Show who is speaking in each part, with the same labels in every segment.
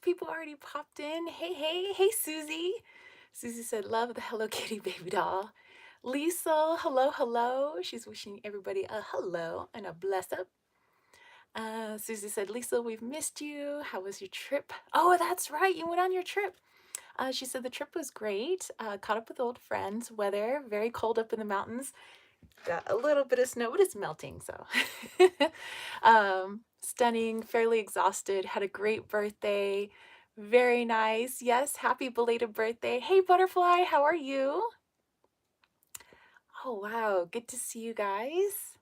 Speaker 1: people already popped in. Hey, hey, hey, Susie. Susie said, love the Hello Kitty baby doll. Lisa, hello, hello. She's wishing everybody a hello and a bless up. Susie said, Lisa, we've missed you. How was your trip? Oh, that's right. You went on your trip. She said the trip was great. Caught up with old friends. Weather, very cold up in the mountains. Got a little bit of snow, but it's melting, so. Stunning, fairly exhausted. Had a great birthday. Very nice. Yes, happy belated birthday. Hey, Butterfly, how are you? Oh, wow. Good to see you guys.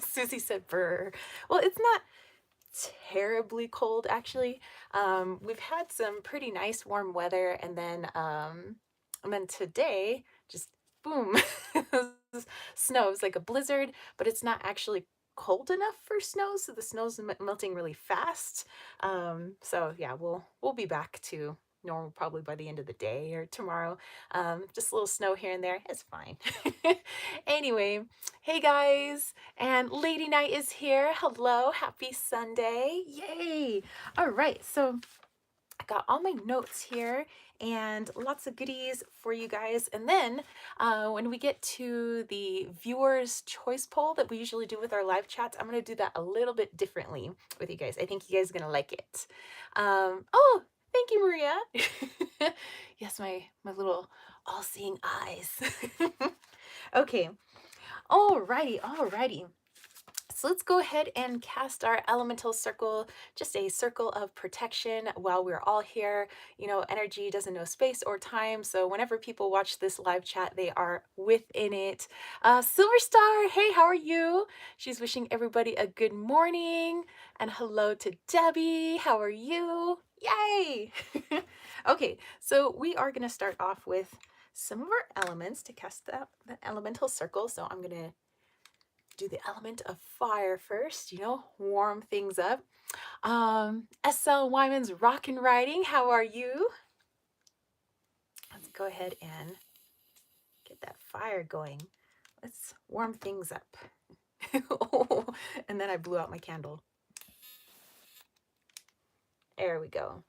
Speaker 1: Susie said, brr. Well, it's not terribly cold, actually. We've had some pretty nice warm weather, and then today, just boom, snow. It's like a blizzard, but it's not actually cold enough for snow, so the snow's melting really fast. So yeah, we'll be back to normal probably by the end of the day or tomorrow. Just a little snow here and there. It's fine. Anyway, hey guys, and Lady Night is here. Hello, happy Sunday. Yay. All right, so I got all my notes here and lots of goodies for you guys. And then when we get to the viewers choice poll that we usually do with our live chats, I'm going to do that a little bit differently with you guys. I think you guys are going to like it. Oh, thank you, Maria. Yes, my little all-seeing eyes. Okay. Alrighty, alrighty. So let's go ahead and cast our elemental circle, just a circle of protection while we're all here. You know, energy doesn't know space or time, so whenever people watch this live chat, they are within it. Silver Star, hey, how are you? She's wishing everybody a good morning, and hello to Debbie, how are you? Yay! Okay, so we are going to start off with some of our elements to cast that elemental circle. So I'm going to do the element of fire first, warm things up. SL Wyman's Rockin' Riding, how are you? Let's go ahead and get that fire going. Let's warm things up. Oh, and then I blew out my candle. There we go.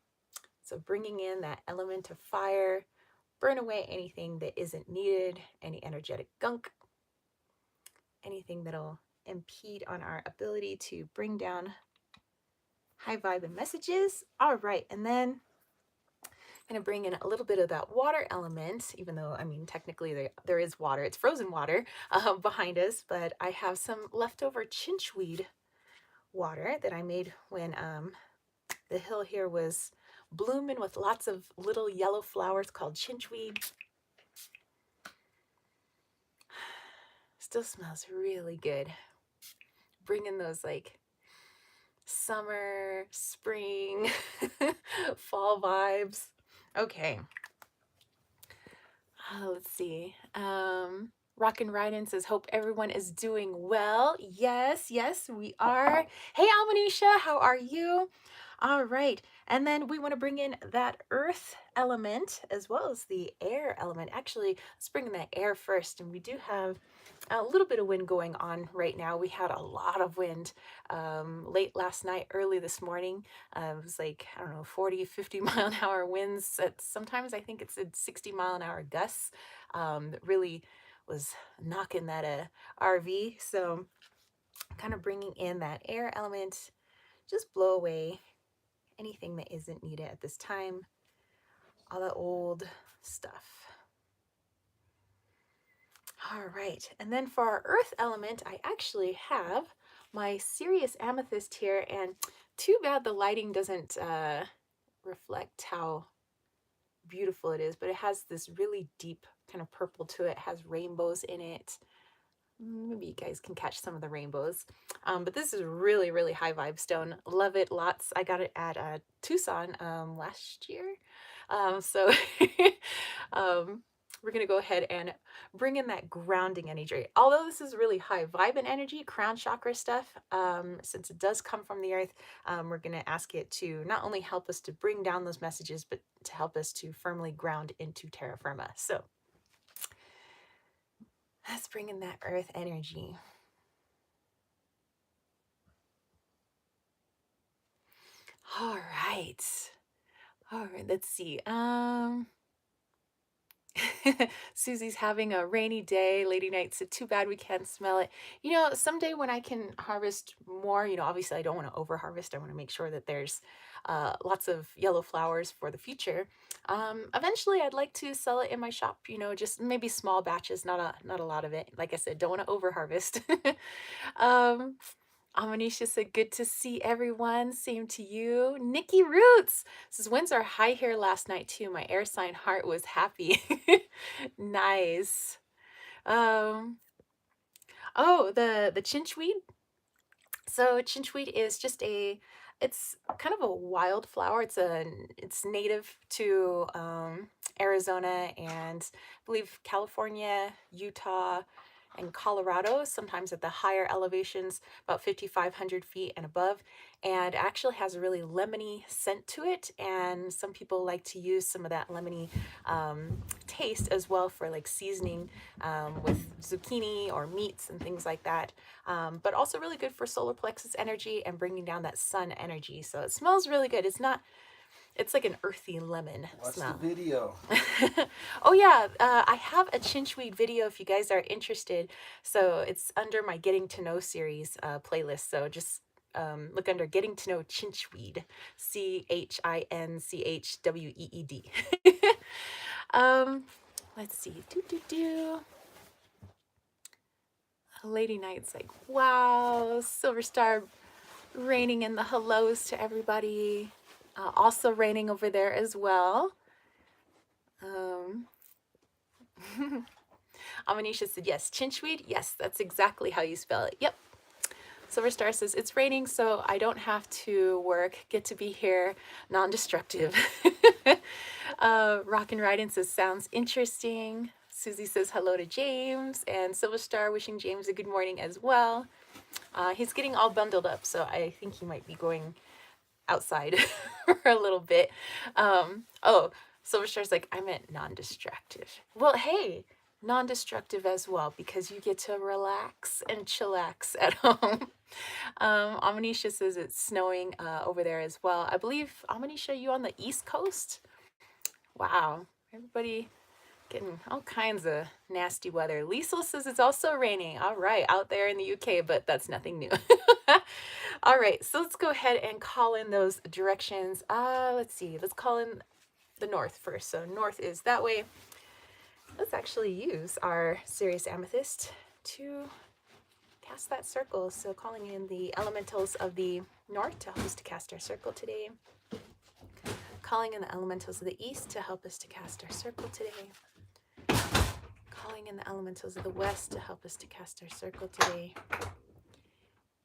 Speaker 1: So bringing in that element of fire, burn away anything that isn't needed, any energetic gunk, anything that'll impede on our ability to bring down high vibe and messages. All right, and then I'm going to bring in a little bit of that water element, even though, I mean, technically there is water. It's frozen water behind us, but I have some leftover chinchweed water that I made when the hill here was blooming with lots of little yellow flowers called chinchweed. Still smells really good. Bringing those like summer, spring, fall vibes. Okay. Let's see. Rockin' Ryan says, hope everyone is doing well. Yes, yes, we are. Hey, Almanisha, how are you? All right. And then we want to bring in that earth element as well as the air element. Actually, let's bring in that air first. And we do have a little bit of wind going on right now. We had a lot of wind late last night, early this morning. It was like, I don't know, 40, 50 mile an hour winds. Sometimes I think it's at 60 mile an hour gusts that really was knocking that RV. So kind of bringing in that air element, just blow away anything that isn't needed at this time, all the old stuff. All right, and then for our earth element, I actually have my Sirius Amethyst here, and too bad the lighting doesn't reflect how beautiful it is, but it has this really deep kind of purple to it. It has rainbows in it. Maybe you guys can catch some of the rainbows. But this is really, really high vibe stone. Love it lots. I got it at Tucson last year. So we're going to go ahead and bring in that grounding energy. Although this is really high vibe and energy, crown chakra stuff, since it does come from the earth, we're going to ask it to not only help us to bring down those messages, but to help us to firmly ground into terra firma. So let's bring in that earth energy. All right. All right, let's see. Susie's having a rainy day. Lady Night said, too bad we can't smell it. Someday when I can harvest more, obviously I don't want to over harvest. I want to make sure that there's lots of yellow flowers for the future. Eventually I'd like to sell it in my shop, just maybe small batches, not a lot of it. Like I said, don't want to over harvest. um, Amanisha said, good to see everyone. Same to you. Nikki Roots says, when's our high here last night too? My air sign heart was happy. Nice. Um, oh, the chinchweed. So chinchweed is it's kind of a wildflower. It's native to Arizona and I believe California, Utah, and Colorado, sometimes at the higher elevations, about 5,500 feet and above. And actually has a really lemony scent to it. And some people like to use some of that lemony taste as well for like seasoning with zucchini or meats and things like that. But also really good for solar plexus energy and bringing down that sun energy. So it smells really good. It's like an earthy lemon smell.
Speaker 2: What's the video?
Speaker 1: Oh yeah, I have a chinchweed video if you guys are interested. So it's under my Getting to Know series playlist. So just look under Getting to Know Chinchweed, Chinchweed. um, let's see. Lady Night's like, wow, Silver Star raining in the hellos to everybody. Also raining over there as well. Um, Amanisha said, yes, chinchweed. Yes, that's exactly how you spell it. Yep. Silver Star says, it's raining, so I don't have to work. Get to be here, non-destructive. Rock and Riden says, sounds interesting. Susie says hello to James. And Silver Star wishing James a good morning as well. He's getting all bundled up, so I think he might be going outside for a little bit. Oh, Silver Star's like, I meant non-destructive. Well, hey, non-destructive as well, because you get to relax and chillax at home. Amanisha says it's snowing over there as well. I believe, Amanisha, you on the East Coast? Wow, everybody getting all kinds of nasty weather. Liesel says it's also raining. All right, out there in the UK, but that's nothing new. All right, so let's go ahead and call in those directions. Let's see. Let's call in the north first. So north is that way. Let's actually use our Sirius Amethyst to cast that circle. So calling in the elementals of the north to help us to cast our circle today. Calling in the elementals of the east to help us to cast our circle today. Calling in the elementals of the west to help us to cast our circle today.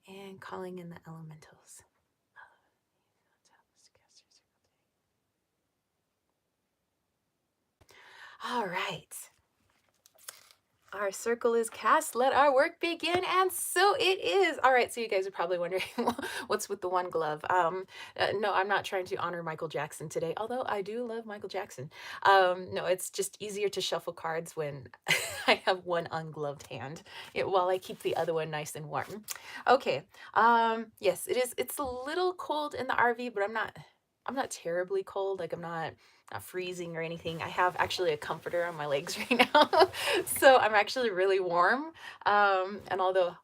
Speaker 1: And calling in the elementals. All right. Our circle is cast. Let our work begin. And so it is. All right. So you guys are probably wondering what's with the one glove. No, I'm not trying to honor Michael Jackson today, although I do love Michael Jackson. No, it's just easier to shuffle cards when I have one ungloved hand while I keep the other one nice and warm. Okay. Yes, it is. It's a little cold in the RV, but I'm not terribly cold. Like I'm not freezing or anything. I have actually a comforter on my legs right now. So I'm actually really warm. And although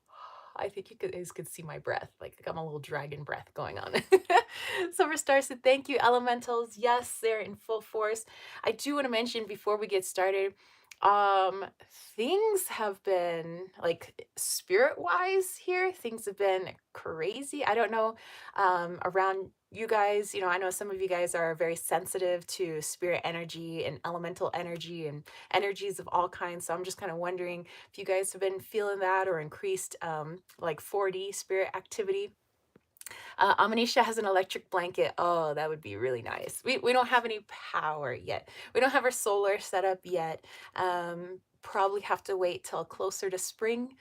Speaker 1: I think you guys could see my breath, like I got my little dragon breath going on. Silver Star said, thank you, elementals. Yes, they're in full force. I do want to mention before we get started, um, things have been like spirit wise here, things have been crazy. I don't know around you guys, I know some of you guys are very sensitive to spirit energy and elemental energy and energies of all kinds. So I'm just kind of wondering if you guys have been feeling that or increased like 4D spirit activity. Amanisha has an electric blanket. Oh, that would be really nice. We don't have any power yet. We don't have our solar set up yet. Probably have to wait till closer to spring,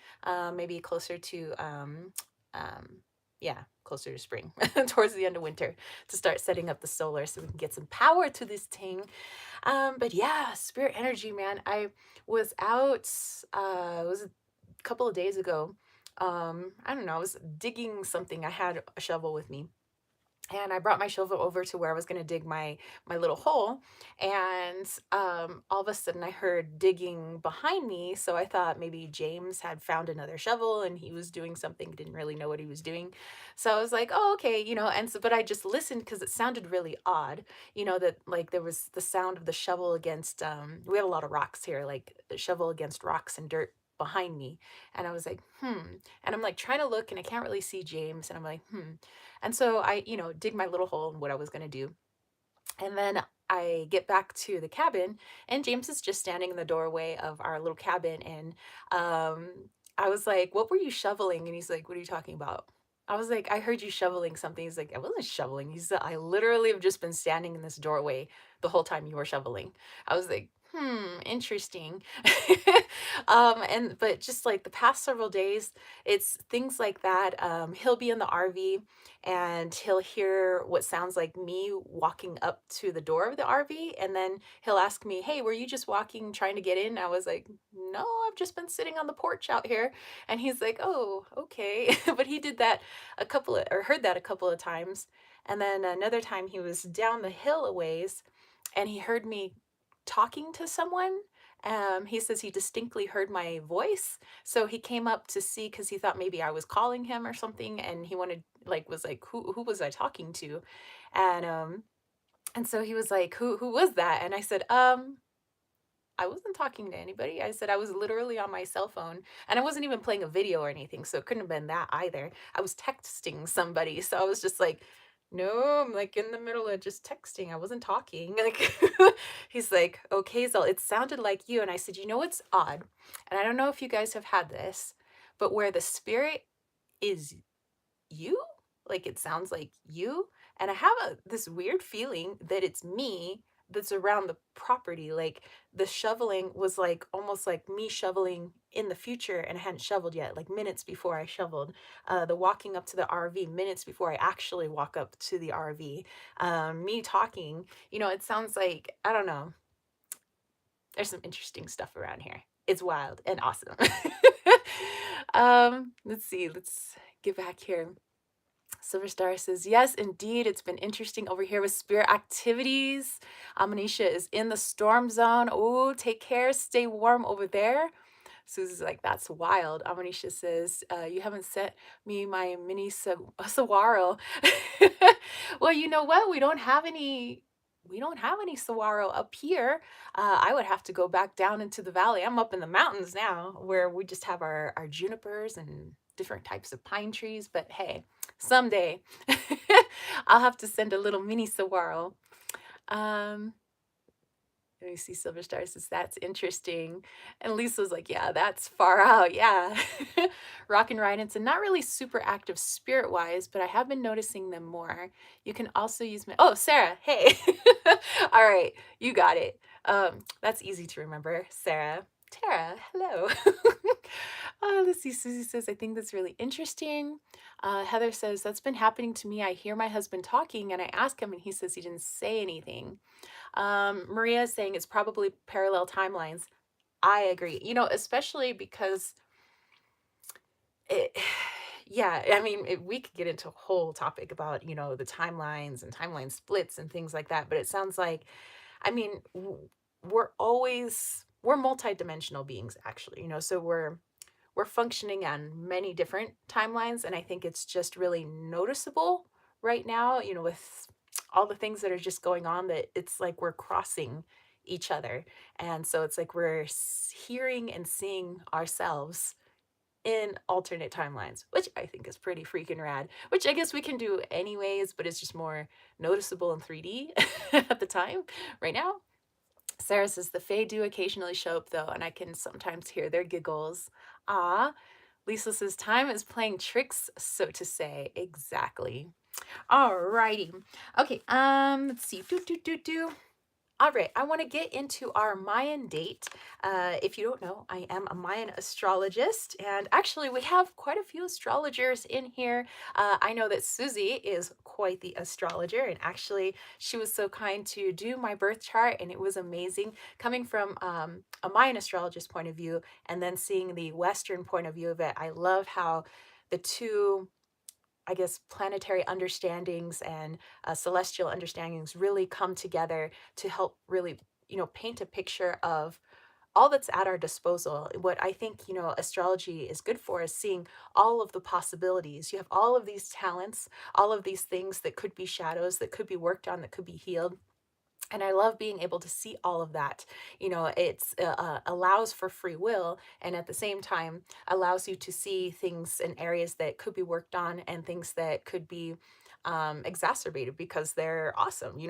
Speaker 1: maybe closer to um, yeah, closer to spring, towards the end of winter, to start setting up the solar so we can get some power to this thing. But yeah, spirit energy, man. I was out, it was a couple of days ago. I don't know, I was digging something. I had a shovel with me and I brought my shovel over to where I was going to dig my little hole, and all of a sudden I heard digging behind me. So I thought maybe James had found another shovel and he was doing something, didn't really know what he was doing. So I was like, oh, okay, and so but I just listened because it sounded really odd, that like there was the sound of the shovel against we have a lot of rocks here, like the shovel against rocks and dirt behind me. And I was like, and I'm like trying to look and I can't really see James, and I'm like, and so I, dig my little hole in what I was going to do. And then I get back to the cabin, and James is just standing in the doorway of our little cabin. And I was like, "What were you shoveling?" And he's like, "What are you talking about?" I was like, "I heard you shoveling something." He's like, "I wasn't shoveling." He said, "I literally have just been standing in this doorway the whole time you were shoveling." I was like, interesting. And but just like the past several days, it's things like that. He'll be in the RV and he'll hear what sounds like me walking up to the door of the RV. And then he'll ask me, "Hey, were you just walking trying to get in?" I was like, "No, I've just been sitting on the porch out here." And he's like, "Oh, okay." But he did that or heard that a couple of times. And then another time he was down the hill a ways and he heard me talking to someone. He says he distinctly heard my voice, so he came up to see because he thought maybe I was calling him or something, and he wanted was like, who was I talking to? And so he was like, who was that? And I said, I wasn't talking to anybody. I said I was literally on my cell phone, and I wasn't even playing a video or anything, so it couldn't have been that either. I was texting somebody, so I was just like, no, I'm like in the middle of just texting. I wasn't talking. Like, he's like, okay, so it sounded like you. And I said, what's odd? And I don't know if you guys have had this, but where the spirit is you, like it sounds like you, and I have this weird feeling that it's me that's around the property. Like the shoveling was like almost like me shoveling in the future, and I hadn't shoveled yet, like minutes before I shoveled. The walking up to the RV minutes before I actually walk up to the RV. Me talking, it sounds like, I don't know, there's some interesting stuff around here. It's wild and awesome. Let's see, let's get back here. Silver Star says, yes, indeed. It's been interesting over here with spirit activities. Amanisha is in the storm zone. Oh, take care. Stay warm over there. Susie's like, that's wild. Amanisha says, you haven't sent me my mini saguaro. Well, you know what? We don't have any. We don't have any saguaro up here. I would have to go back down into the valley. I'm up in the mountains now where we just have our junipers and different types of pine trees. But hey, someday I'll have to send a little mini saguaro. Um, Let me see. Silver Star says, that's interesting. And Lisa's like, yeah, that's far out. Yeah. Rock and Ride, and not really super active spirit wise, but I have been noticing them more. You can also use my, oh, Sarah, hey. All right, you got it. That's easy to remember. Sarah. Tara, hello. Let's see. Susie says, I think that's really interesting. Heather says, that's been happening to me. I hear my husband talking and I ask him and he says he didn't say anything. Maria is saying it's probably parallel timelines. I agree. Especially because it, yeah, I mean, we could get into a whole topic about, the timelines and timeline splits and things like that. But it sounds like, I mean, we're multidimensional beings, actually, so we're functioning on many different timelines, and I think it's just really noticeable right now, with all the things that are just going on, that it's like we're crossing each other. And so it's like we're hearing and seeing ourselves in alternate timelines, which I think is pretty freaking rad, which I guess we can do anyways, but it's just more noticeable in 3D at the time right now. Sarah says the Fae do occasionally show up though, and I can sometimes hear their giggles. Ah, Lisa says, time is playing tricks, so to say. Exactly. Alrighty. Okay, let's see. All right, I want to get into our Mayan date. If you don't know, I am a Mayan astrologist, and actually, we have quite a few astrologers in here. I know that Susie is quite the astrologer, and actually, she was so kind to do my birth chart, and it was amazing coming from a Mayan astrologist point of view, and then seeing the Western point of view of it. I love how the two I guess, planetary understandings and celestial understandings really come together to help really, paint a picture of all that's at our disposal. What I think, astrology is good for is seeing all of the possibilities. You have all of these talents, all of these things that could be shadows, that could be worked on, that could be healed. And I love being able to see all of that. It's allows for free will, and at the same time allows you to see things in areas that could be worked on and things that could be exacerbated because they're awesome.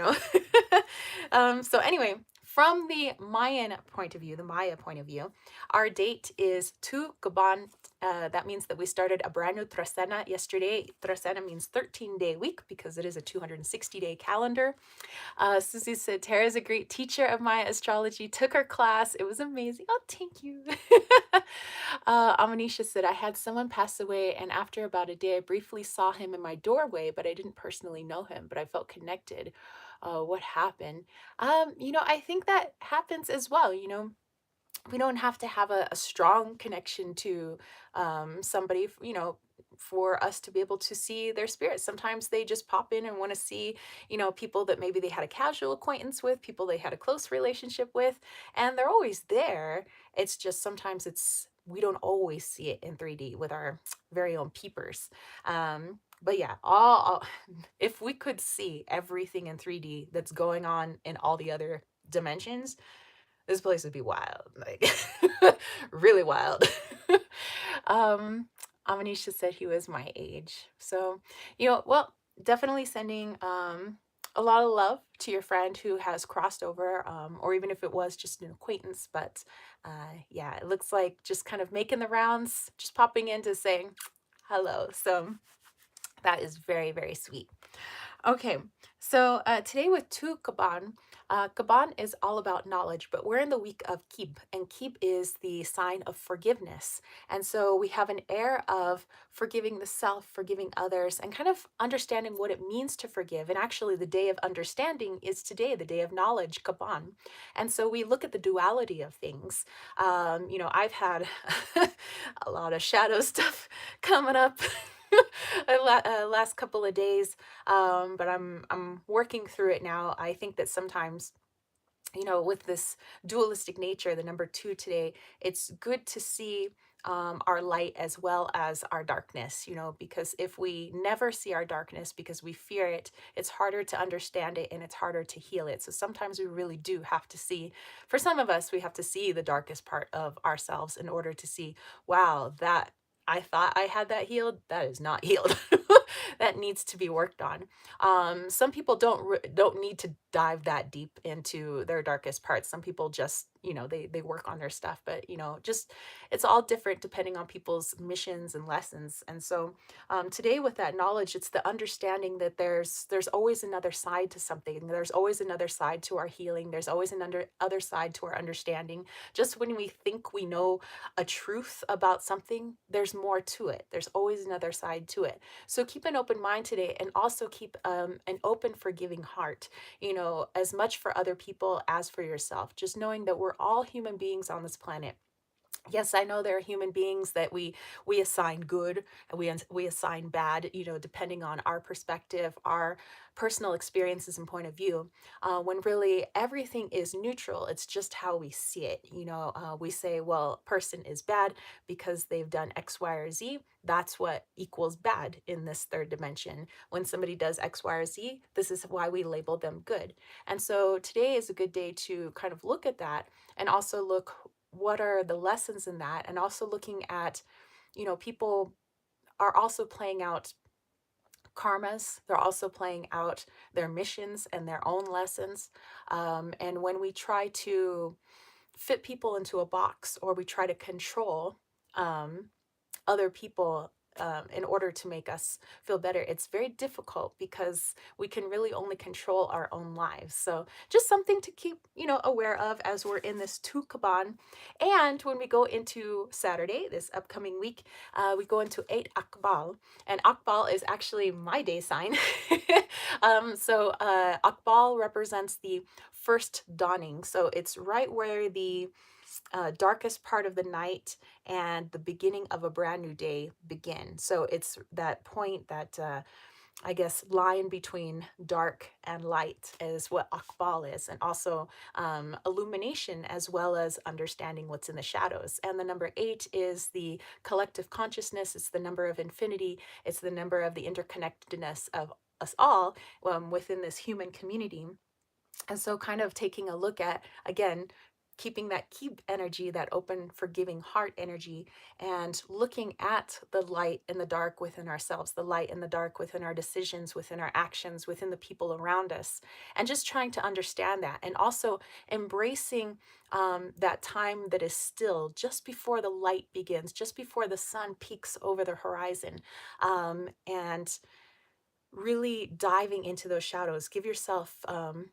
Speaker 1: So anyway, from the Mayan point of view, the Maya point of view, our date is Tu Gaban. That means that we started a brand new Trasena yesterday. Trasena means 13-day week because it is a 260-day calendar. Susie said, Tara's a great teacher of Maya astrology, took her class. It was amazing. Oh, thank you. Amanisha said, I had someone pass away, and after about a day, I briefly saw him in my doorway, but I didn't personally know him, but I felt connected. What happened? I think that happens as well. We don't have to have a strong connection to somebody, for us to be able to see their spirits. Sometimes they just pop in and want to see, people that maybe they had a casual acquaintance with, people they had a close relationship with, and they're always there. It's just sometimes we don't always see it in 3D with our very own peepers. But yeah, if we could see everything in 3D that's going on in all the other dimensions, this place would be wild, like really wild. um, Amanisha said he was my age. So, well, definitely sending a lot of love to your friend who has crossed over, or even if it was just an acquaintance. But yeah, it looks like just kind of making the rounds, just popping in to say hello. So that is very, very sweet. Okay, so today with Tu Kaban, Kaban is all about knowledge, but we're in the week of Kib, and Kib is the sign of forgiveness. And so we have an air of forgiving the self, forgiving others, and kind of understanding what it means to forgive. And actually, the day of understanding is today, the day of knowledge, Kaban. And so we look at the duality of things. I've had a lot of shadow stuff coming up. Last couple of days, but I'm working through it now. I think that sometimes, with this dualistic nature, the number 2 today, it's good to see our light as well as our darkness, because if we never see our darkness because we fear it, it's harder to understand it and it's harder to heal it. So sometimes we really do have to see, for some of us, we have to see the darkest part of ourselves in order to see, wow, that I thought I had that healed, that is not healed. That needs to be worked on. Some people don't need to dive that deep into their darkest parts. Some people just, they work on their stuff, but just it's all different depending on people's missions and lessons. And so today, with that knowledge, it's the understanding that there's always another side to something. There's always another side to our healing. There's always another other side to our understanding. Just when we think we know a truth about something, there's more to it. There's always another side to it. So keep an open mind today, and also keep an open, forgiving heart, as much for other people as for yourself. Just knowing that we're all human beings on this planet. Yes, I know there are human beings that we assign good and we assign bad, depending on our perspective, our personal experiences and point of view. When really everything is neutral, it's just how we see it. We say, well, person is bad because they've done X, Y, or Z. That's what equals bad in this third dimension. When somebody does X, Y, or Z, this is why we label them good. And so today is a good day to kind of look at that, and also look what are the lessons in that, and also looking at, people are also playing out karmas. They're also playing out their missions and their own lessons. And when we try to fit people into a box, or we try to control other people in order to make us feel better, it's very difficult because we can really only control our own lives. So just something to keep, aware of as we're in this Tu Kaban. And when we go into Saturday, this upcoming week, we go into 8 Akbal. And Akbal is actually my day sign. Akbal represents the first dawning. So it's right where the darkest part of the night and the beginning of a brand new day begin. So it's that point, that I guess, line between dark and light is what Akbal is, and also illumination, as well as understanding what's in the shadows. And the number 8 is the collective consciousness. It's the number of infinity. It's the number of the interconnectedness of us all within this human community. And so, kind of taking a look at, again, keeping that keep energy, that open, forgiving heart energy, and looking at the light and the dark within ourselves, the light and the dark within our decisions, within our actions, within the people around us, and just trying to understand that. And also embracing that time that is still just before the light begins, just before the sun peaks over the horizon. And really diving into those shadows. Give yourself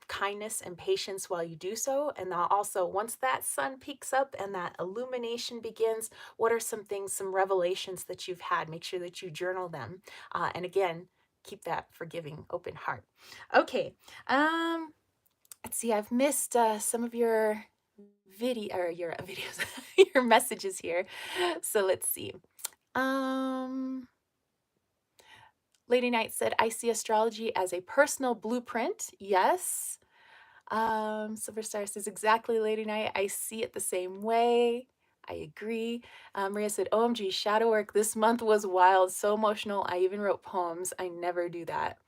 Speaker 1: kindness and patience while you do so. And now also, once that sun peaks up and that illumination begins, what are some things, some revelations that you've had? Make sure that you journal them. And again, keep that forgiving, open heart. Okay. Let's see, I've missed some of your video or your videos, your messages here. So let's see. Lady Knight said, I see astrology as a personal blueprint. Yes. Silver Star says, exactly, Lady Knight. I see it the same way. I agree. Maria said, OMG, shadow work this month was wild, so emotional. I even wrote poems. I never do that.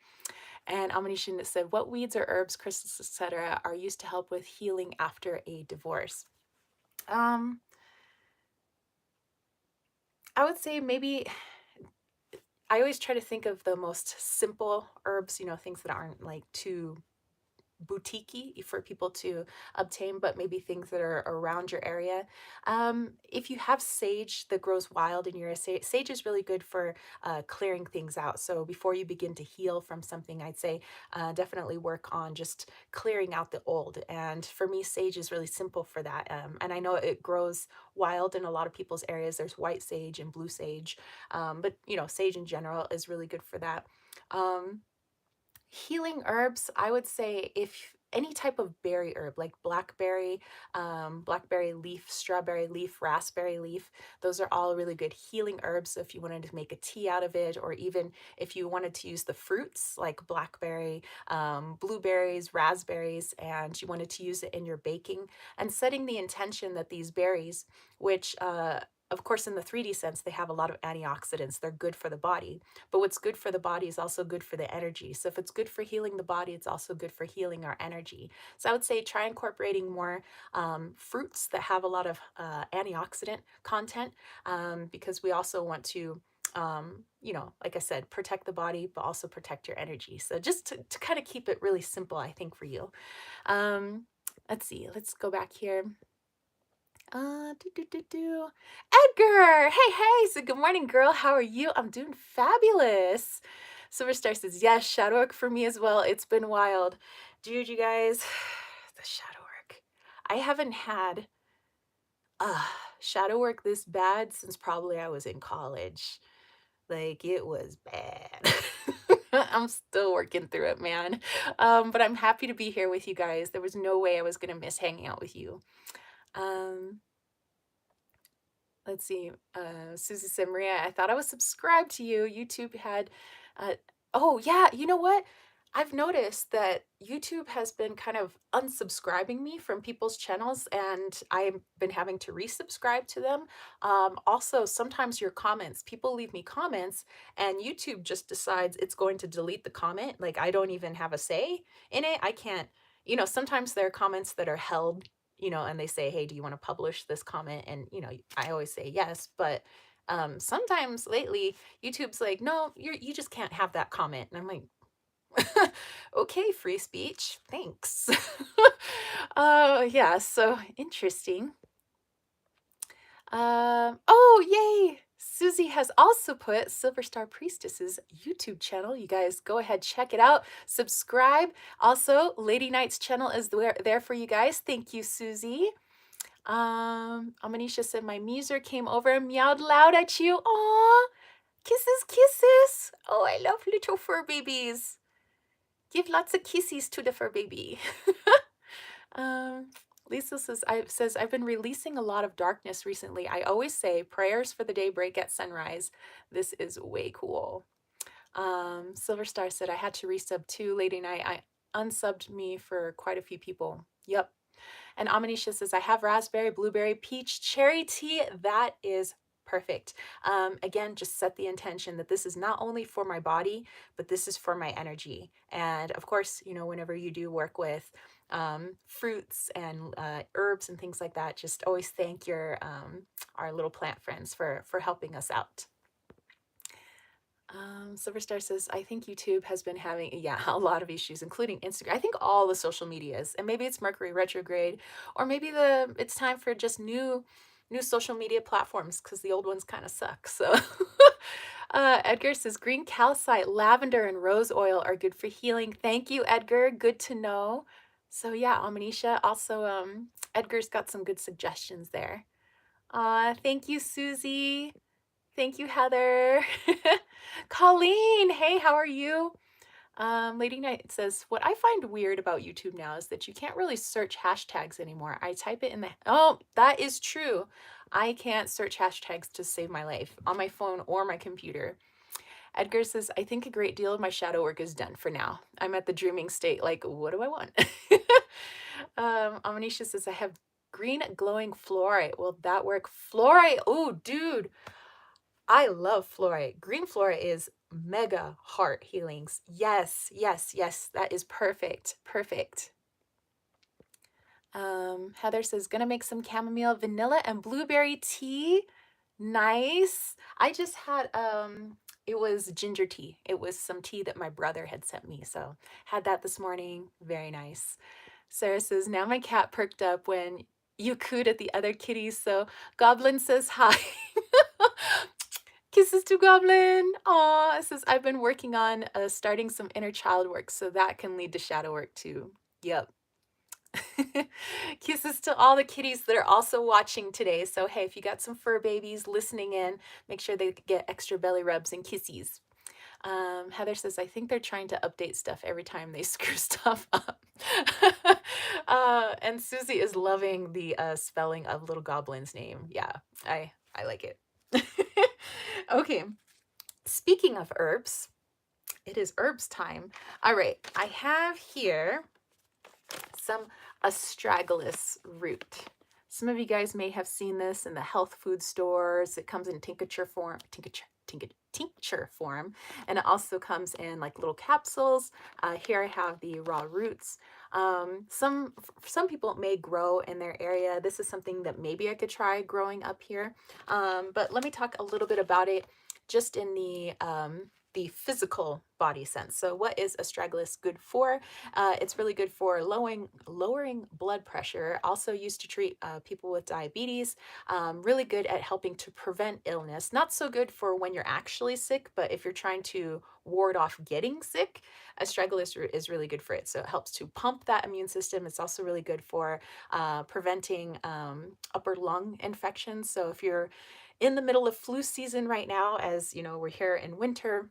Speaker 1: And Amanishin said, what weeds or herbs, crystals, etc., are used to help with healing after a divorce? I would say maybe I always try to think of the most simple herbs, things that aren't like too boutique for people to obtain, but maybe things that are around your area. If you have sage that grows wild in your area, sage is really good for clearing things out. So before you begin to heal from something, I'd say definitely work on just clearing out the old. And for me, sage is really simple for that. And I know it grows wild in a lot of people's areas. There's white sage and blue sage, but sage in general is really good for that. Healing herbs, I would say, if any type of berry herb like blackberry leaf, strawberry leaf, raspberry leaf, those are all really good healing herbs. So if you wanted to make a tea out of it, or even if you wanted to use the fruits like blackberry, blueberries, raspberries, and you wanted to use it in your baking, and setting the intention that these berries, which of course, in the 3D sense, they have a lot of antioxidants. They're good for the body. But what's good for the body is also good for the energy. So if it's good for healing the body, it's also good for healing our energy. So I would say try incorporating more fruits that have a lot of antioxidant content, because we also want to, like I said, protect the body, but also protect your energy. So just to kind of keep it really simple, I think, for you. Let's see, let's go back here. Edgar, hey, so good morning, girl. How are you? I'm doing fabulous. Silverstar says, yes, shadow work for me as well. It's been wild. Dude, you guys, the shadow work. I haven't had shadow work this bad since probably I was in college. Like, it was bad. I'm still working through it, man. But I'm happy to be here with you guys. There was no way I was going to miss hanging out with you. Let's see. Susie said, Maria, I thought I was subscribed to you. YouTube had, oh, yeah, you know what? I've noticed that YouTube has been kind of unsubscribing me from people's channels, and I've been having to resubscribe to them. Also, sometimes your comments, people leave me comments, and YouTube just decides it's going to delete the comment. Like, I don't even have a say in it. I can't, sometimes there are comments that are held, and they say, hey, do you want to publish this comment? And, I always say yes, but sometimes lately YouTube's like, no, you just can't have that comment. And I'm like, okay, free speech, thanks. Yeah, so interesting. Oh, yay! Susie has also put Silver Star Priestess's YouTube channel. You guys go ahead, check it out, subscribe. Also, Lady Knight's channel is there for you guys. Thank you, Susie. Amanisha said, my muser came over and meowed loud at you. Aw, kisses, kisses. Oh, I love little fur babies. Give lots of kisses to the fur baby. Lisa says, I've been releasing a lot of darkness recently. I always say prayers for the day break at sunrise. This is way cool. Silver Star said, I had to resub too. Lady Night, I unsubbed me for quite a few people. Yep. And Amanisha says, I have raspberry, blueberry, peach, cherry tea. That is perfect. Again, just set the intention that this is not only for my body, but this is for my energy. And of course, you know, whenever you do work with fruits and herbs and things like that, just always thank your our little plant friends for helping us out. Silverstar says, I think YouTube has been having, yeah, a lot of issues, including Instagram. I think all the social medias, and maybe it's Mercury retrograde, or maybe it's time for just new social media platforms because the old ones kind of suck. So Edgar says, green calcite, lavender, and rose oil are good for healing. Thank you, Edgar. Good to know. So yeah, Amanisha. Also, Edgar's got some good suggestions there. Thank you, Susie. Thank you, Heather. Colleen, hey, how are you? Lady Knight says, what I find weird about YouTube now is that you can't really search hashtags anymore. I type it in the, oh, that is true. I can't search hashtags to save my life on my phone or my computer. Edgar says, I think a great deal of my shadow work is done for now. I'm at the dreaming state, like, what do I want? Amanisha says, I have green glowing fluorite. Will that work? Fluorite, oh, dude. I love fluorite. Green fluorite is mega heart healings. Yes, yes, yes. That is perfect. Perfect. Heather says, gonna make some chamomile, vanilla, and blueberry tea. Nice. I just had it was ginger tea. It was some tea that my brother had sent me. So had that this morning. Very nice. Sarah says, now my cat perked up when you cooed at the other kitties. So Goblin says hi. Kisses to Goblin. Aw, it says, I've been working on starting some inner child work, so that can lead to shadow work too. Yep. Kisses to all the kitties that are also watching today. So, hey, if you got some fur babies listening in, make sure they get extra belly rubs and kissies. Heather says, I think they're trying to update stuff every time they screw stuff up. And Susie is loving the spelling of Little Goblin's name. Yeah, I like it. Okay, speaking of herbs, it is herbs time. All right, I have here some astragalus root. Some of you guys may have seen this in the health food stores. It comes in tincture form, tincture form, and it also comes in like little capsules. Here I have the raw roots. Some people may grow in their area. This is something that maybe I could try growing up here. But let me talk a little bit about it just in the physical body sense. So what is astragalus good for? It's really good for lowering blood pressure, also used to treat people with diabetes, really good at helping to prevent illness. Not so good for when you're actually sick, but if you're trying to ward off getting sick, astragalus is really good for it. So it helps to pump that immune system. It's also really good for preventing upper lung infections. So if you're in the middle of flu season right now, as you know, we're here in winter,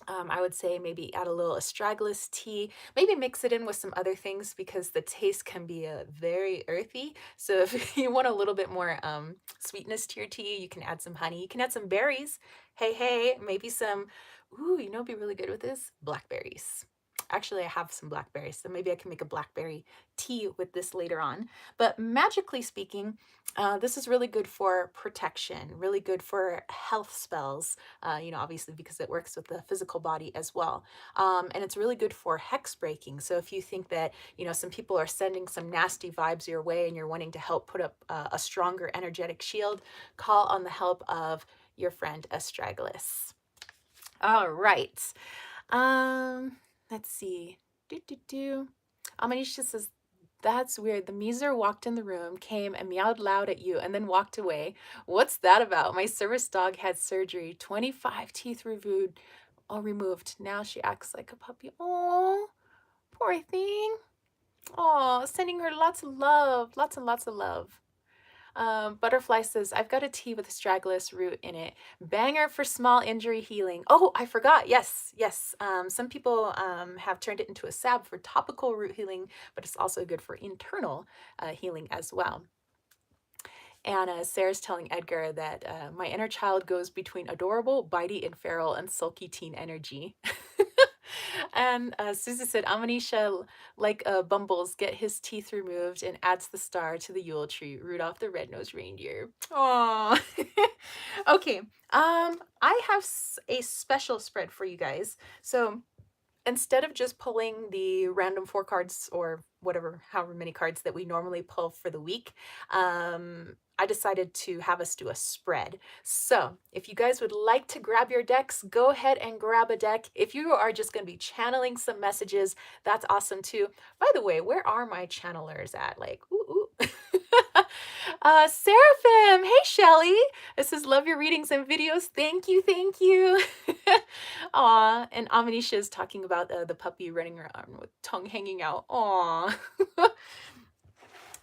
Speaker 1: I would say maybe add a little astragalus tea, maybe mix it in with some other things because the taste can be very earthy. So if you want a little bit more sweetness to your tea, you can add some honey. You can add some berries. Hey, maybe some, ooh, you know, be really good with this? Blackberries. Actually, I have some blackberries, so maybe I can make a blackberry tea with this later on. But magically speaking, this is really good for protection, really good for health spells, you know, obviously because it works with the physical body as well. And it's really good for hex breaking. So if you think that, you know, some people are sending some nasty vibes your way and you're wanting to help put up a stronger energetic shield, call on the help of your friend astragalus. All right. Let's see. Amanisha says, that's weird. The Meezer walked in the room, came and meowed loud at you, and then walked away. What's that about? My service dog had surgery. 25 teeth removed. Now she acts like a puppy. Oh, poor thing. Oh, sending her lots of love. Lots and lots of love. Butterfly says, I've got a tea with astragalus root in it. Banger for small injury healing. Oh, I forgot. Yes, yes. Some people have turned it into a salve for topical root healing, but it's also good for internal healing as well. And Sarah's telling Edgar that my inner child goes between adorable, bitey, and feral, and sulky teen energy. And Susie said, Amanisha, like Bumbles, get his teeth removed and adds the star to the Yule tree. Rudolph the Red-Nosed Reindeer. Aww. Okay. I have a special spread for you guys. So instead of just pulling the random 4 cards or whatever, however many cards that we normally pull for the week, I decided to have us do a spread. So if you guys would like to grab your decks, go ahead and grab a deck. If you are just going to be channeling some messages, that's awesome too. By the way, where are my channelers at? Like, ooh, ooh. Seraphim, hey Shelly. This is love your readings and videos. Thank you, thank you. Aw, and Amanisha is talking about the puppy running around with tongue hanging out. Aw.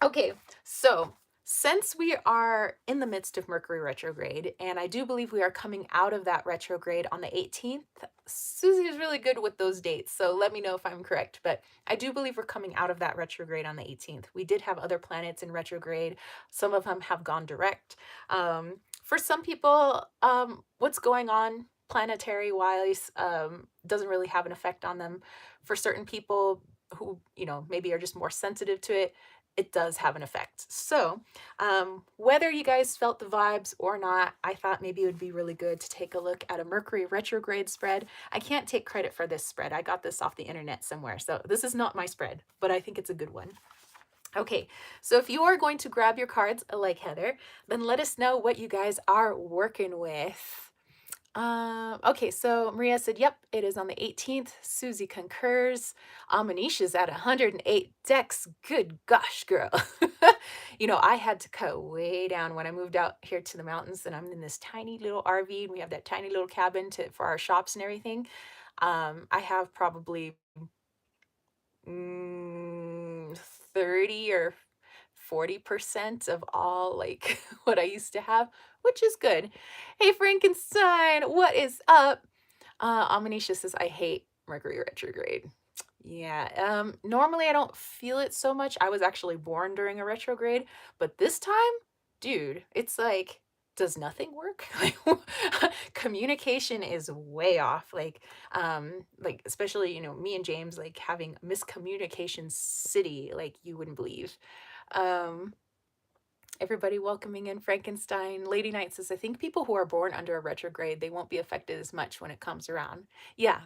Speaker 1: Okay, so since we are in the midst of Mercury retrograde, and I do believe we are coming out of that retrograde on the 18th, Susie is really good with those dates, so let me know if I'm correct, but I do believe we're coming out of that retrograde on the 18th. We did have other planets in retrograde. Some of them have gone direct. For some people, what's going on planetary wise doesn't really have an effect on them. For certain people who, maybe are just more sensitive to it, it does have an effect. So whether you guys felt the vibes or not, I thought maybe it would be really good to take a look at a Mercury retrograde spread. I can't take credit for this spread. I got this off the internet somewhere. So this is not my spread, but I think it's a good one. Okay, so if you are going to grab your cards like Heather, then let us know what you guys are working with. Okay, so Maria said, yep, it is on the 18th. Susie concurs. Amanisha's at 108 decks. Good gosh, girl. I had to cut way down when I moved out here to the mountains, and I'm in this tiny little RV, and we have that tiny little cabin for our shops and everything. I have probably 30 or 40% of all like what I used to have, which is good. Hey Frankenstein, what is up? Amanisha says, I hate Mercury retrograde. Yeah, normally I don't feel it so much. I was actually born during a retrograde, but this time, dude, it's like, does nothing work? Communication is way off. Like especially, me and James like having miscommunication city, like you wouldn't believe. Um, Everybody welcoming in Frankenstein. Lady Knight says, I think people who are born under a retrograde, they won't be affected as much when it comes around. Yeah.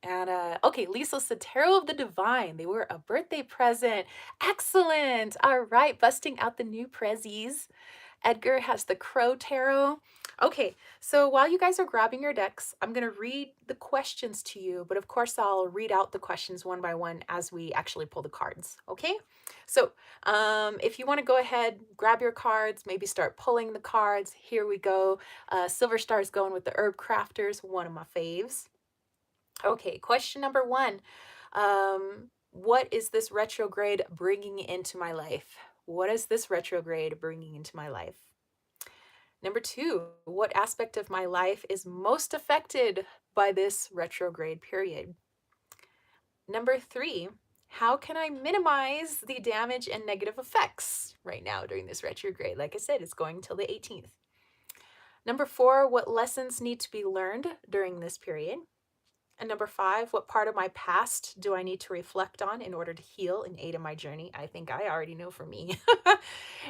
Speaker 1: And okay, Lisa said Tarot of the Divine. They were a birthday present. Excellent. All right, busting out the new prezzies. Edgar has the Crow Tarot. Okay, so while you guys are grabbing your decks, I'm going to read the questions to you, but of course I'll read out the questions one by one as we actually pull the cards, okay? So if you want to go ahead, grab your cards, maybe start pulling the cards. Here we go. Silver Star's going with the Herb Crafters, one of my faves. Okay, question number 1. What is this retrograde bringing into my life? What is this retrograde bringing into my life? Number 2, what aspect of my life is most affected by this retrograde period? Number 3, how can I minimize the damage and negative effects right now during this retrograde? Like I said, it's going till the 18th. Number 4, what lessons need to be learned during this period? And number 5, what part of my past do I need to reflect on in order to heal and aid in my journey? I think I already know for me.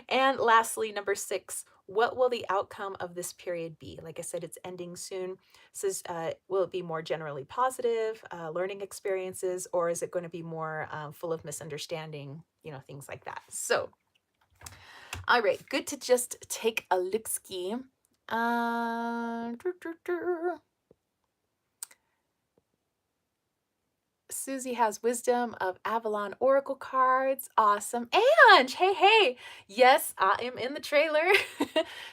Speaker 1: And lastly, number 6, what will the outcome of this period be? Like I said, it's ending soon. It says, will it be more generally positive, learning experiences, or is it going to be more full of misunderstanding, things like that. So, all right, good to just take a look-ski. Susie has Wisdom of Avalon Oracle cards. Awesome. Ange, hey. Yes, I am in the trailer.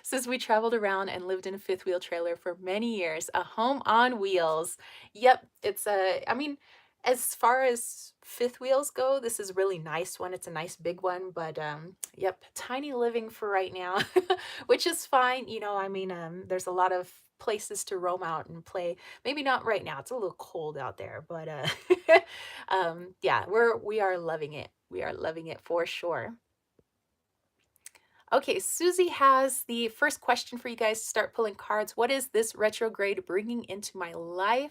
Speaker 1: Says we traveled around and lived in a fifth wheel trailer for many years. A home on wheels. Yep, it's I mean, as far as fifth wheels go, this is a really nice one. It's a nice big one, but yep, tiny living for right now, which is fine. You know, I mean, there's a lot of places to roam out and play. Maybe not right now. It's a little cold out there, but yeah, we are loving it. We are loving it for sure. Okay, Susie has the first question for you guys to start pulling cards. What is this retrograde bringing into my life?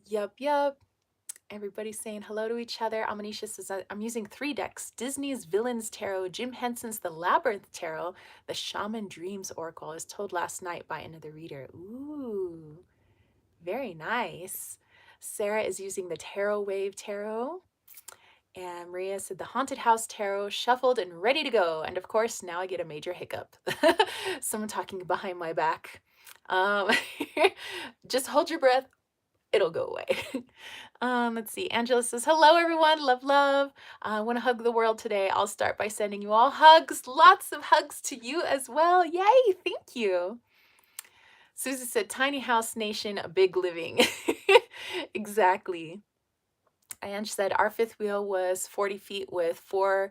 Speaker 1: Yup, yup. Everybody's saying hello to each other. Amanisha says, I'm using 3 decks. Disney's Villains Tarot, Jim Henson's The Labyrinth Tarot, the Shaman Dreams Oracle, as told last night by another reader. Ooh, very nice. Sarah is using the Tarot Wave Tarot. And Maria said the Haunted House Tarot, shuffled and ready to go. And of course, now I get a major hiccup. Someone talking behind my back. Um, just hold your breath. It'll go away. Let's see. Angela says, hello, everyone. Love, love. I want to hug the world today. I'll start by sending you all hugs. Lots of hugs to you as well. Yay. Thank you. Susie said, tiny house nation, big living. Exactly. Ange said our fifth wheel was 40 feet with 4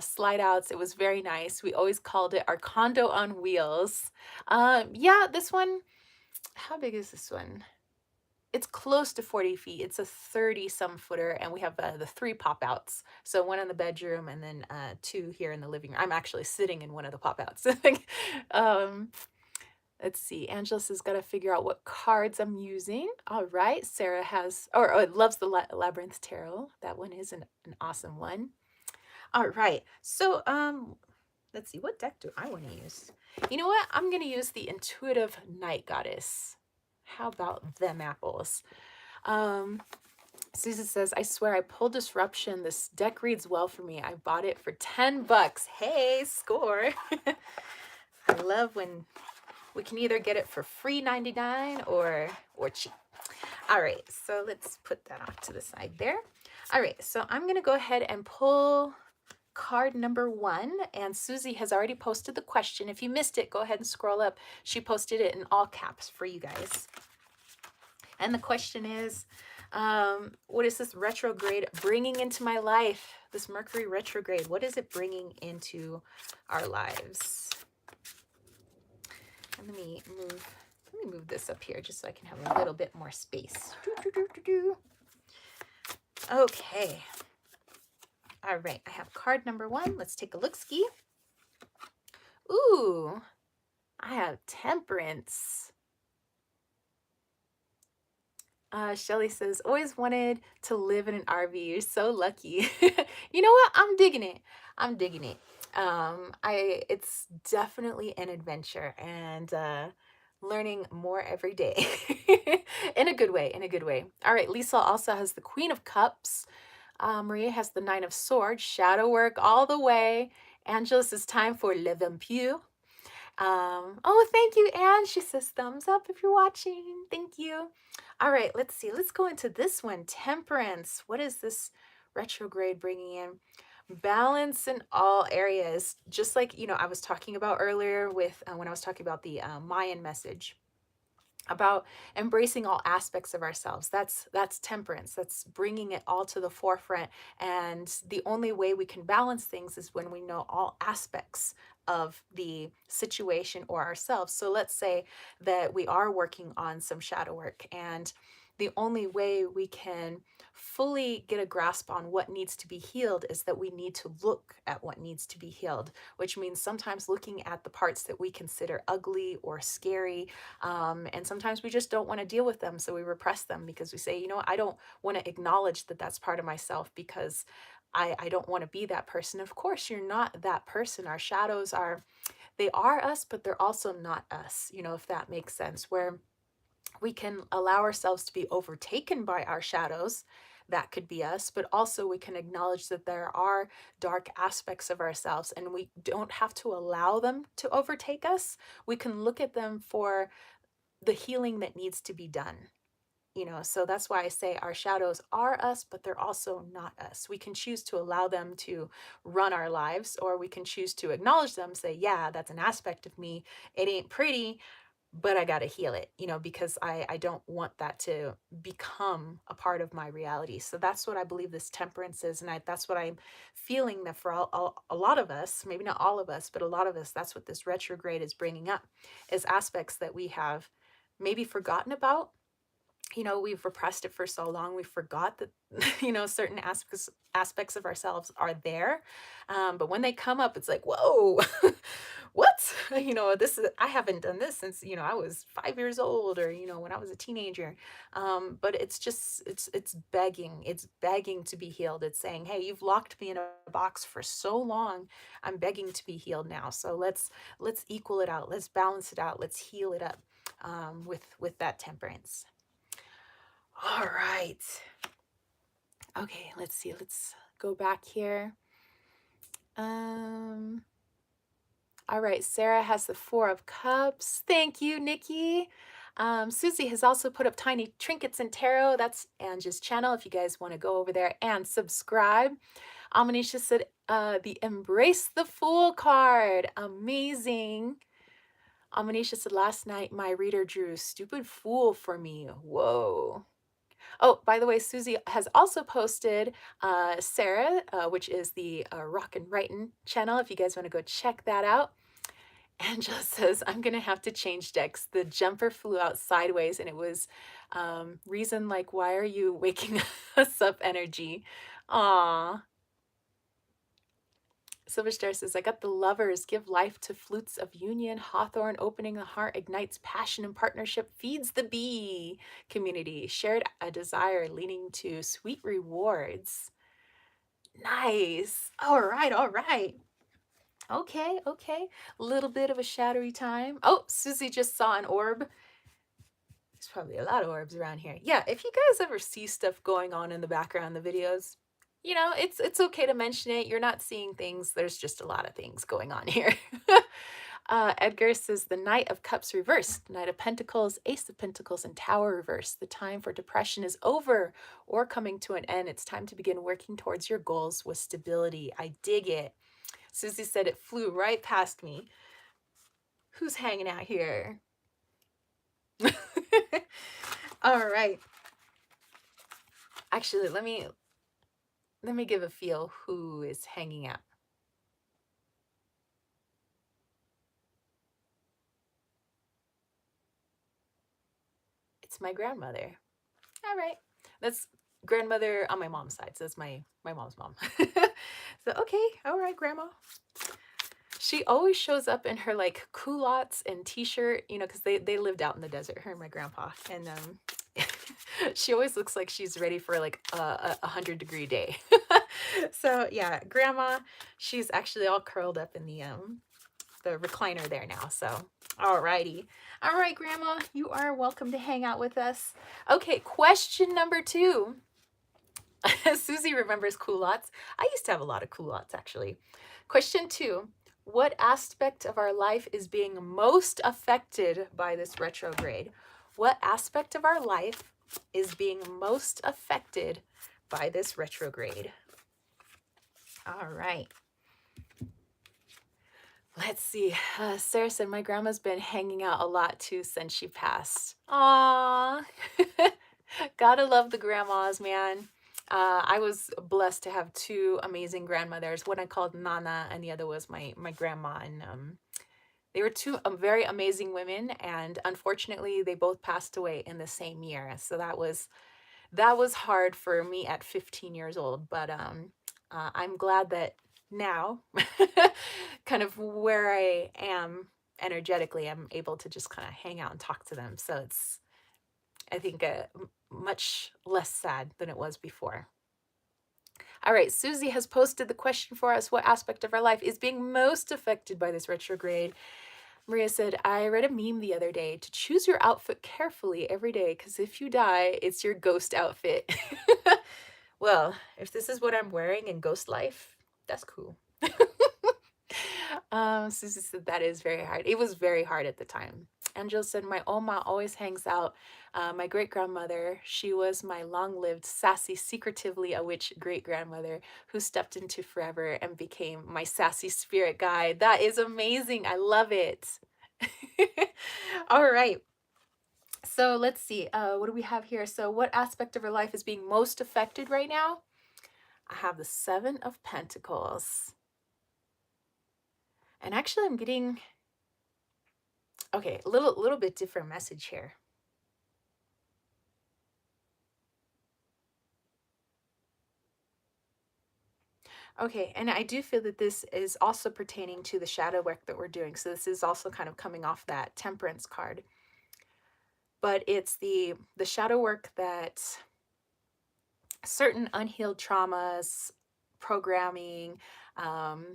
Speaker 1: slide outs. It was very nice. We always called it our condo on wheels. Yeah, this one, how big is this one? It's close to 40 feet. It's a 30 some footer, and we have the 3 pop outs. So 1 in the bedroom and then 2 here in the living room. I'm actually sitting in one of the pop outs. Let's see. Angela says, got to figure out what cards I'm using. All right. Sarah has, or loves the Labyrinth Tarot. That one is an awesome one. All right. So, let's see. What deck do I want to use? You know what? I'm going to use the Intuitive Night Goddess. How about them apples? Susan says, I swear I pulled Disruption. This deck reads well for me. I bought it for $10. Hey, score. I love when we can either get it for free 99 or cheap. All right, so let's put that off to the side there. All right, so I'm going to go ahead and pull card number 1, and Susie has already posted the question. If you missed it, go ahead and scroll up. She posted it in all caps for you guys. And the question is, what is this retrograde bringing into my life? This Mercury retrograde, what is it bringing into our lives? And let me move this up here just so I can have a little bit more space. Okay. All right, I have card number 1. Let's take a look-ski. Ooh, I have Temperance. Shelly says, always wanted to live in an RV. You're so lucky. You know what? I'm digging it. I'm digging it. It's definitely an adventure, and learning more every day. In a good way, in a good way. All right, Lisa also has the Queen of Cups. Maria has the 9 of Swords, shadow work all the way. Angela says, time for Le Vampire. Oh, thank you, Anne. She says thumbs up if you're watching. Thank you. All right, let's see. Let's go into this one. Temperance. What is this retrograde bringing in? Balance in all areas. Just like, I was talking about earlier with when I was talking about the Mayan message about embracing all aspects of ourselves. That's temperance. That's bringing it all to the forefront. And the only way we can balance things is when we know all aspects of the situation or ourselves. So let's say that we are working on some shadow work, and the only way we can fully get a grasp on what needs to be healed is that we need to look at what needs to be healed, which means sometimes looking at the parts that we consider ugly or scary. And sometimes we just don't want to deal with them. So we repress them because we say, I don't want to acknowledge that that's part of myself because I don't want to be that person. Of course, you're not that person. Our shadows they are us, but they're also not us, if that makes sense, where we can allow ourselves to be overtaken by our shadows. That could be us, but also we can acknowledge that there are dark aspects of ourselves, and we don't have to allow them to overtake us. We can look at them for the healing that needs to be done. So that's why I say our shadows are us, but they're also not us. We can choose to allow them to run our lives, or we can choose to acknowledge them, say, yeah, that's an aspect of me. It ain't pretty, but I got to heal it, because I don't want that to become a part of my reality. So that's what I believe this temperance is. And that's what I'm feeling, that for a lot of us, maybe not all of us, but a lot of us, that's what this retrograde is bringing up, is aspects that we have maybe forgotten about. We've repressed it for so long, we forgot that certain aspects of ourselves are there. But when they come up, it's like, whoa. What? This is, I haven't done this since I was 5 years old, or when I was a teenager. But it's just, it's begging to be healed. It's saying, hey, you've locked me in a box for so long. I'm begging to be healed now. So let's equal it out, let's balance it out, let's heal it up, with that temperance. All right. Okay, let's see. Let's go back here. All right, Sarah has the Four of Cups. Thank you, Nikki. Susie has also put up tiny trinkets and tarot. That's Angie's channel if you guys want to go over there and subscribe. Amanisha said the Embrace the Fool card. Amazing. Amanisha said last night my reader drew stupid fool for me. Whoa. Oh, by the way, Susie has also posted Sarah, which is the Rock and Writing channel, if you guys want to go check that out. Angela says, I'm going to have to change decks. The jumper flew out sideways, and it was reason like, why are you waking us up energy? Aw. Silverstar says, I got the Lovers, give life to flutes of union. Hawthorne, opening the heart, ignites passion and partnership, feeds the bee. Community, shared a desire leading to sweet rewards. Nice. All right, all right. Okay, okay. A little bit of a shadowy time. Oh, Susie just saw an orb. There's probably a lot of orbs around here. Yeah, if you guys ever see stuff going on in the background in the videos, it's okay to mention it. You're not seeing things. There's just a lot of things going on here. Edgar says the Knight of Cups reversed, Knight of Pentacles, Ace of Pentacles, and Tower reversed. The time for depression is over or coming to an end. It's time to begin working towards your goals with stability. I dig it. Susie said it flew right past me. Who's hanging out here? All right. Actually, let me give a feel who is hanging out. It's my grandmother. All right. That's grandmother on my mom's side. So that's my mom's mom. So, okay. All right, grandma. She always shows up in her like culottes and t-shirt, because they lived out in the desert, her and my grandpa. And she always looks like she's ready for like a 100-degree day. So yeah, grandma, she's actually all curled up in the recliner there now. So all righty. All right, grandma, you are welcome to hang out with us. Okay, question number 2. Susie remembers culottes. I used to have a lot of culottes, actually. Question 2. What aspect of our life is being most affected by this retrograde? What aspect of our life is being most affected by this retrograde? All right. Let's see. Sarah said, my grandma's been hanging out a lot too since she passed. Aww. Gotta love the grandmas, man. I was blessed to have 2 amazing grandmothers. One I called Nana, and the other was my grandma. And they were 2 very amazing women. And unfortunately, they both passed away in the same year. So that was hard for me at 15 years old. But I'm glad that now, kind of where I am energetically, I'm able to just kind of hang out and talk to them. So it's, I think, much less sad than it was before. All right, Susie has posted the question for us. What aspect of our life is being most affected by this retrograde? Maria said, I read a meme the other day to choose your outfit carefully every day, because if you die, it's your ghost outfit. Well, if this is what I'm wearing in ghost life, that's cool. Susie said that is very hard. It was very hard at the time. Angela said, my Oma always hangs out. My great-grandmother, she was my long-lived, sassy, secretively a witch great-grandmother who stepped into forever and became my sassy spirit guide. That is amazing. I love it. All right. So let's see. What do we have here? So, what aspect of our life is being most affected right now? I have the Seven of Pentacles. And actually, I'm getting, okay, a little bit different message here. Okay, and I do feel that this is also pertaining to the shadow work that we're doing. So this is also kind of coming off that Temperance card. But it's the shadow work that certain unhealed traumas, programming,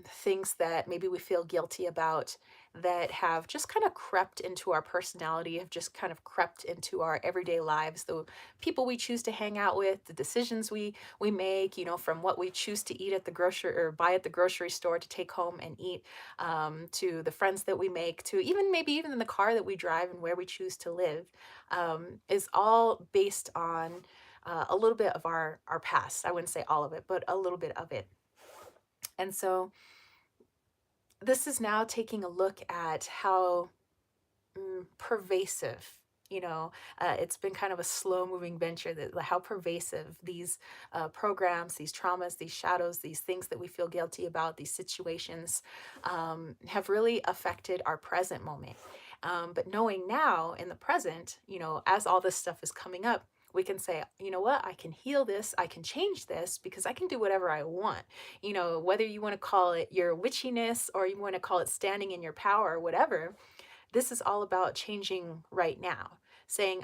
Speaker 1: things that maybe we feel guilty about that have just kind of crept into our personality, have just kind of crept into our everyday lives, the people we choose to hang out with, the decisions we make, from what we choose to eat at the grocery or buy at the grocery store to take home and eat, to the friends that we make, to even maybe even in the car that we drive and where we choose to live, is all based on a little bit of our past. I wouldn't say all of it, but a little bit of it. And so this is now taking a look at how pervasive, it's been kind of a slow moving venture, that how pervasive these programs, these traumas, these shadows, these things that we feel guilty about, these situations, have really affected our present moment. But knowing now in the present, as all this stuff is coming up, we can say, you know what, I can heal this, I can change this, because I can do whatever I want. Whether you want to call it your witchiness or you want to call it standing in your power or whatever, this is all about changing right now. Saying,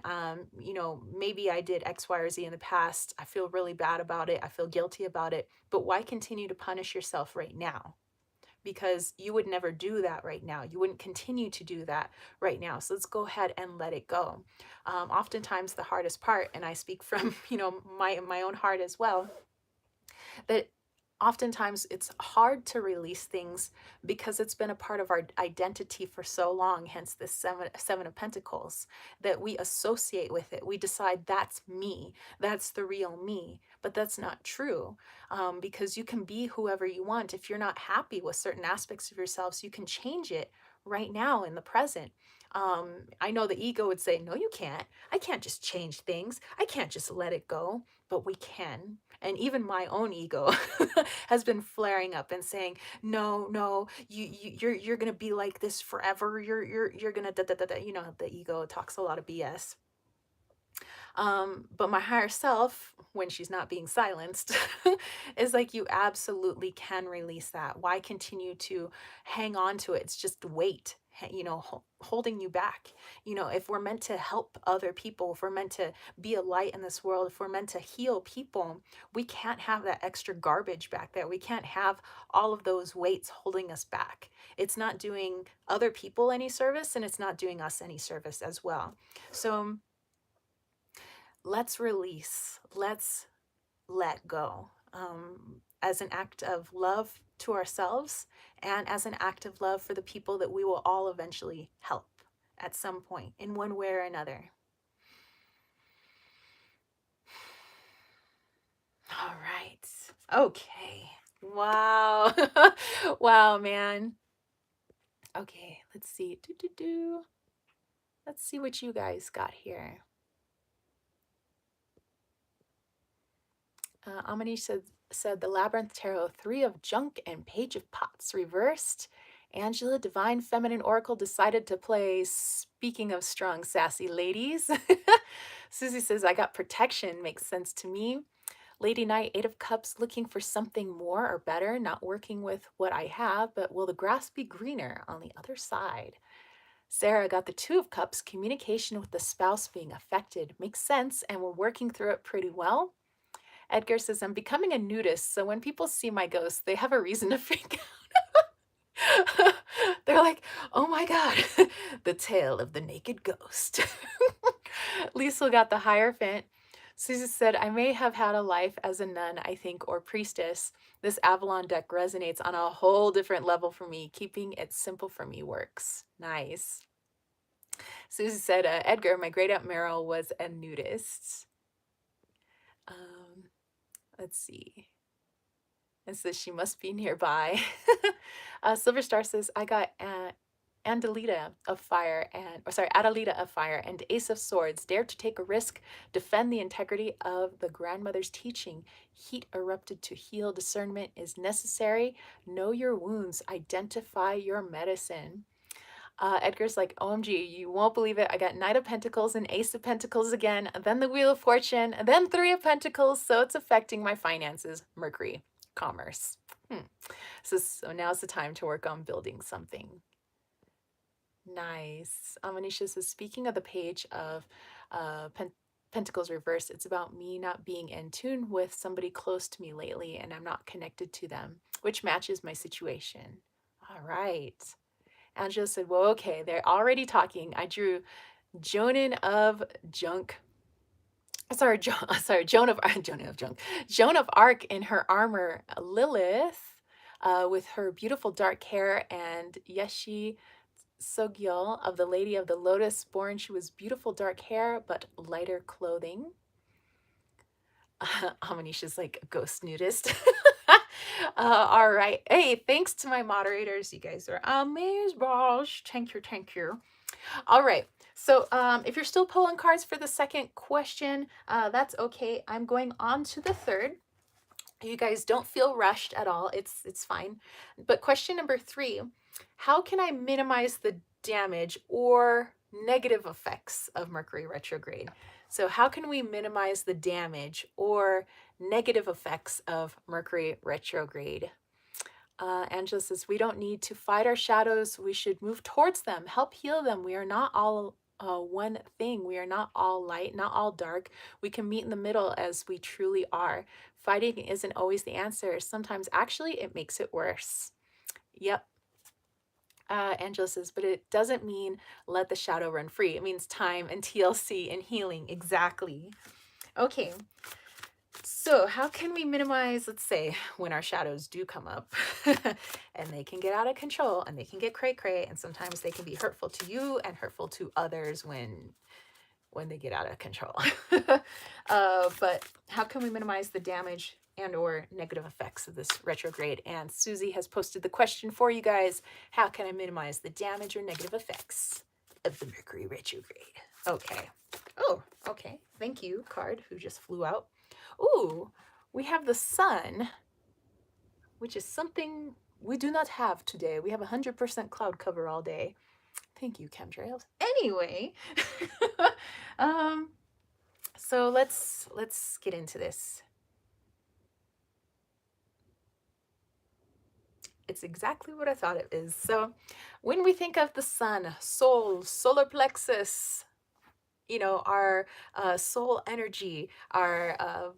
Speaker 1: maybe I did X, Y, or Z in the past. I feel really bad about it. I feel guilty about it. But why continue to punish yourself right now? Because you would never do that right now. You wouldn't continue to do that right now. So let's go ahead and let it go. Oftentimes, the hardest part, and I speak from my own heart as well, that oftentimes it's hard to release things because it's been a part of our identity for so long, hence this seven of pentacles, that we associate with it. We decide that's me, that's the real me, but that's not true. Because you can be whoever you want. If you're not happy with certain aspects of yourselves, you can change it right now in the present. I know the ego would say, no, you can't. I can't just change things. I can't just let it go, but we can. And even my own ego has been flaring up and saying, no, you're gonna be like this forever. You're gonna da da da da. The ego talks a lot of BS. But my higher self, when she's not being silenced, is like, you absolutely can release that. Why continue to hang on to it? It's just weight, holding you back. If we're meant to help other people, if we're meant to be a light in this world, if we're meant to heal people, we can't have that extra garbage back there. We can't have all of those weights holding us back. It's not doing other people any service, and it's not doing us any service as well. So let's release, let's let go, as an act of love to ourselves and as an act of love for the people that we will all eventually help at some point in one way or another. All right. Okay. Wow. Wow, man. Okay, let's see. Let's see what you guys got here. Amanish said the Labyrinth Tarot, Three of Junk and Page of Pots reversed. Angela, Divine Feminine Oracle, decided to play Speaking of Strong, Sassy Ladies. Susie says, I got protection. Makes sense to me. Lady Knight, Eight of Cups, looking for something more or better, not working with what I have, but will the grass be greener on the other side? Sarah got the Two of Cups, communication with the spouse being affected. Makes sense, and we're working through it pretty well. Edgar says, I'm becoming a nudist, so when people see my ghost, they have a reason to freak out. They're like, oh my God, the tale of the naked ghost. Liesl got the Hierophant. Susie said, I may have had a life as a nun, I think, or priestess. This Avalon deck resonates on a whole different level for me. Keeping it simple for me works. Nice. Susie said, Edgar, my great aunt Meryl was a nudist. Let's see. It says she must be nearby. Silver Star says, I got Adelita of fire and Ace of swords dare to take a risk, defend the integrity of the grandmother's teaching. Heat erupted to heal. Discernment is necessary. Know your wounds. Identify your medicine. Edgar's like, OMG, you won't believe it. I got Knight of Pentacles and Ace of Pentacles again, then the Wheel of Fortune, and then Three of Pentacles. So it's affecting my finances. Mercury, commerce. So now's the time to work on building something. Nice. Manisha says, speaking of the page of Pentacles reverse, it's about me not being in tune with somebody close to me lately, and I'm not connected to them, which matches my situation. All right. Angela said, well, okay, they're already talking. I drew Joan of Junk. Joan of Junk. Joan of Arc in her armor, Lilith, with her beautiful dark hair, and Yeshi Sogyal of the Lady of the Lotus born. She was beautiful dark hair, but lighter clothing. Amanisha's like a ghost nudist. All right. Hey, thanks to my moderators. You guys are amazing. Thank you. Thank you. All right. So if you're still pulling cards for the second question, that's okay. I'm going on to the third. You guys don't feel rushed at all. It's fine. But question number 3, how can I minimize the damage or negative effects of Mercury retrograde? So how can we minimize the damage or negative effects of Mercury retrograde? Angela says, we don't need to fight our shadows. We should move towards them, help heal them. We are not all one thing. We are not all light, not all dark. We can meet in the middle as we truly are. Fighting isn't always the answer. Sometimes actually it makes it worse. Yep. Angela says, but it doesn't mean let the shadow run free. It means time and TLC and healing. Exactly. Okay. So how can we minimize, let's say, when our shadows do come up and they can get out of control and they can get cray-cray, and sometimes they can be hurtful to you and hurtful to others when they get out of control. But how can we minimize the damage and or negative effects of this retrograde? And Susie has posted the question for you guys. How can I minimize the damage or negative effects of the Mercury retrograde? Okay. Oh, okay. Thank you, card, who just flew out. Ooh, we have the sun, which is something we do not have today. We have 100% cloud cover all day. Thank you, chemtrails. Anyway, so let's get into this. It's exactly what I thought it is. So when we think of the sun, solar plexus, you know, our soul energy, our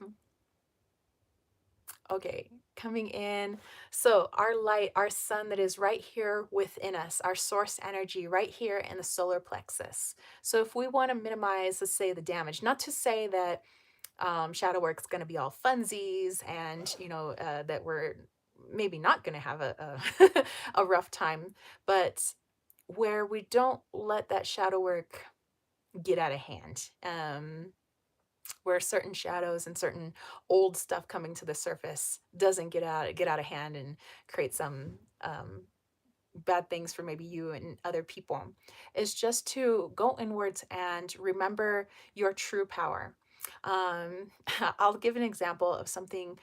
Speaker 1: okay, coming in. So our light, our sun that is right here within us, our source energy right here in the solar plexus. So if we want to minimize, let's say, the damage, not to say that shadow work is going to be all funsies and, you know, that we're maybe not going to have a rough time, but where we don't let that shadow work get out of hand. Where certain shadows and certain old stuff coming to the surface doesn't get out of hand and create some bad things for maybe you and other people, is just to go inwards and remember your true power. I'll give an example of something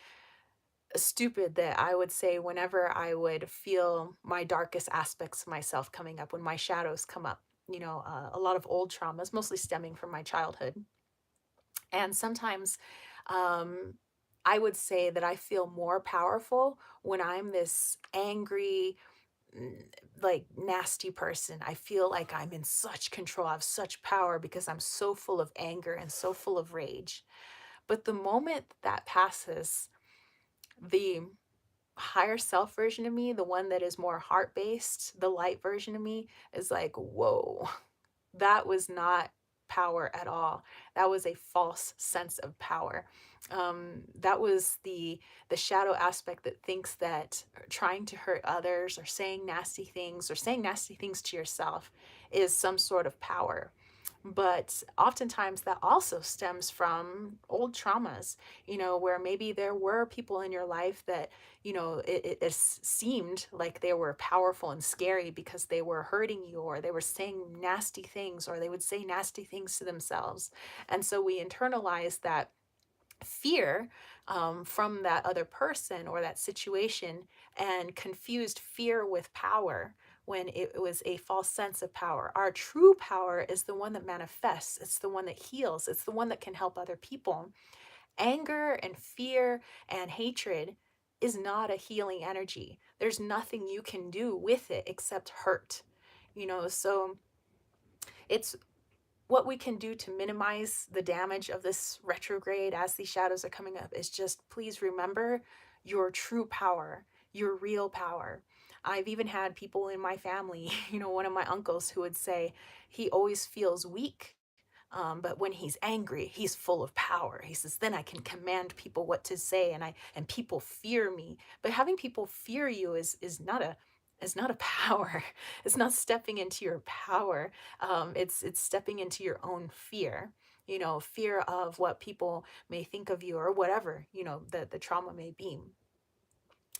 Speaker 1: stupid that I would say whenever I would feel my darkest aspects of myself coming up, when my shadows come up. You know, a lot of old traumas, mostly stemming from my childhood. And sometimes I would say that I feel more powerful when I'm this angry, like nasty person. I feel like I'm in such control. I have such power because I'm so full of anger and so full of rage. But the moment that passes, the higher self version of me, the one that is more heart based, the light version of me, is like, whoa, that was not power at all. That was a false sense of power. That was the shadow aspect that thinks that trying to hurt others or saying nasty things to yourself is some sort of power. But oftentimes that also stems from old traumas, where maybe there were people in your life that, it seemed like they were powerful and scary because they were hurting you, or they were saying nasty things, or they would say nasty things to themselves. And so we internalize that fear from that other person or that situation, and confused fear with power when it was a false sense of power. Our true power is the one that manifests, it's the one that heals, it's the one that can help other people. Anger and fear and hatred is not a healing energy. There's nothing you can do with it except hurt. So it's what we can do to minimize the damage of this retrograde as these shadows are coming up is just please remember your true power, your real power. I've even had people in my family, one of my uncles who would say he always feels weak, but when he's angry, he's full of power. He says, then I can command people what to say, and people fear me. But having people fear you is not a power. It's not stepping into your power. It's stepping into your own fear. Fear of what people may think of you, or whatever the trauma may be.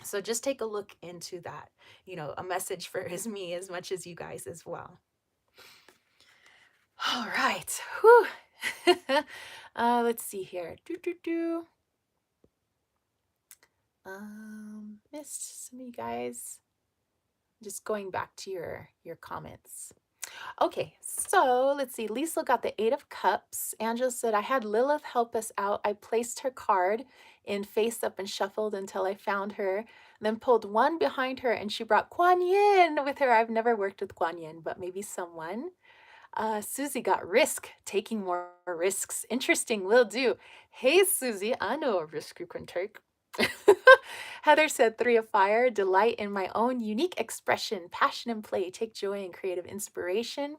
Speaker 1: So just take a look into that. A message for is me as much as you guys as well. All right. Whew. Let's see here. Missed some of you guys. Just going back to your comments. Okay, so let's see. Lisa got the Eight of Cups. Angela said, I had Lilith help us out. I placed her card in face up and shuffled until I found her, then pulled one behind her, and she brought Kuan Yin with her. I've never worked with Kuan Yin, but maybe someone. Susie got risk, taking more risks. Interesting, will do. Hey, Susie, I know a risk you can take. Heather said, Three of Fire, delight in my own unique expression, passion and play, take joy in creative inspiration.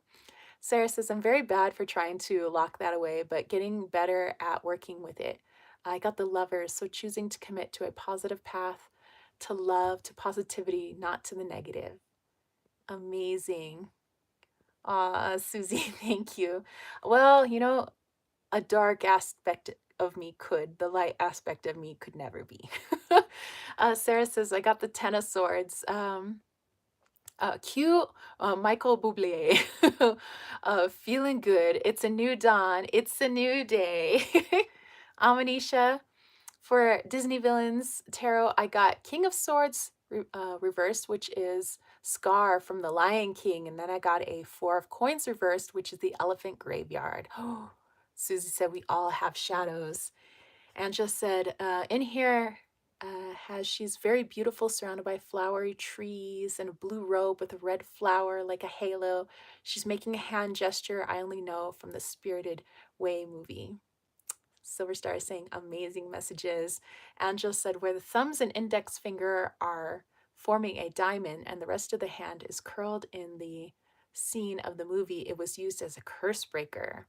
Speaker 1: Sarah says, I'm very bad for trying to lock that away, but getting better at working with it. I got the Lovers, so choosing to commit to a positive path, to love, to positivity, not to the negative. Amazing. Susie, thank you. Well, a dark aspect of me could. The light aspect of me could never be. Sarah says, I got the Ten of Swords. Cute Michael Bublé. Feeling good. It's a new dawn. It's a new day. Amanisha, for Disney Villains Tarot, I got King of Swords reversed, which is Scar from The Lion King. And then I got a Four of Coins reversed, which is the Elephant Graveyard. Oh, Susie said we all have shadows. Angela said, in here, she's very beautiful, surrounded by flowery trees and a blue robe with a red flower like a halo. She's making a hand gesture I only know from the Spirited Way movie. Silver Star is saying amazing messages. Angela said, where the thumbs and index finger are forming a diamond and the rest of the hand is curled in the scene of the movie, it was used as a curse breaker.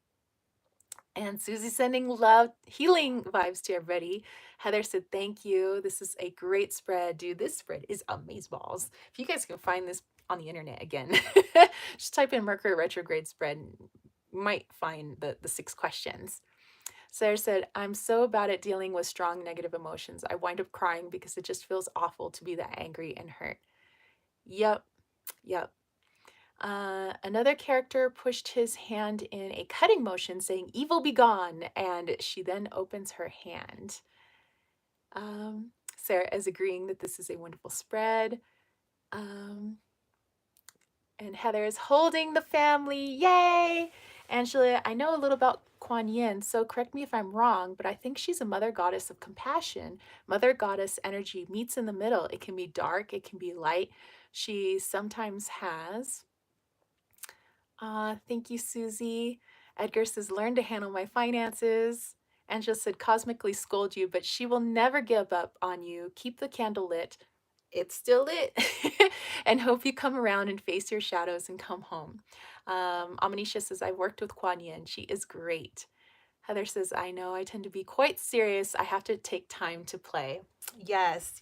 Speaker 1: And Susie sending love, healing vibes to everybody. Heather said, thank you. This is a great spread. Dude, this spread is amazeballs. If you guys can find this on the internet again, just type in Mercury retrograde spread. You might find the 6 questions. Sarah said, I'm so bad at dealing with strong negative emotions. I wind up crying because it just feels awful to be that angry and hurt. Yep. Another character pushed his hand in a cutting motion saying, evil be gone. And she then opens her hand. Sarah is agreeing that this is a wonderful spread. And Heather is holding the family. Yay! Angela, I know a little about Kuan Yin, so correct me if I'm wrong, but I think she's a mother goddess of compassion. Mother goddess energy meets in the middle. It can be dark, it can be light. She sometimes has. Thank you, Susie. Edgar says, learn to handle my finances. Angela said, cosmically scold you, but she will never give up on you. Keep the candle lit. It's still lit. And hope you come around and face your shadows and come home. Amanisha says, I've worked with Kuan Yin. She is great. Heather says, I know I tend to be quite serious. I have to take time to play. Yes.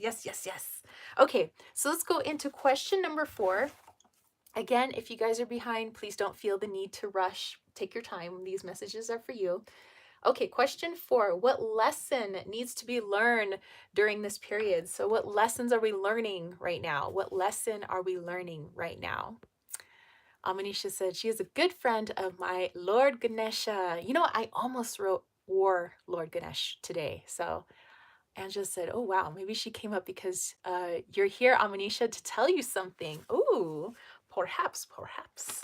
Speaker 1: Okay, so let's go into question number 4. Again, if you guys are behind, please don't feel the need to rush. take your time. These messages are for you. Okay, question 4. What lesson needs to be learned during this period? So what lessons are we learning right now? What lesson are we learning right now? Amanisha said she is a good friend of my Lord Ganesha. You know, I almost wore Lord Ganesh today. So Angela said, oh, wow, maybe she came up because you're here, Amanisha, to tell you something. Ooh, perhaps, perhaps.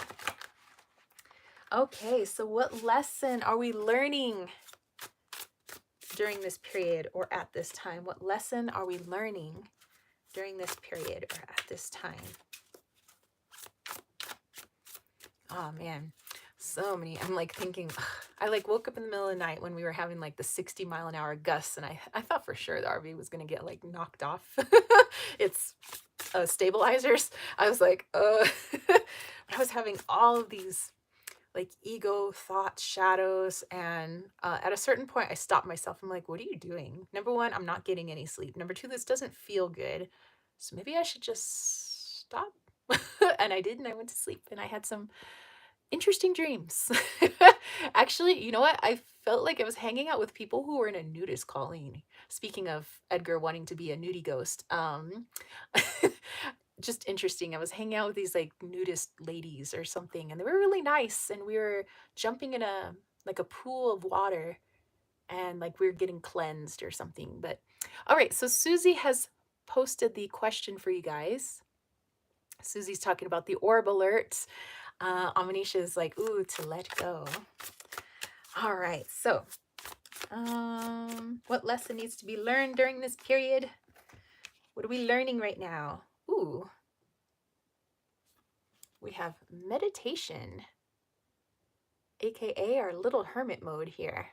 Speaker 1: Okay, so what lesson are we learning during this period or at this time? What lesson are we learning during this period or at this time? Oh man, so many. I'm like thinking, ugh, I like woke up in the middle of the night when we were having like the 60-mile-an-hour gusts, and I thought for sure the RV was gonna get like knocked off its stabilizers. I was like, but I was having all of these like ego thoughts, shadows, and at a certain point I stopped myself. I'm like, what are you doing? Number one, I'm not getting any sleep. Number two, this doesn't feel good, so maybe I should just stop. And I did, and I went to sleep, and I had some interesting dreams. Actually, you know what? I felt like I was hanging out with people who were in a nudist colony. Speaking of Edgar wanting to be a nudie ghost, just interesting. I was hanging out with these like nudist ladies or something, and they were really nice. And we were jumping in a like a pool of water, and like we were getting cleansed or something. But all right, so Susie has posted the question for you guys. Susie's talking about the orb alerts. Amanisha is like, ooh, to let go. All right, so what lesson needs to be learned during this period? What are we learning right now? Ooh, we have meditation, aka our little hermit mode here.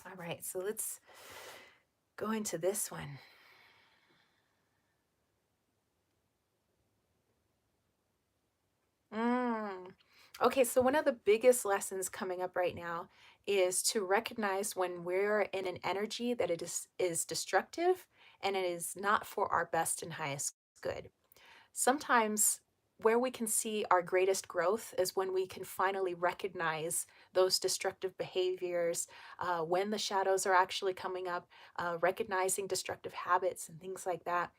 Speaker 1: All right, so let's go into this one. Okay, so one of the biggest lessons coming up right now is to recognize when we're in an energy that it is destructive and it is not for our best and highest good. Sometimes where we can see our greatest growth is when we can finally recognize those destructive behaviors, when the shadows are actually coming up, recognizing destructive habits and things like that.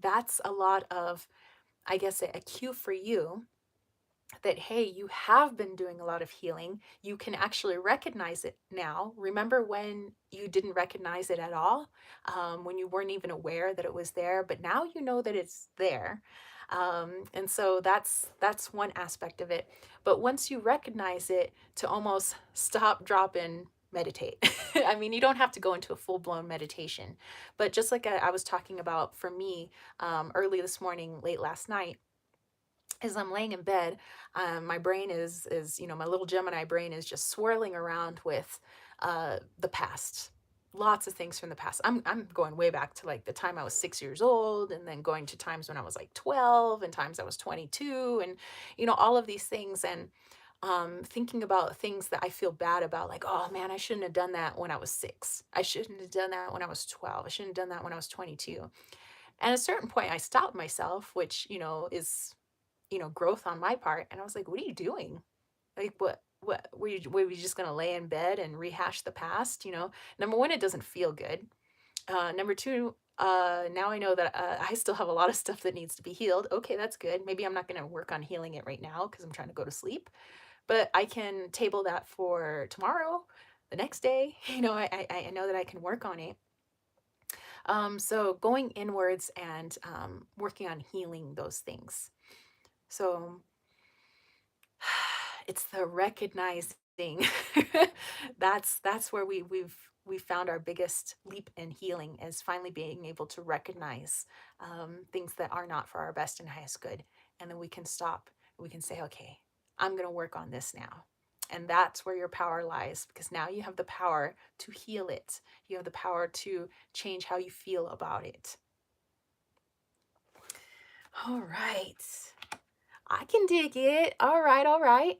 Speaker 1: That's a lot of, I guess, a cue for you that, hey, you have been doing a lot of healing. You can actually recognize it now. Remember when you didn't recognize it at all, when you weren't even aware that it was there, but now you know that it's there. And so that's one aspect of it. But once you recognize it, to almost stop, drop, and meditate. I mean, you don't have to go into a full-blown meditation, but just like I was talking about for me early this morning, late last night, as I'm laying in bed, my brain is my little Gemini brain is just swirling around with the past, lots of things from the past. I'm going way back to like the time I was 6 years old, and then going to times when I was like 12, and times I was 22, and all of these things, and thinking about things that I feel bad about, like, oh man, I shouldn't have done that when I was 6. I shouldn't have done that when I was 12. I shouldn't have done that when I was 22. And at a certain point, I stopped myself, which is growth on my part. And I was like, what are you doing? Like, what were you just going to lay in bed and rehash the past? Number one, it doesn't feel good. Number two, now I know that I still have a lot of stuff that needs to be healed. Okay, that's good. Maybe I'm not going to work on healing it right now because I'm trying to go to sleep, but I can table that for tomorrow, the next day. I know that I can work on it. So going inwards and working on healing those things. So it's the recognizing. That's where we've found our biggest leap in healing, is finally being able to recognize things that are not for our best and highest good, and then we can stop. We can say, okay, I'm going to work on this now. And that's where your power lies, because now you have the power to heal it. You have the power to change how you feel about it. All right. I can dig it. All right, all right.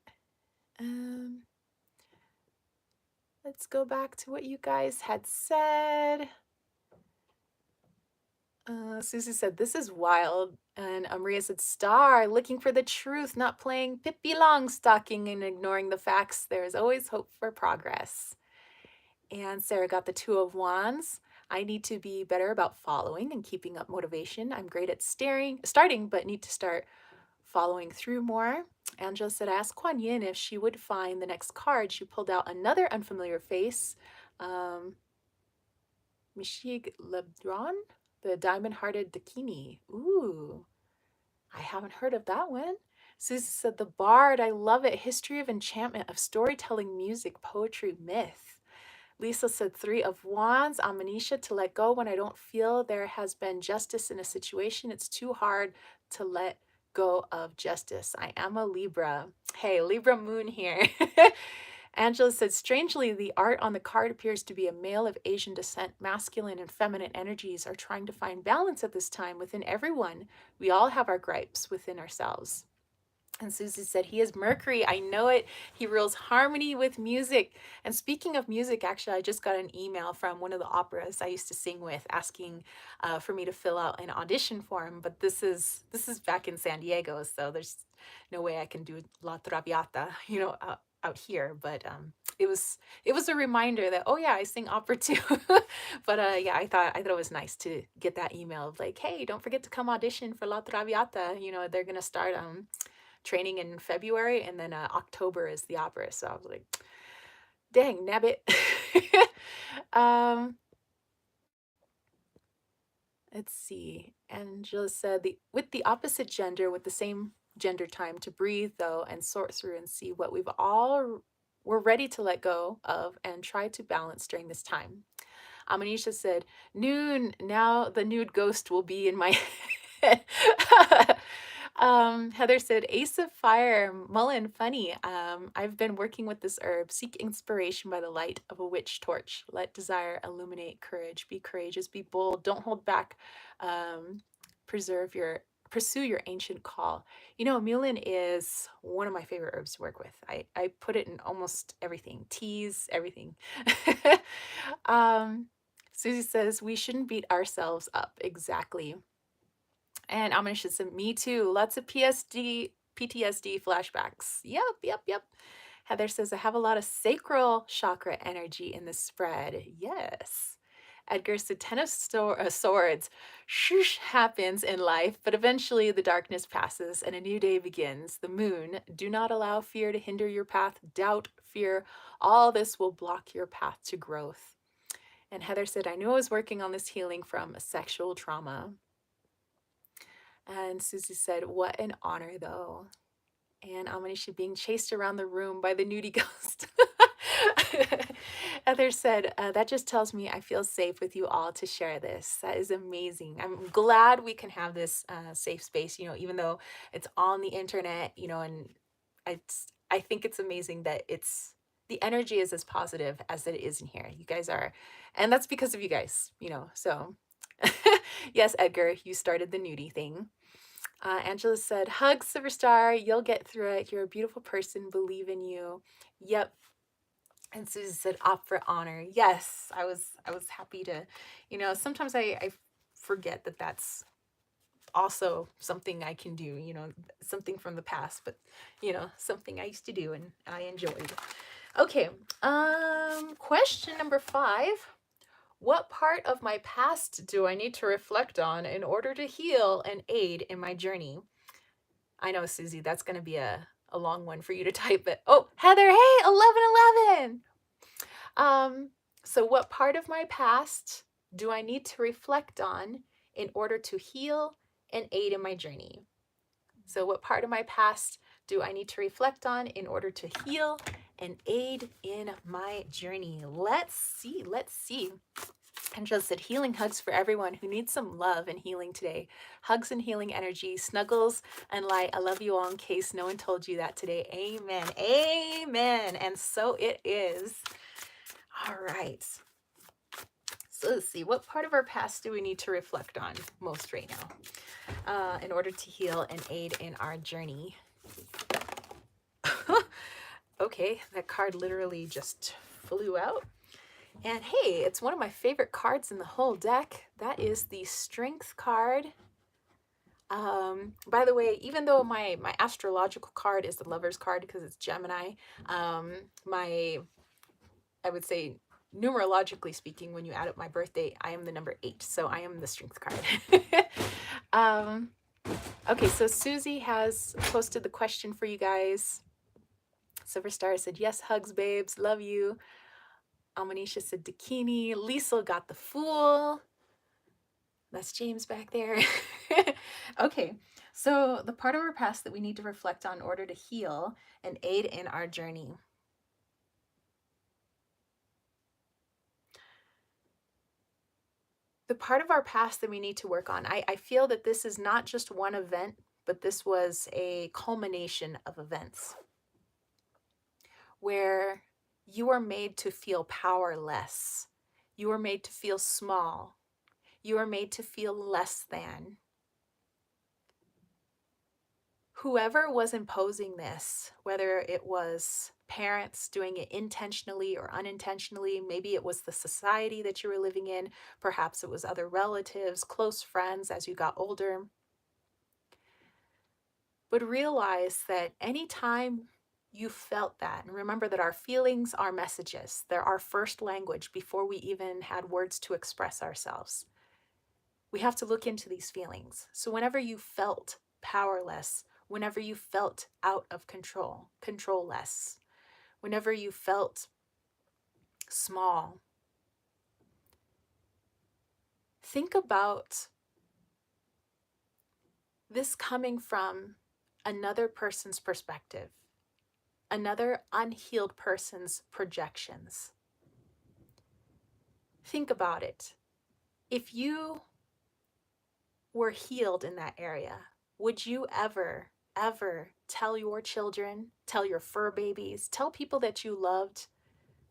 Speaker 1: Let's go back to what you guys had said. Susie said, this is wild. And Maria said, star, looking for the truth, not playing Pippi Longstocking and ignoring the facts. There is always hope for progress. And Sarah got the Two of Wands. I need to be better about following and keeping up motivation. I'm great at starting, but need to start following through more. Angela said, I asked Kuan Yin if she would find the next card. She pulled out another unfamiliar face. Mishig Lebron, the diamond-hearted Dakini. Ooh, I haven't heard of that one. Susie said, the Bard, I love it. History of enchantment, of storytelling, music, poetry, myth. Lisa said, Three of Wands, Amanisha, to let go when I don't feel there has been justice in a situation. It's too hard to let go of justice. I am a Libra. Hey, Libra moon here. Angela said, strangely, the art on the card appears to be a male of Asian descent. Masculine and feminine energies are trying to find balance at this time within everyone. We all have our gripes within ourselves. And Susie said, he is Mercury. I know it. He rules harmony with music. And speaking of music, actually, I just got an email from one of the operas I used to sing with asking for me to fill out an audition form. But this is back in San Diego, so there's no way I can do La Traviata, out here. But it was a reminder that, oh yeah, I sing opera too. But yeah, I thought it was nice to get that email of like, hey, don't forget to come audition for La Traviata. They're gonna start training in February, and then October is the opera. So I was like, dang, nabbit. um, let's see. Angela said, with the opposite gender, with the same gender, time to breathe though and sort through and see what we're ready to let go of and try to balance during this time. Amanisha said, noon, now the nude ghost will be in my head. Heather said, Ace of Fire, Mullen, funny. I've been working with this herb. Seek inspiration by the light of a witch torch. Let desire illuminate courage. Be courageous, be bold. Don't hold back. Um, pursue your ancient call. Mullein is one of my favorite herbs to work with. I put it in almost everything, teas, everything. Susie says, we shouldn't beat ourselves up. Exactly. And Amish said, me too. Lots of PTSD flashbacks. Yep. Heather says, I have a lot of sacral chakra energy in the spread. Yes. Edgar said, Ten of Swords. Shush happens in life, but eventually the darkness passes and a new day begins. The moon. Do not allow fear to hinder your path. Doubt, fear. All this will block your path to growth. And Heather said, I knew I was working on this healing from sexual trauma. And Susie said, what an honor, though. And Amanisha being chased around the room by the nudie ghost. Heather said, that just tells me I feel safe with you all to share this. That is amazing. I'm glad we can have this safe space, even though it's on the internet, and I think it's amazing that the energy is as positive as it is in here. You guys are, and that's because of you guys, so yes, Edgar, you started the nudie thing. Angela said, hugs, Superstar. You'll get through it. You're a beautiful person. Believe in you. Yep. And Susan said, opt for honor. Yes, I was happy to, sometimes I forget that that's also something I can do, something from the past, but, something I used to do and I enjoyed. Okay. Question number 5. What part of my past do I need to reflect on in order to heal and aid in my journey? I know, Susie, that's going to be a long one for you to type it. Oh, Heather, hey, 1111. So what part of my past do I need to reflect on in order to heal and aid in my journey? So what part of my past do I need to reflect on in order to heal and aid in my journey? Let's see. Angela said, healing hugs for everyone who needs some love and healing today. Hugs and healing energy, snuggles and light. I love you all in case no one told you that today. Amen. Amen. And so it is. All right. So let's see. What part of our past do we need to reflect on most right now in order to heal and aid in our journey? Okay, that card literally just flew out. And hey, it's one of my favorite cards in the whole deck. That is the Strength card. By the way, even though my astrological card is the Lover's card because it's Gemini, my I would say numerologically speaking, when you add up my birthday, I am the number 8, so I am the Strength card. um, okay, so Susie has posted the question for you guys. Silver Star said, yes, hugs, babes, love you. Amanisha said, Dakini. Lisa got the Fool. That's James back there. Okay, so the part of our past that we need to reflect on in order to heal and aid in our journey. The part of our past that we need to work on, I feel that this is not just one event, but this was a culmination of events where you are made to feel powerless. You are made to feel small. You are made to feel less than. Whoever was imposing this, whether it was parents doing it intentionally or unintentionally, maybe it was the society that you were living in, perhaps it was other relatives, close friends as you got older. But realize that anytime you felt that, and remember that our feelings are messages, they're our first language before we even had words to express ourselves. We have to look into these feelings. So whenever you felt powerless, whenever you felt out of control, control-less, whenever you felt small, think about this coming from another person's perspective, another unhealed person's projections. Think about it. If you were healed in that area, would you ever tell your children, tell your fur babies, tell people that you loved,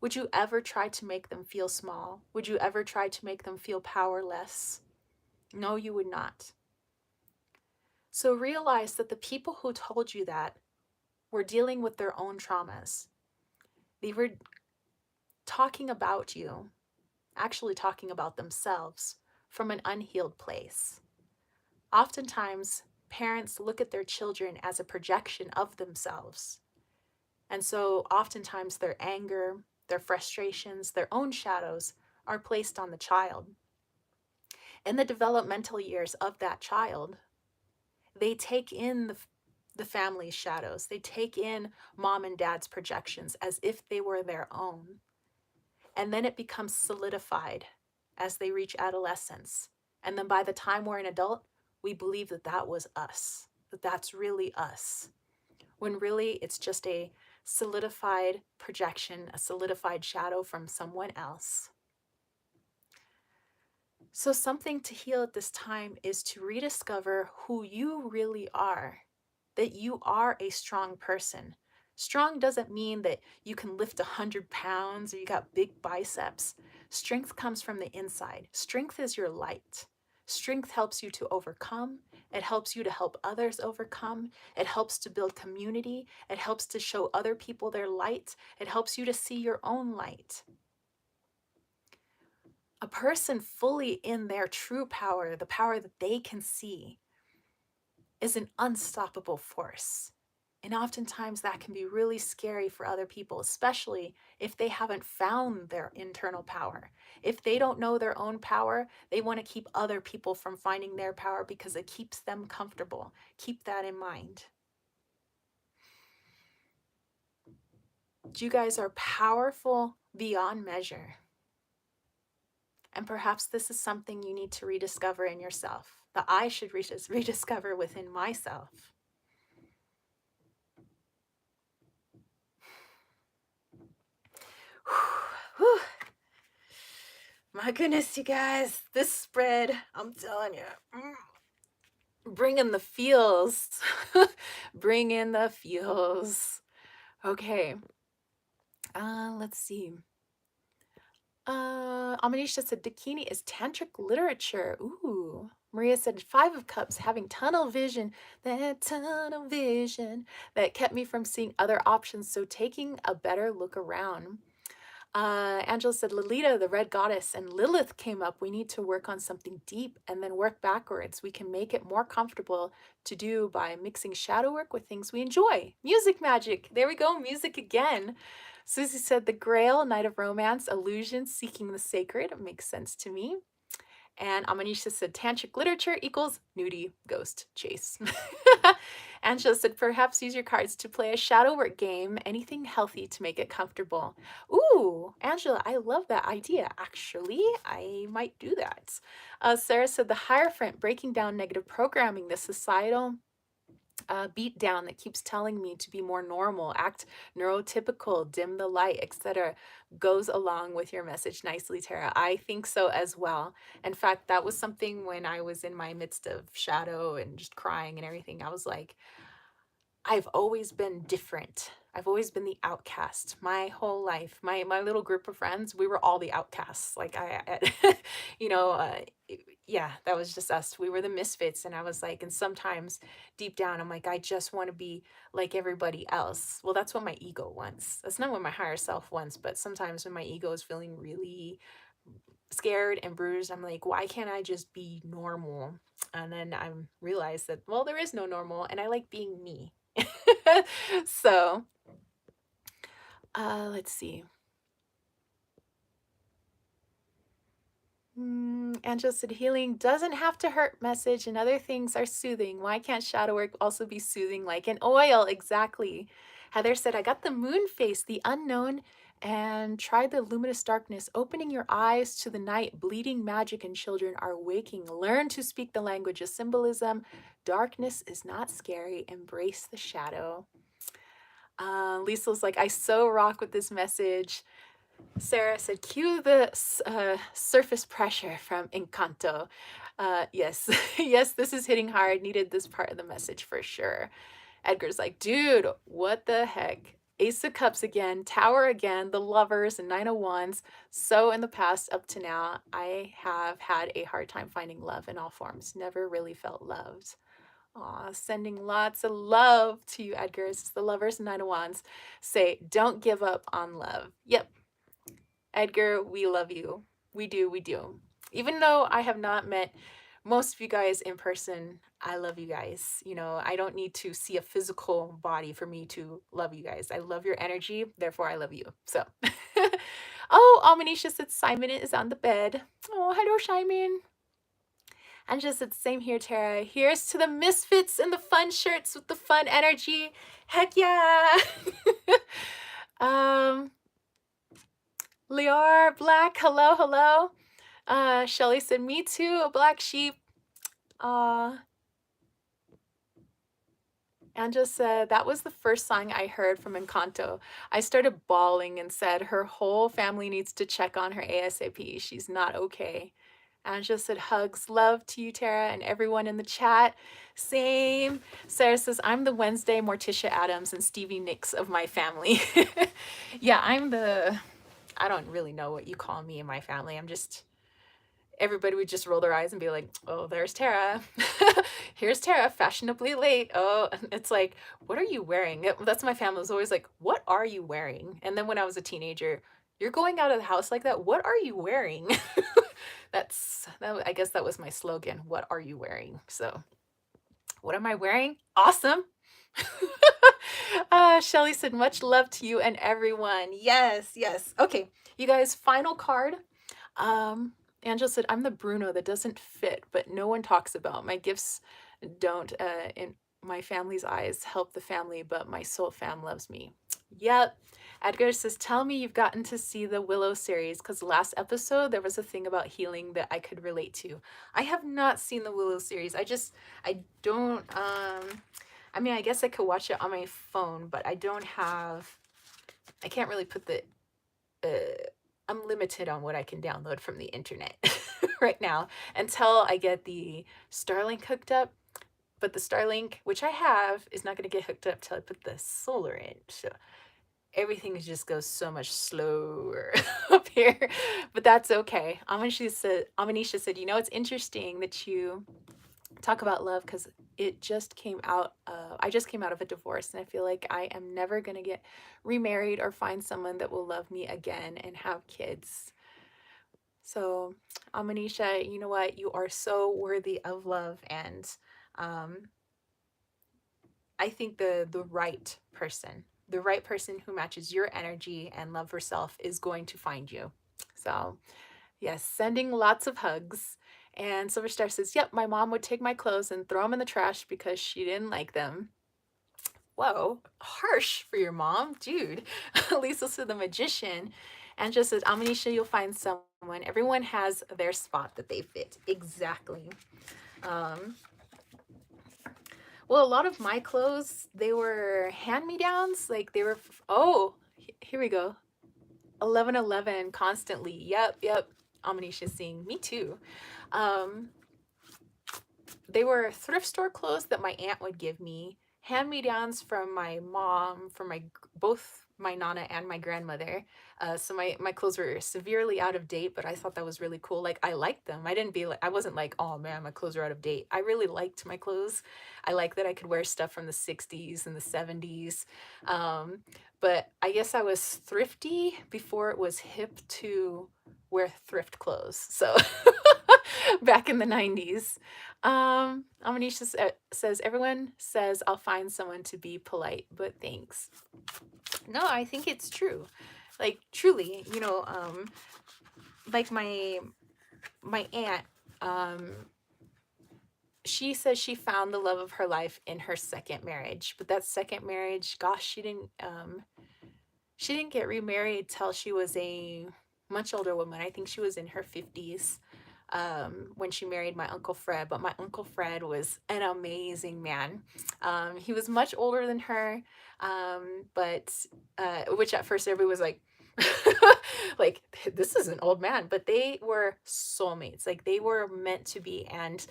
Speaker 1: would you ever try to make them feel small? Would you ever try to make them feel powerless? No, you would not. So realize that the people who told you that were dealing with their own traumas. They were talking about you, actually talking about themselves from an unhealed place. Oftentimes, parents look at their children as a projection of themselves. And so oftentimes their anger, their frustrations, their own shadows are placed on the child. In the developmental years of that child, they take in the family's shadows. They take in mom and dad's projections as if they were their own. And then it becomes solidified as they reach adolescence. And then by the time we're an adult, we believe that that was us, that that's really us. When really it's just a solidified projection, a solidified shadow from someone else. So something to heal at this time is to rediscover who you really are, that you are a strong person. Strong doesn't mean that you can lift 100 pounds or you got big biceps. Strength comes from the inside. Strength is your light. Strength helps you to overcome. It helps you to help others overcome. It helps to build community. It helps to show other people their light. It helps you to see your own light. A person fully in their true power, the power that they can see, is an unstoppable force. And oftentimes that can be really scary for other people, especially if they haven't found their internal power. If they don't know their own power, they want to keep other people from finding their power because it keeps them comfortable. Keep that in mind. You guys are powerful beyond measure. And perhaps this is something you need to rediscover in yourself, that I should rediscover within myself. Whew. My goodness, you guys, this spread, I'm telling you, bring in the feels. Bring in the feels. Okay. Let's see. Amanisha said Dakini is tantric literature. Ooh. Maria said 5 of Cups, having tunnel vision. That tunnel vision that kept me from seeing other options. So taking a better look around. Angela said, Lolita, the red goddess, and Lilith came up. We need to work on something deep and then work backwards. We can make it more comfortable to do by mixing shadow work with things we enjoy. Music magic. There we go. Music again. Susie said, the Grail, Night of Romance, illusion, seeking the sacred. It makes sense to me. And Amanisha said, tantric literature equals nudie, ghost, chase. Angela said, perhaps use your cards to play a shadow work game, anything healthy to make it comfortable. Ooh, Angela, I love that idea. Actually, I might do that. Sarah said, the Hierophant, breaking down negative programming, the societal beat down that keeps telling me to be more normal, act neurotypical, dim the light, etc., goes along with your message nicely, Tara. I think so as well. In fact, that was something when I was in my midst of shadow and just crying and everything. I was like, I've always been different. I've always been the outcast my whole life. My little group of friends, we were all the outcasts. Like you know, yeah, that was just us. We were the misfits, and I was like, and sometimes deep down, I'm like, I just want to be like everybody else. Well, that's what my ego wants. That's not what my higher self wants. But sometimes when my ego is feeling really scared and bruised, I'm like, why can't I just be normal? And then I realized that, well, there is no normal, and I like being me. So, let's see. Angela said, healing doesn't have to hurt message and other things are soothing. Why can't shadow work also be soothing like an oil? Exactly. Heather said, I got the moon face, the unknown, and tried the luminous darkness, opening your eyes to the night. Bleeding magic and children are waking. Learn to speak the language of symbolism. Darkness is not scary. Embrace the shadow. Lisa was like, I so rock with this message. Sarah said, cue the surface pressure from Encanto. Yes, yes, this is hitting hard. Needed this part of the message for sure. Edgar's like, dude, what the heck? Ace of Cups again, Tower again, the Lovers, and Nine of Wands. So in the past, up to now, I have had a hard time finding love in all forms. Never really felt loved. Aw, sending lots of love to you, Edgar. It's the Lovers and Nine of Wands. Say, don't give up on love. Yep, Edgar, we love you. We do, we do. Even though I have not met most of you guys in person, I love you guys. You know, I don't need to see a physical body for me to love you guys. I love your energy, therefore I love you. So, oh, Almanisha said Simon is on the bed. Oh, hello, Simon. And just said, same here, Tara. Here's to the misfits and the fun shirts with the fun energy. Heck yeah. um, Lior Black, hello, hello. Shelly said, me too, a black sheep. Anja said, that was the first song I heard from Encanto. I started bawling and said, her whole family needs to check on her ASAP. She's not okay. Anja said, hugs, love to you, Tara, and everyone in the chat. Same. Sarah says, I'm the Wednesday Morticia Adams and Stevie Nicks of my family. Yeah, I don't really know what you call me in my family. I'm just, everybody would just roll their eyes and be like, oh, there's Tara. Here's Tara, fashionably late. Oh, it's like, what are you wearing? That's my family was always like, what are you wearing? And then when I was a teenager, you're going out of the house like that? What are you wearing? I guess that was my slogan. What are you wearing? So, what am I wearing? Awesome. Shelly said, much love to you and everyone. Yes, yes. Okay, you guys, final card. Angela said, I'm the Bruno that doesn't fit, but no one talks about. My gifts don't, in my family's eyes, help the family, but my soul fam loves me. Yep. Edgar says, tell me you've gotten to see the Willow series, because last episode there was a thing about healing that I could relate to. I have not seen the Willow series. I don't, I mean, I guess I could watch it on my phone, but I can't really put I'm limited on what I can download from the internet right now until I get the Starlink hooked up. But the Starlink, which I have, is not going to get hooked up till I put the solar in. So everything just goes so much slower up here. But that's okay. Amanisha said, you know, it's interesting that you talk about love, because it just came out. I just came out of a divorce, and I feel like I am never gonna get remarried or find someone that will love me again and have kids. So, Amanisha, you know what? You are so worthy of love, and um, I think the right person who matches your energy and love herself is going to find you. So, yes, sending lots of hugs. And Silverstar says, "Yep, my mom would take my clothes and throw them in the trash because she didn't like them." Whoa, harsh for your mom, dude. Lisa said the magician. And just says, Amanisha, you'll find someone. Everyone has their spot that they fit. Exactly. Um, well, a lot of my clothes, they were hand-me-downs. Like they were, oh, here we go. 1111 constantly. Yep. Amanisha's seeing me too. Um, they were thrift store clothes that my aunt would give me, hand-me-downs from my mom, from my both my nana and my grandmother. So my clothes were severely out of date, but I thought that was really cool. Like I liked them. I wasn't like, oh man, my clothes are out of date. I really liked my clothes. I like that I could wear stuff from the 60s and the 70s. But I guess I was thrifty before it was hip to wear thrift clothes. So back in the 90s. Amanisha says, everyone says I'll find someone to be polite, but thanks. No, I think it's true. Like truly, like my aunt, she says she found the love of her life in her second marriage, but that second marriage, gosh, she didn't get remarried till she was a much older woman. I think she was in her 50s when she married my Uncle Fred. But my Uncle Fred was an amazing man. He was much older than her, but which at first everybody was like, like, this is an old man. But they were soulmates. Like, they were meant to be. And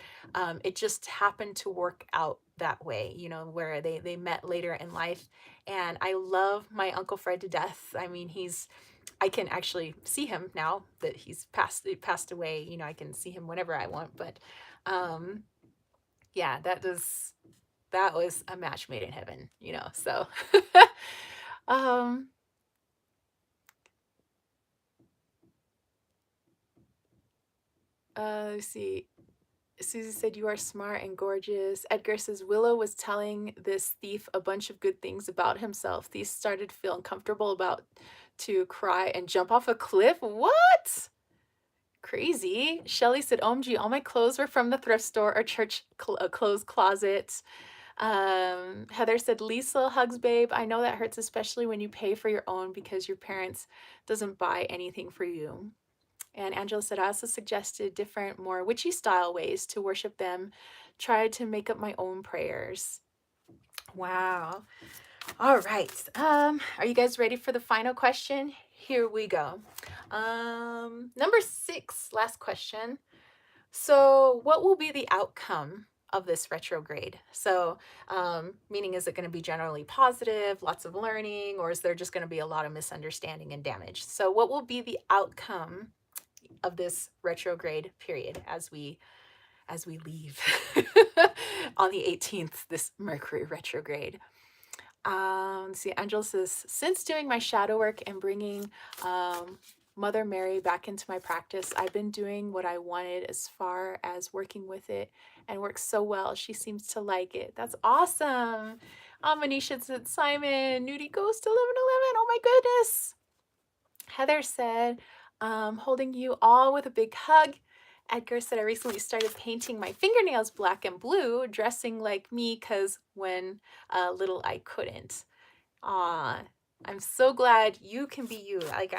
Speaker 1: it just happened to work out that way, where they met later in life. And I love my Uncle Fred to death. I mean, I can actually see him now that he's passed away. I can see him whenever I want. But yeah, that was a match made in heaven, So um let's see. Susie said, "You are smart and gorgeous." Edgar says, "Willow was telling this thief a bunch of good things about himself. Thief started feeling comfortable about to cry and jump off a cliff." What? Crazy. Shelly said, "OMG, all my clothes were from the thrift store or church clothes closet." Heather said, "Lisa hugs, babe. I know that hurts, especially when you pay for your own because your parents doesn't buy anything for you." And Angela said, "I also suggested different, more witchy style ways to worship them. Tried to make up my own prayers." Wow. All right. Are you guys ready for the final question? Here we go. Number 6, last question. So, what will be the outcome of this retrograde? So, meaning, is it going to be generally positive, lots of learning, or is there just going to be a lot of misunderstanding and damage? So, what will be the outcome of this retrograde period as we leave on the 18th, this Mercury retrograde? Let's see, Angela says, "Since doing my shadow work and bringing Mother Mary back into my practice, I've been doing what I wanted as far as working with it, and works so well. She seems to like it." That's awesome. Manisha said, "Simon, Nudie Ghost 1111. Oh my goodness." Heather said, "Holding you all with a big hug." Edgar said, "I recently started painting my fingernails black and blue, dressing like me because when little I couldn't." Aw, I'm so glad you can be you. Like,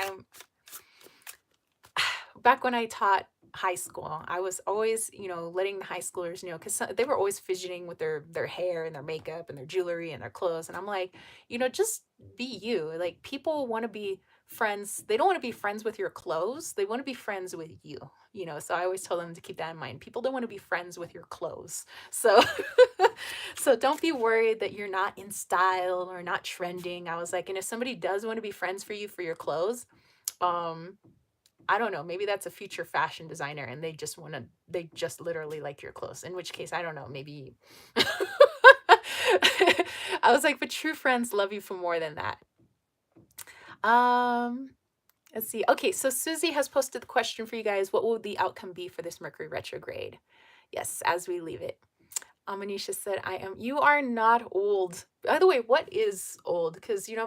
Speaker 1: back when I taught high school, I was always, letting the high schoolers know, because they were always fidgeting with their hair and their makeup and their jewelry and their clothes. And I'm like, just be you. Like, people want to be friends. They don't want to be friends with your clothes. They want to be friends with you. So I always told them to keep that in mind. People don't want to be friends with your clothes. So so don't be worried that you're not in style or not trending. I was like, and if somebody does want to be friends for you for your clothes, um I don't know, maybe that's a future fashion designer and they just literally like your clothes, in which case, I don't know, maybe I was like, but true friends love you for more than that. Um, let's see. Okay, so Susie has posted the question for you guys. What will the outcome be for this Mercury retrograde? Yes, as we leave it. Manisha said, I am, you are not old. By the way, what is old? Because, you know,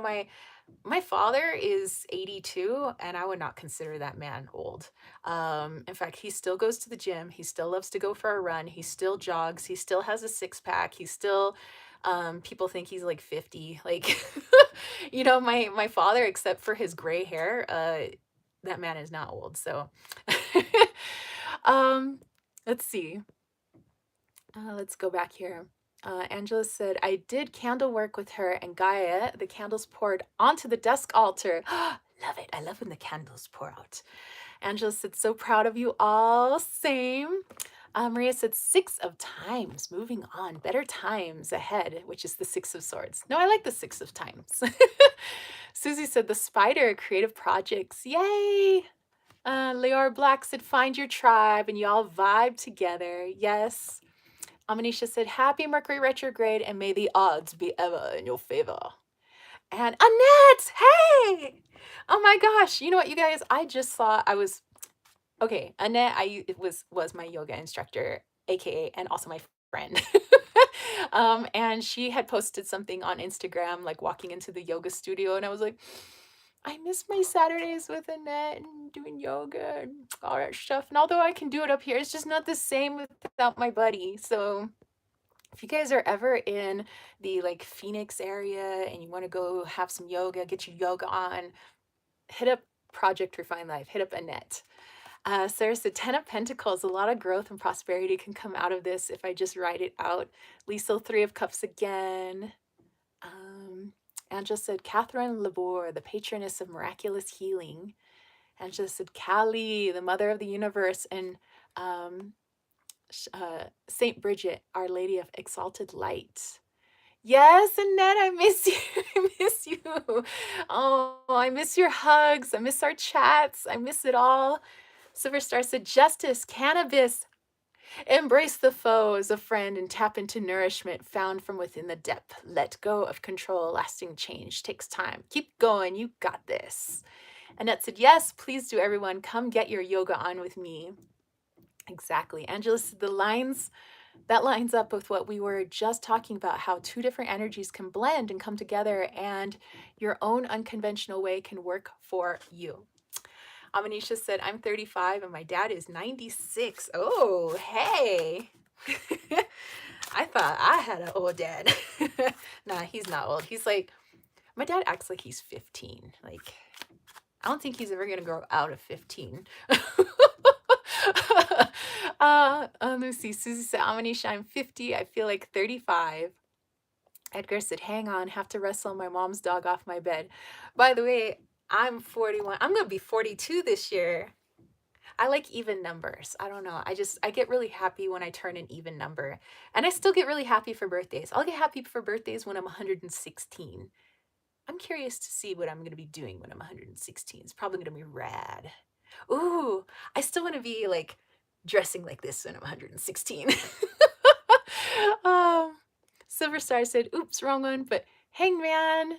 Speaker 1: my father is 82 and I would not consider that man old. In fact, he still goes to the gym. He still loves to go for a run. He still jogs. He still has a six pack. He still, people think he's like 50. Like, you know, my father, except for his gray hair, that man is not old. So, um, let's see. Let's go back here. Angela said, I did candle work with her and Gaia. The candles poured onto the desk altar. Love it. I love when the candles pour out. Angela said, so proud of you all. Same. Maria said, 6 of times. Moving on. Better times ahead, which is the 6 of Swords. No, I like the 6 of times. Susie said, the spider, creative projects. Yay. Leora Black said, find your tribe and y'all vibe together. Yes. Amanisha said, happy Mercury retrograde and may the odds be ever in your favor. And Annette, hey! Oh my gosh, you know what, you guys? I just saw, okay, Annette, it was my yoga instructor, aka, and also my friend. And she had posted something on Instagram, like walking into the yoga studio, and I was like, I miss my Saturdays with Annette and doing yoga and all that stuff. And although I can do it up here, it's just not the same without my buddy. So if you guys are ever in the like Phoenix area and you want to go have some yoga, get your yoga on, hit up Project Refine Life, hit up Annette. Sarah said, 10 of Pentacles, a lot of growth and prosperity can come out of this if I just write it out. Lisa, 3 of Cups again. Angela said, Catherine Labor, the patroness of miraculous healing. Angela said, Kali, the mother of the universe. And Saint Bridget, Our Lady of Exalted Light. Yes, Annette, I miss you. I miss you. Oh, I miss your hugs. I miss our chats. I miss it all. Silverstar said, justice, cannabis. Embrace the foe as a friend and tap into nourishment found from within the depth. Let go of control. Lasting change takes time. Keep going. You got this. Annette said, yes, please do, everyone. Come get your yoga on with me. Exactly. Angela said, that lines up with what we were just talking about, how 2 different energies can blend and come together, and your own unconventional way can work for you. Amanisha said, I'm 35 and my dad is 96. Oh, hey. I thought I had an old dad. Nah, he's not old. He's like, my dad acts like he's 15. Like, I don't think he's ever going to grow out of 15. Lucy, Susie said, Amanisha, I'm 50. I feel like 35. Edgar said, hang on, have to wrestle my mom's dog off my bed. By the way, I'm 41. I'm going to be 42 this year. I like even numbers. I don't know. I get really happy when I turn an even number. And I still get really happy for birthdays. I'll get happy for birthdays when I'm 116. I'm curious to see what I'm going to be doing when I'm 116. It's probably going to be rad. Ooh, I still want to be like dressing like this when I'm 116. Silver Star said, oops, wrong one, but Hangman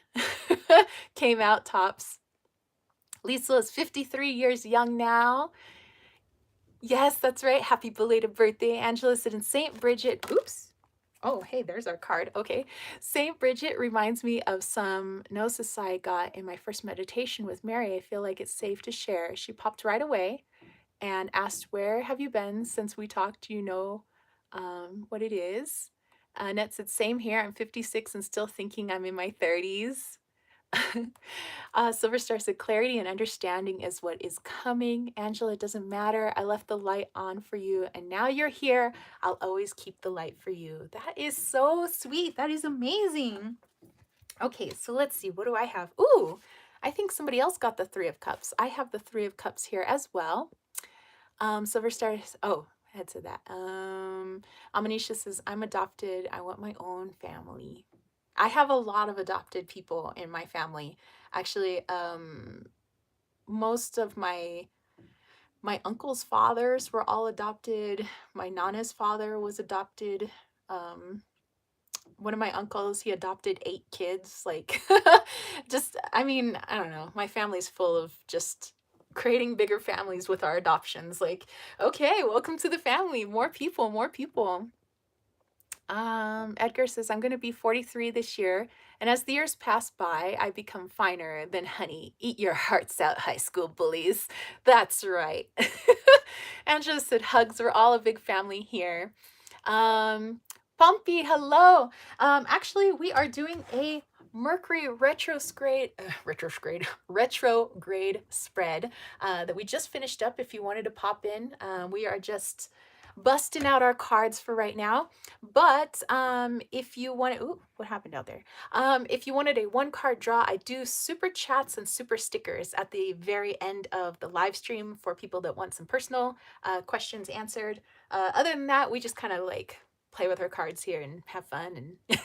Speaker 1: came out tops. Lisa is 53 years young now. Yes, that's right. Happy belated birthday. Angela said, in St. Bridget, oops. Oh, hey, there's our card. Okay. St. Bridget reminds me of some gnosis I got in my first meditation with Mary. I feel like it's safe to share. She popped right away and asked, where have you been since we talked? Do you know what it is? Annette said, same here. I'm 56 and still thinking I'm in my 30s. Silverstar said, clarity and understanding is what is coming. Angela, it doesn't matter. I left the light on for you and now you're here. I'll always keep the light for you. That is so sweet. That is amazing. Okay, so let's see. What do I have? Ooh, I think somebody else got the 3 of Cups. I have the 3 of Cups here as well. Silverstar, oh, I had said that. Amanisha says, I'm adopted. I want my own family. I have a lot of adopted people in my family. Actually, most of my My uncle's fathers were all adopted. My nana's father was adopted. Um, one of my uncles, he adopted 8 kids. Like, just, I mean, I don't know. My family's full of just creating bigger families with our adoptions. Like, okay, welcome to the family. More people, more people. Edgar says, I'm going to be 43 this year, and as the years pass by, I become finer than honey. Eat your hearts out, high school bullies. That's right. Angela said, hugs. We're all a big family here. Um, Pompey, hello. Actually, we are doing a Mercury retrograde spread that we just finished up. If you wanted to pop in, we are just busting out our cards for right now. But if you want to, ooh, what happened out there? If you wanted a 1 card draw, I do super chats and super stickers at the very end of the live stream for people that want some personal questions answered. Other than that, we just kind of like play with our cards here and have fun and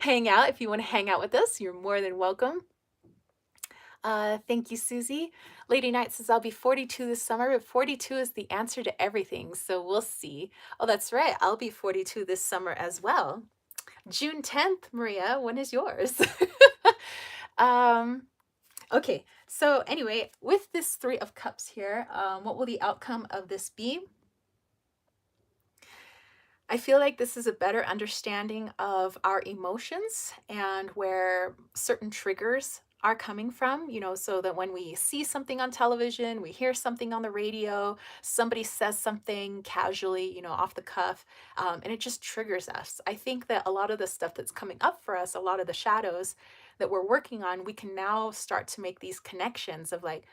Speaker 1: hang out. If you want to hang out with us, you're more than welcome. Thank you, Susie. Lady Knight says, I'll be 42 this summer, but 42 is the answer to everything, so we'll see. Oh, that's right. I'll be 42 this summer as well. June 10th, Maria, when is yours? um, okay, so anyway, with this 3 of Cups here, what will the outcome of this be? I feel like this is a better understanding of our emotions and where certain triggers are coming from, so that when we see something on television, we hear something on the radio, somebody says something casually, off the cuff, and it just triggers us. I think that a lot of the stuff that's coming up for us, a lot of the shadows that we're working on, we can now start to make these connections of like,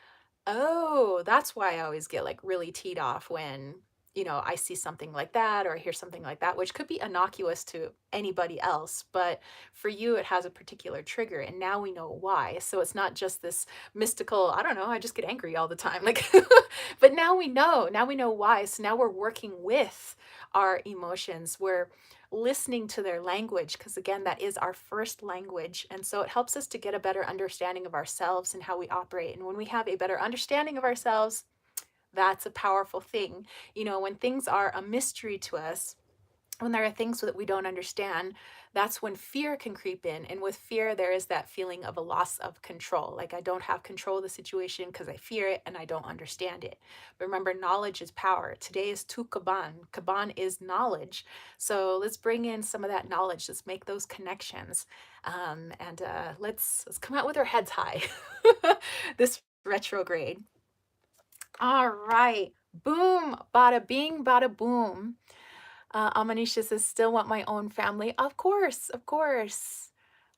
Speaker 1: oh, that's why I always get like really teed off when, I see something like that or I hear something like that, which could be innocuous to anybody else. But for you, it has a particular trigger. And now we know why. So it's not just this mystical, I don't know, I just get angry all the time. Like, but now we know why. So now we're working with our emotions. We're listening to their language because again that is our first language, and so it helps us to get a better understanding of ourselves and how we operate. And when we have a better understanding of ourselves, that's a powerful thing. When things are a mystery to us, when there are things that we don't understand, that's when fear can creep in. And with fear, there is that feeling of a loss of control. Like I don't have control of the situation because I fear it and I don't understand it. But remember, knowledge is power. Today is Tu Kaban. Kaban is knowledge. So let's bring in some of that knowledge. Let's make those connections. And let's come out with our heads high this retrograde. All right. Boom, bada bing, bada boom. Amanisha says, still want my own family. Of course, of course.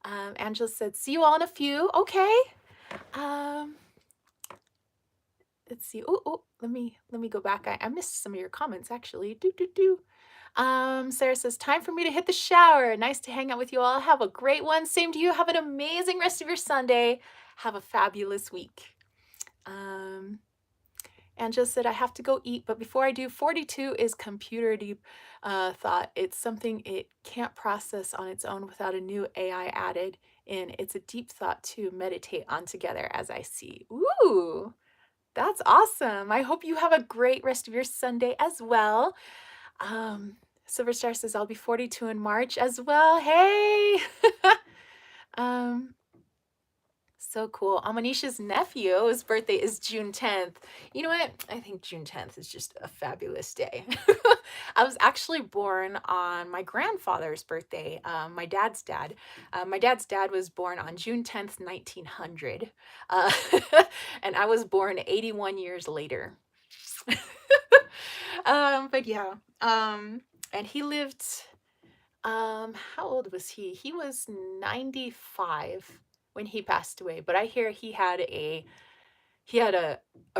Speaker 1: Angela said, see you all in a few. Okay. Um, let's see. Oh, let me go back. I missed some of your comments actually. Sarah says, time for me to hit the shower. Nice to hang out with you all. Have a great one. Same to you. Have an amazing rest of your Sunday. Have a fabulous week. Angela said, I have to go eat, but before I do, 42 is computer deep thought. It's something it can't process on its own without a new AI added in. It's a deep thought to meditate on together as I see. Ooh, that's awesome. I hope you have a great rest of your Sunday as well. Silver Star says, I'll be 42 in March as well. Hey! So cool. Amanisha's nephew's birthday is June 10th. You know what? I think June 10th is just a fabulous day. I was actually born on my grandfather's birthday, my dad's dad. My dad's dad was born on June 10th, 1900. And I was born 81 years later. But yeah. And he lived, how old was he? He was 95 when he passed away, but I hear he had a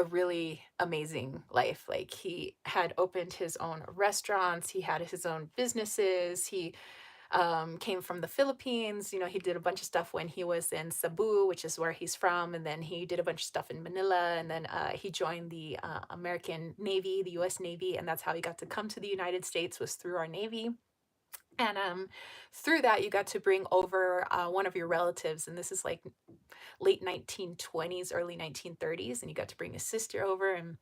Speaker 1: really amazing life. Like he had opened his own restaurants, he had his own businesses, he came from the Philippines. He did a bunch of stuff when he was in Cebu, which is where he's from, and then he did a bunch of stuff in Manila, and then he joined the American Navy, the US Navy, and that's how he got to come to the United States, was through our Navy. And through that, you got to bring over one of your relatives, and this is like late 1920s, early 1930s, and you got to bring his sister over, and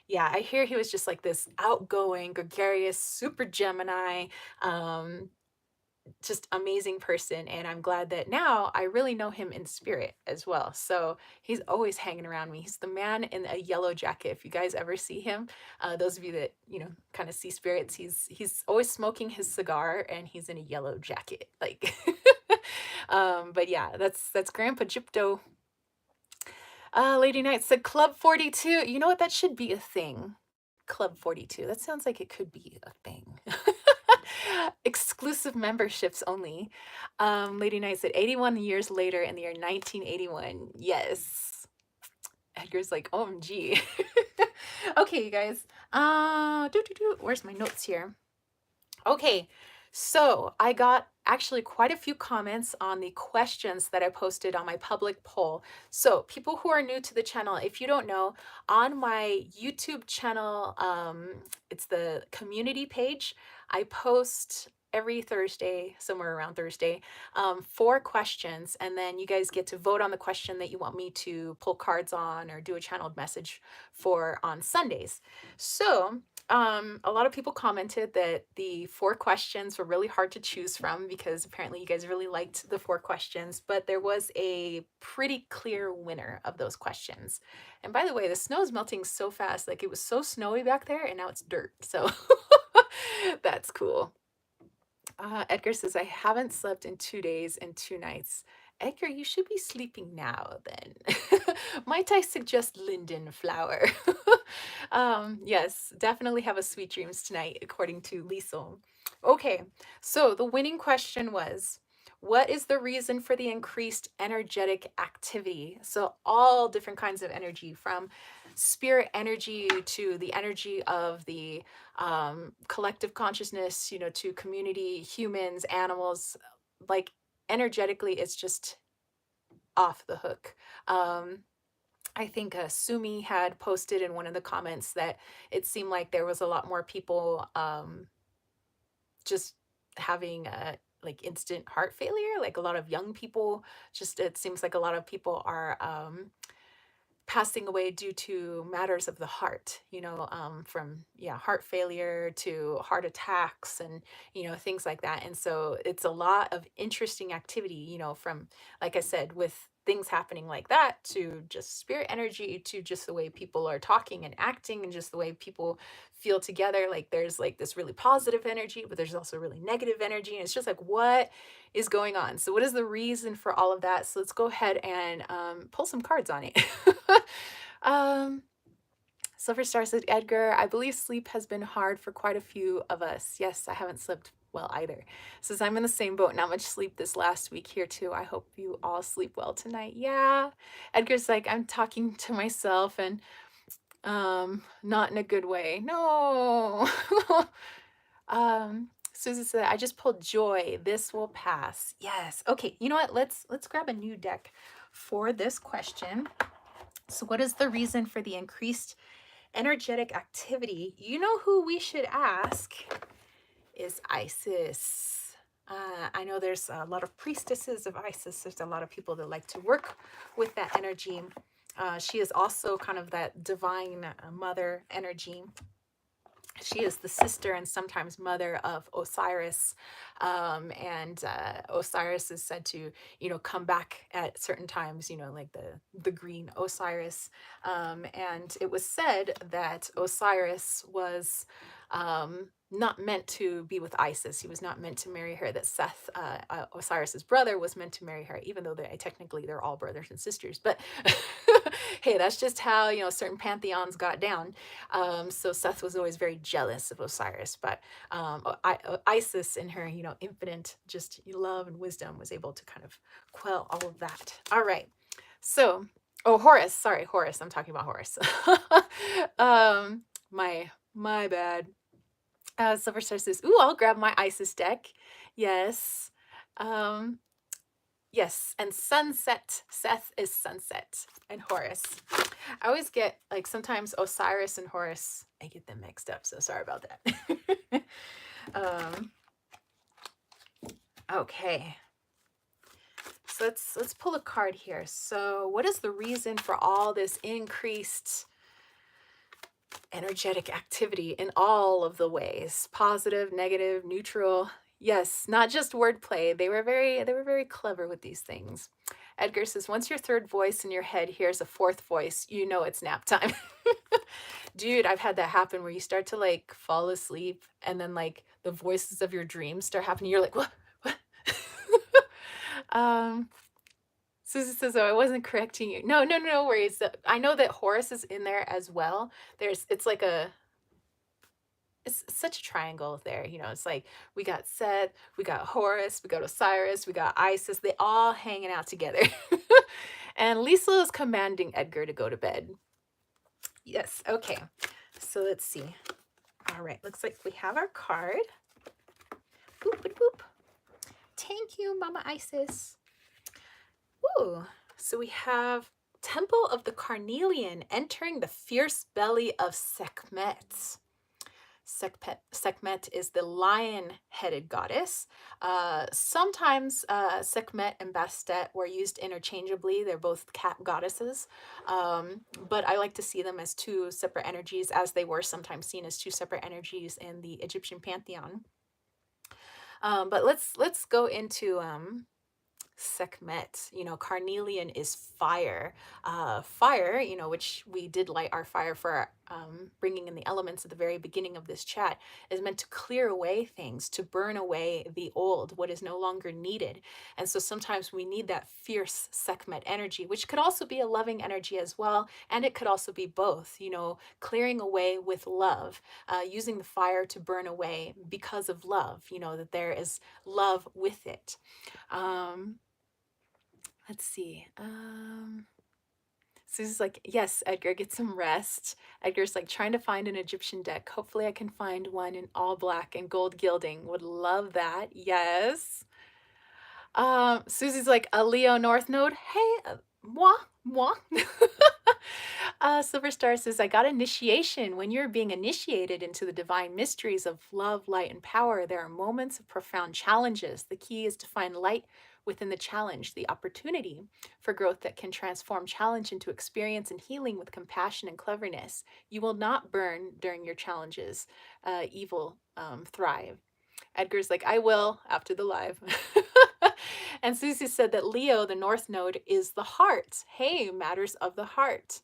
Speaker 1: Yeah, I hear he was just like this outgoing, gregarious, super Gemini, um, just amazing person. And I'm glad that now I really know him in spirit as well. So he's always hanging around me. He's the man in a yellow jacket. If you guys ever see him, those of you that, kind of see spirits, he's always smoking his cigar and he's in a yellow jacket. Like, but yeah, that's Grandpa Gypto. Lady Knight said Club 42. You know what? That should be a thing. Club 42. That sounds like it could be a thing. Exclusive memberships only. Lady Knight said 81 years later in the year 1981. Yes. Edgar's like, OMG. Okay, you guys. Where's my notes here? Okay, so I got actually quite a few comments on the questions that I posted on my public poll. So people who are new to the channel, if you don't know, on my YouTube channel, it's the community page, I post every Thursday, somewhere around Thursday, 4 questions, and then you guys get to vote on the question that you want me to pull cards on or do a channeled message for on Sundays. So a lot of people commented that the 4 questions were really hard to choose from because apparently you guys really liked the 4 questions, but there was a pretty clear winner of those questions. And by the way, the snow is melting so fast, like it was so snowy back there and now it's dirt. So that's cool. Edgar says, I haven't slept in 2 days and 2 nights. Edgar, you should be sleeping now then. Might I suggest linden flower? Yes, definitely have a sweet dreams tonight, according to Lisa. Okay, so the winning question was, what is the reason for the increased energetic activity? So all different kinds of energy, from spirit energy to the energy of the collective consciousness, to community, humans, animals, like energetically, it's just off the hook. I think Sumi had posted in one of the comments that it seemed like there was a lot more people just having like instant heart failure, like a lot of young people. Just it seems like a lot of people are passing away due to matters of the heart, from heart failure to heart attacks and things like that. And so it's a lot of interesting activity, from, like I said, with things happening like that to just spirit energy to just the way people are talking and acting and just the way people feel together. Like there's like this really positive energy, but there's also really negative energy, and it's just like, what is going on? So what is the reason for all of that? So let's go ahead and pull some cards on it. um, Silver Star said, Edgar, I believe sleep has been hard for quite a few of us. Yes, I haven't slept well either. Says, I'm in the same boat. Not much sleep this last week here too. I hope you all sleep well tonight. Yeah. Edgar's like, I'm talking to myself and not in a good way. No. Susan said, I just pulled joy. This will pass. Yes. Okay, you know what? Let's grab a new deck for this question. So what is the reason for the increased energetic activity? You know who we should ask is Isis. I know there's a lot of priestesses of Isis. There's a lot of people that like to work with that energy. She is also kind of that divine mother energy. She is the sister and sometimes mother of Osiris. And Osiris is said to, come back at certain times, like the green Osiris. And it was said that Osiris was not meant to be with Isis. He was not meant to marry her. That Seth, Osiris's brother, was meant to marry her, even though they're all brothers and sisters. But hey, that's just how, certain pantheons got down. So Seth was always very jealous of Osiris, but Isis, in her, infinite just love and wisdom, was able to kind of quell all of that. All right. So, Horus. Sorry, Horus. I'm talking about Horus. My bad. Silver Star says, "Ooh, I'll grab my Isis deck." Yes. Yes, and sunset. Seth is sunset, and Horus. I always get, like, sometimes Osiris and Horus, I get them mixed up, so sorry about that. Okay. So let's pull a card here. So what is the reason for all this increased energetic activity in all of the ways, positive, negative, neutral. Yes, not just wordplay. They were very clever with these things. Edgar says, once your third voice in your head hears a fourth voice, you know it's nap time. Dude, I've had that happen where you start to like fall asleep and then like the voices of your dreams start happening. You're like, what? What? um, Susie says, "Oh, I wasn't correcting you." No, no, no worries. I know that Horus is in there as well. It's like it's such a triangle there. It's like we got Seth, we got Horus, we got Osiris, we got Isis. They all hanging out together. And Lisa is commanding Edgar to go to bed. Yes, okay. So let's see. All right, looks like we have our card. Boop, boop, boop. Thank you, Mama Isis. Ooh, so we have Temple of the Carnelian entering the fierce belly of Sekhmet. Sekhmet is the lion-headed goddess. Sometimes Sekhmet and Bastet were used interchangeably. They're both cat goddesses, but I like to see them as two separate energies, as they were sometimes seen as two separate energies in the Egyptian pantheon. But let's go into Sekhmet. Carnelian is fire. Fire, which we did light our fire for bringing in the elements at the very beginning of this chat, is meant to clear away things, to burn away the old, what is no longer needed. And so sometimes we need that fierce Sekhmet energy, which could also be a loving energy as well. And it could also be both, clearing away with love, using the fire to burn away because of love, that there is love with it. Let's see. Susie's like, yes, Edgar, get some rest. Edgar's like, trying to find an Egyptian deck. Hopefully I can find one in all black and gold gilding. Would love that. Yes. Susie's like, a Leo North Node. Hey, moi, moi. Silver Star says, I got initiation. When you're being initiated into the divine mysteries of love, light, and power, there are moments of profound challenges. The key is to find light within the challenge, the opportunity for growth that can transform challenge into experience and healing with compassion and cleverness. You will not burn during your challenges. Evil thrive. Edgar's like, I will after the live. And Susie said that Leo, the North Node, is the heart. Hey, matters of the heart.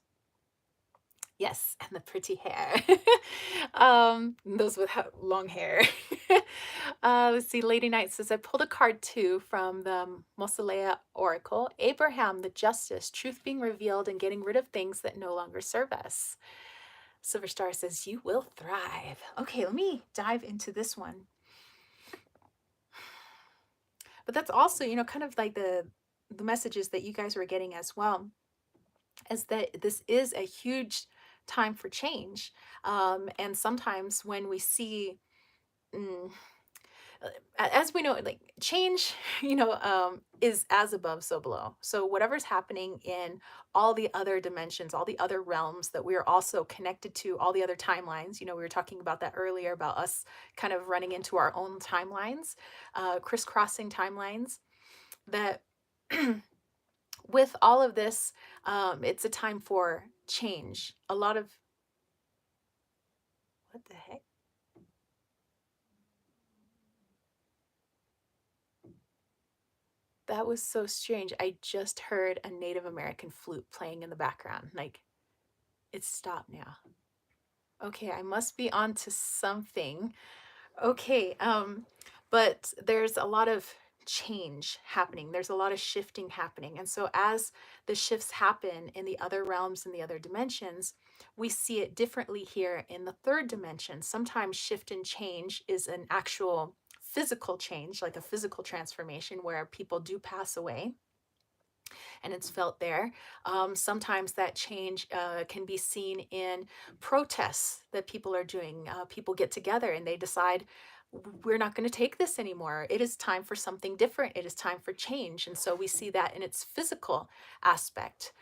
Speaker 1: Yes, and the pretty hair. Those with long hair. Let's see. Lady Knight says, I pulled a card too from the Mausolea Oracle. Abraham, the justice, truth being revealed and getting rid of things that no longer serve us. Silver Star says, you will thrive. Okay, let me dive into this one. But that's also, kind of like the messages that you guys were getting as well, is that this is a huge time for change. And sometimes when we see, mm, as we know, like change, is as above, so below. So whatever's happening in all the other dimensions, all the other realms that we are also connected to, all the other timelines, we were talking about that earlier, about us kind of running into our own timelines, crisscrossing timelines, that with all of this, it's a time for change. A lot of, what the heck? That was so strange. I just heard a Native American flute playing in the background. Like, it's stopped now. Okay, I must be onto something. Okay, but there's a lot of change happening. There's a lot of shifting happening. And so as the shifts happen in the other realms and the other dimensions, we see it differently here in the third dimension. Sometimes shift and change is an actual physical change, like a physical transformation where people do pass away and it's felt there. Sometimes that change can be seen in protests that people are doing. People get together and they decide, we're not going to take this anymore. It is time for something different. It is time for change. And so we see that in its physical aspect.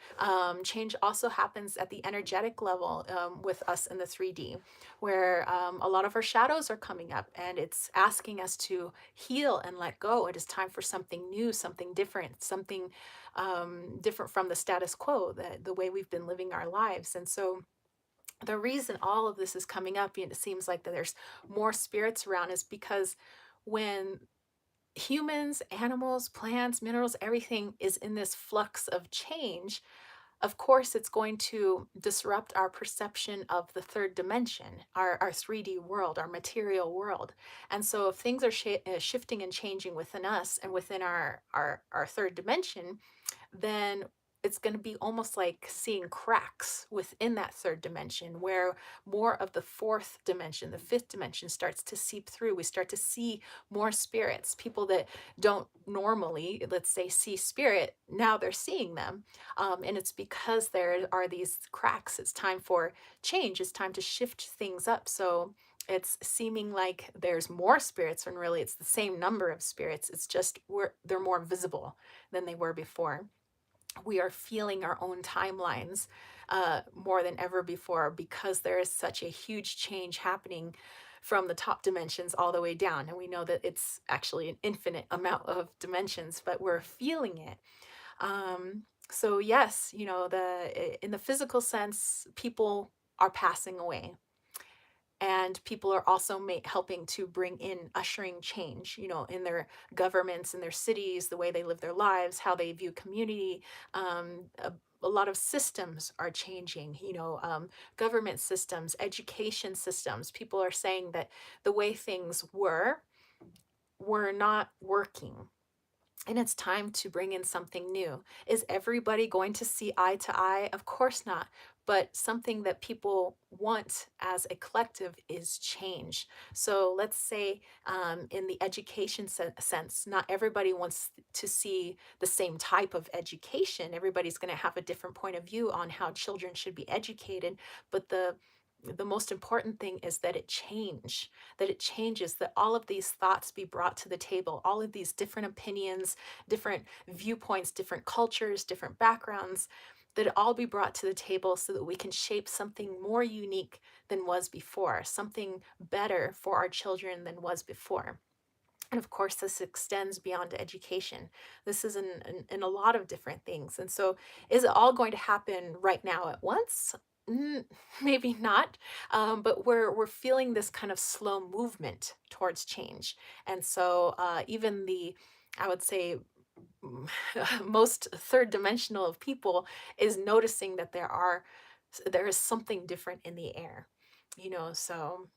Speaker 1: Change also happens at the energetic level with us in the 3D, where a lot of our shadows are coming up and it's asking us to heal and let go. It is time for something new, something different, something different from the status quo, the way we've been living our lives. And so The reason all of this is coming up, and it seems like that there's more spirits around, is because when humans, animals, plants, minerals, everything is in this flux of change, of course, it's going to disrupt our perception of the third dimension, our 3D world, our material world. And so, if things are shifting and changing within us and within our third dimension, then it's going to be almost like seeing cracks within that third dimension where more of the fourth dimension, the fifth dimension starts to seep through. We start to see more spirits. People that don't normally, let's say, see spirit, now they're seeing them. And it's because there are these cracks. It's time for change. It's time to shift things up. So it's seeming like there's more spirits when really it's the same number of spirits. It's just they're more visible than they were before. We are feeling our own timelines more than ever before because there is such a huge change happening from the top dimensions all the way down. And we know that it's actually an infinite amount of dimensions, but we're feeling it. So yes, in the physical sense, people are passing away, and people are also helping to bring in ushering change, in their governments, in their cities, the way they live their lives, how they view community. A lot of systems are changing, government systems, education systems. People are saying that the way things were not working, and it's time to bring in something new. Is everybody going to see eye to eye? Of course not. But something that people want as a collective is change. So let's say in the education sense, not everybody wants to see the same type of education. Everybody's going to have a different point of view on how children should be educated. But the most important thing is that that it changes, that all of these thoughts be brought to the table, all of these different opinions, different viewpoints, different cultures, different backgrounds, that it all be brought to the table so that we can shape something more unique than was before, something better for our children than was before. And of course, this extends beyond education. This is in a lot of different things. And so, is it all going to happen right now at once? Mm, maybe not, but we're feeling this kind of slow movement towards change. And so, even I would say, most third dimensional of people is noticing that there is something different in the air, so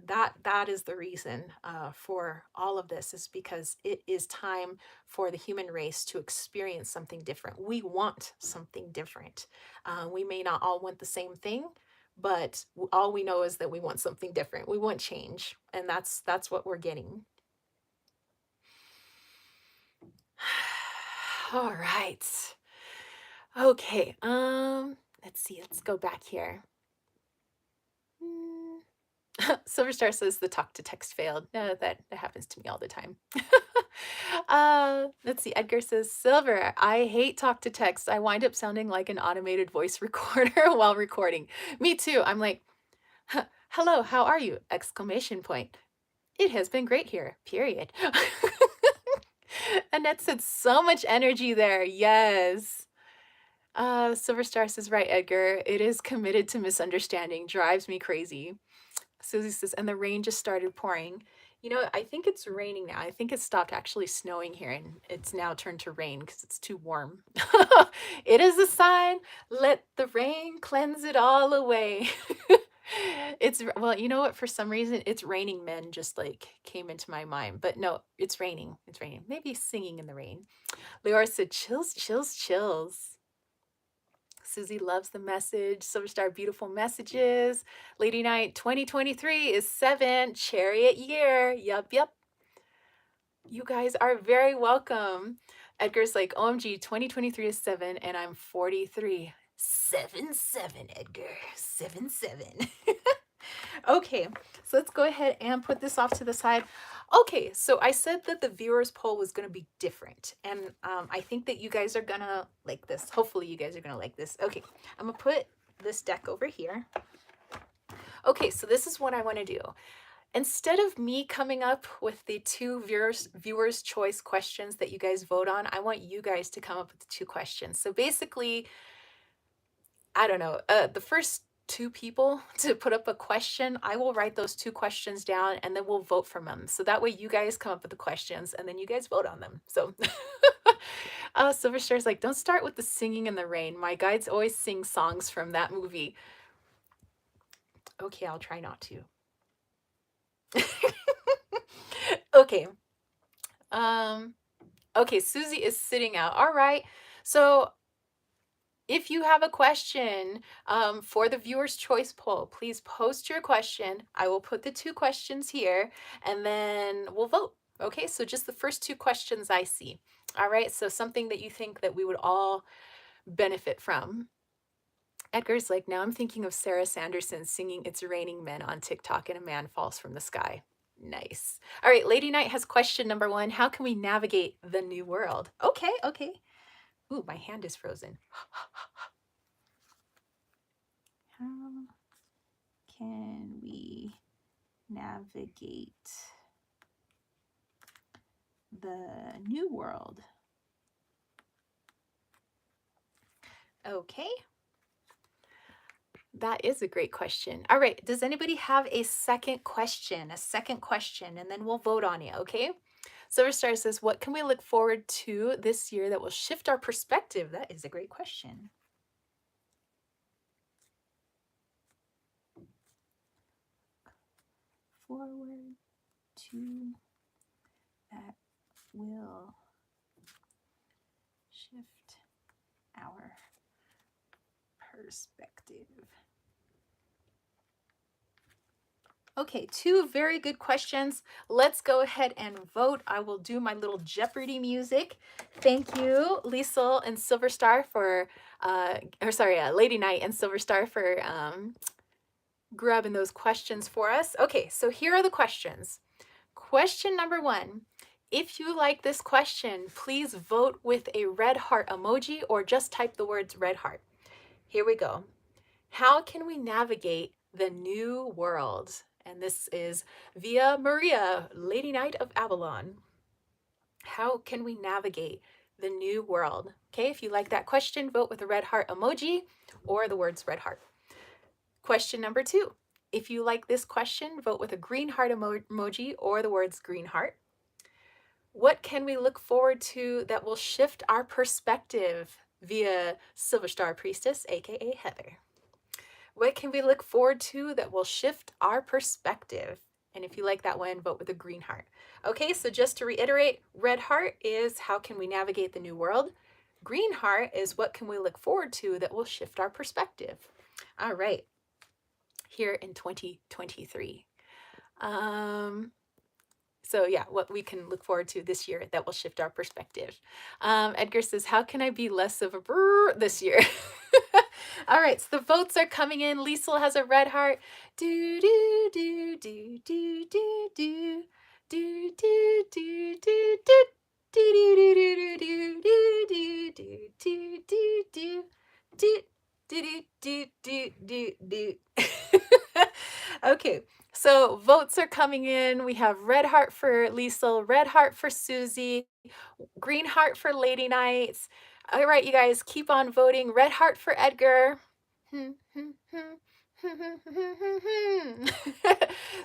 Speaker 1: that is the reason for all of this, is because it is time for the human race to experience something different. We want something different. We may not all want the same thing, but all we know is that we want something different. We want change, and that's what we're getting. All right. Okay. Let's see. Let's go back here. Silverstar says the talk to text failed. No, that happens to me all the time. Let's see. Edgar says, Silver, I hate talk to text. I wind up sounding like an automated voice recorder while recording. Me too. I'm like, hello, how are you? Exclamation point. It has been great here. Period. Annette said so much energy there. Yes. Silverstar says, right, Edgar. It is committed to misunderstanding. Drives me crazy. Susie says, and the rain just started pouring. I think it's raining now. I think it stopped actually snowing here, and it's now turned to rain because it's too warm. It is a sign. Let the rain cleanse it all away. Well, you know what? For some reason, it's raining men just like came into my mind. But no, it's raining. It's raining. Maybe singing in the rain. Leora said, chills, chills, chills. Susie loves the message. Silverstar, beautiful messages. Lady Knight, 2023 is 7. Chariot year. Yup, yup. You guys are very welcome. Edgar's like, OMG, 2023 is 7, and I'm 43. 7-7, Edgar. 7-7. Okay, so let's go ahead and put this off to the side. Okay, so I said that the viewers poll was going to be different, and I think that you guys are going to like this. Hopefully you guys are going to like this. Okay, I'm going to put this deck over here. Okay, so this is what I want to do. Instead of me coming up with the 2 viewers choice questions that you guys vote on, I want you guys to come up with the 2 questions. So basically, I don't know, the first 2 people to put up a question, I will write those 2 questions down and then we'll vote from them. So that way you guys come up with the questions and then you guys vote on them. So Silver Star's like, don't start with the singing in the rain. My guides always sing songs from that movie. Okay, I'll try not to. Okay. Okay, Susie is sitting out. All right. So if you have a question for the viewer's choice poll, please post your question. I will put the 2 questions here and then we'll vote. Okay, so just the first 2 questions I see. All right, so something that you think that we would all benefit from. Edgar's like, now I'm thinking of Sarah Sanderson singing It's Raining Men on TikTok and a man falls from the sky. Nice. All right, Lady Knight has question number 1. How can we navigate the new world? Okay, okay. Ooh, my hand is frozen. How can we navigate the new world? Okay. That is a great question. All right, does anybody have a second question? A second question, and then we'll vote on it, okay? Silver Star says, what can we look forward to this year that will shift our perspective? That is a great question. Forward to that will shift our perspective. Okay, 2 very good questions. Let's go ahead and vote. I will do my little Jeopardy music. Thank you, Liesel and Silver Star for, Lady Knight and Silver Star for grabbing those questions for us. Okay, so here are the questions. Question number 1. If you like this question, please vote with a red heart emoji or just type the words red heart. Here we go. How can we navigate the new world? And this is via Maria, Lady Knight of Avalon. How can we navigate the new world? Okay, if you like that question, vote with a red heart emoji or the words red heart. Question number 2. If you like this question, vote with a green heart emoji or the words green heart. What can we look forward to that will shift our perspective via Silver Star Priestess, aka Heather? What can we look forward to that will shift our perspective? And if you like that one, vote with a green heart. Okay, so just to reiterate, red heart is how can we navigate the new world? Green heart is what can we look forward to that will shift our perspective? All right, here in 2023. So yeah, what we can look forward to this year that will shift our perspective. Edgar says, how can I be less of a brr this year? All right, so the votes are coming in. Liesel has a red heart. Do, do, do, do, do, do, do. Do, do, do, do, do. Do, do, do, do, do, do, do, do, do, do. Do, do, do, do, do, do. Okay, so votes are coming in. We have red heart for Liesel, red heart for Susie, green heart for Lady Knights. All right, you guys, keep on voting. Red heart for Edgar.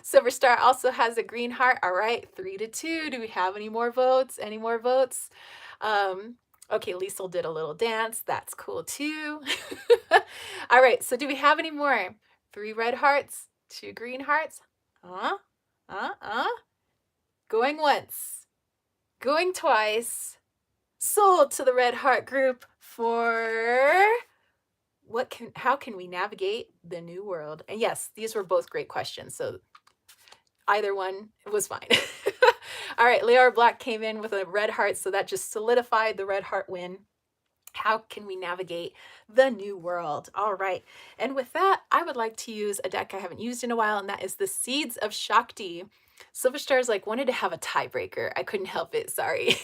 Speaker 1: Silver Star also has a green heart. All right, 3-2. Do we have any more votes? Any more votes? Okay, Liesel did a little dance. That's cool too. All right, so do we have any more? 3 red hearts, 2 green hearts. Going once, going twice. Sold to the red heart group for how can we navigate the new world? And yes, these were both great questions, so either one was fine. All right, Leora Black came in with a red heart, so that just solidified the red heart win. How can we navigate the new world? All right, and with that, I would like to use a deck I haven't used in a while, and that is the Seeds of Shakti. Silver Stars wanted to have a tiebreaker. I couldn't help it, sorry.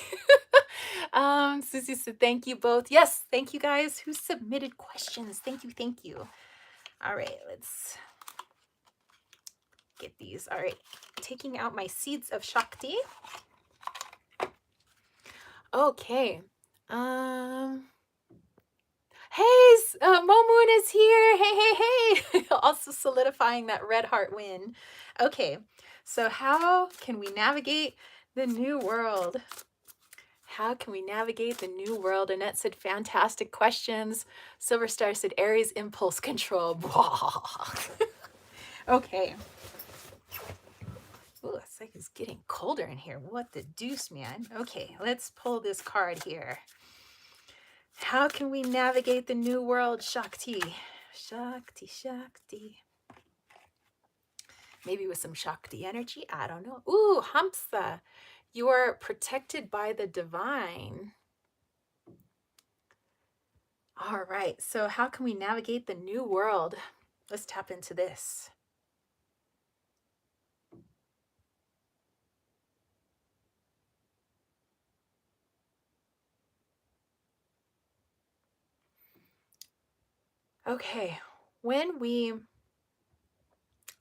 Speaker 1: Susie said, thank you both. Yes, thank you guys who submitted questions. Thank you, thank you. All right, let's get these. All right, taking out my Seeds of Shakti. Okay. Hey, Momoon is here. Hey, hey, hey. Also solidifying that red heart win. Okay, so how can we navigate the new world? How can we navigate the new world? Annette said, fantastic questions. Silver Star said, Aries impulse control. Okay. Ooh, it's like it's getting colder in here. What the deuce, man? Okay, let's pull this card here. How can we navigate the new world, Shakti? Shakti, Shakti. Maybe with some Shakti energy. I don't know. Ooh, Hamsa. You are protected by the divine. All right. So, how can we navigate the new world? Let's tap into this. Okay. When we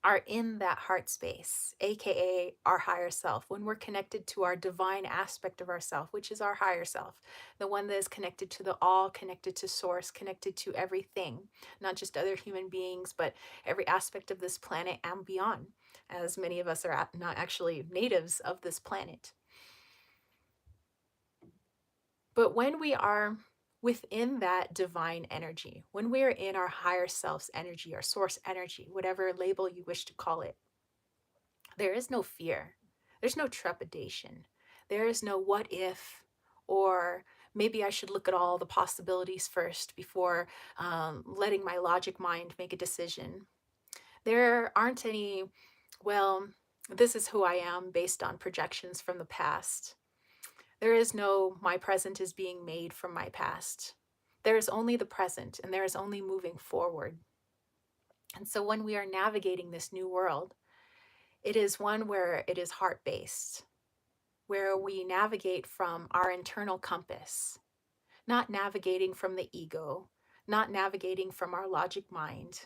Speaker 1: are in that heart space, aka our higher self, when we're connected to our divine aspect of ourself, which is our higher self, the one that is connected to the all, connected to source, connected to everything, not just other human beings, but every aspect of this planet and beyond, as many of us are not actually natives of this planet. But when we are within that divine energy, when we are in our higher self's energy, our source energy, whatever label you wish to call it, there is no fear. There's no trepidation. There is no what if, or maybe I should look at all the possibilities first before letting my logic mind make a decision. There aren't any, well, this is who I am based on projections from the past. There is no, my present is being made from my past. There is only the present, and there is only moving forward. And so when we are navigating this new world, it is one where it is heart based, where we navigate from our internal compass, not navigating from the ego, not navigating from our logic mind,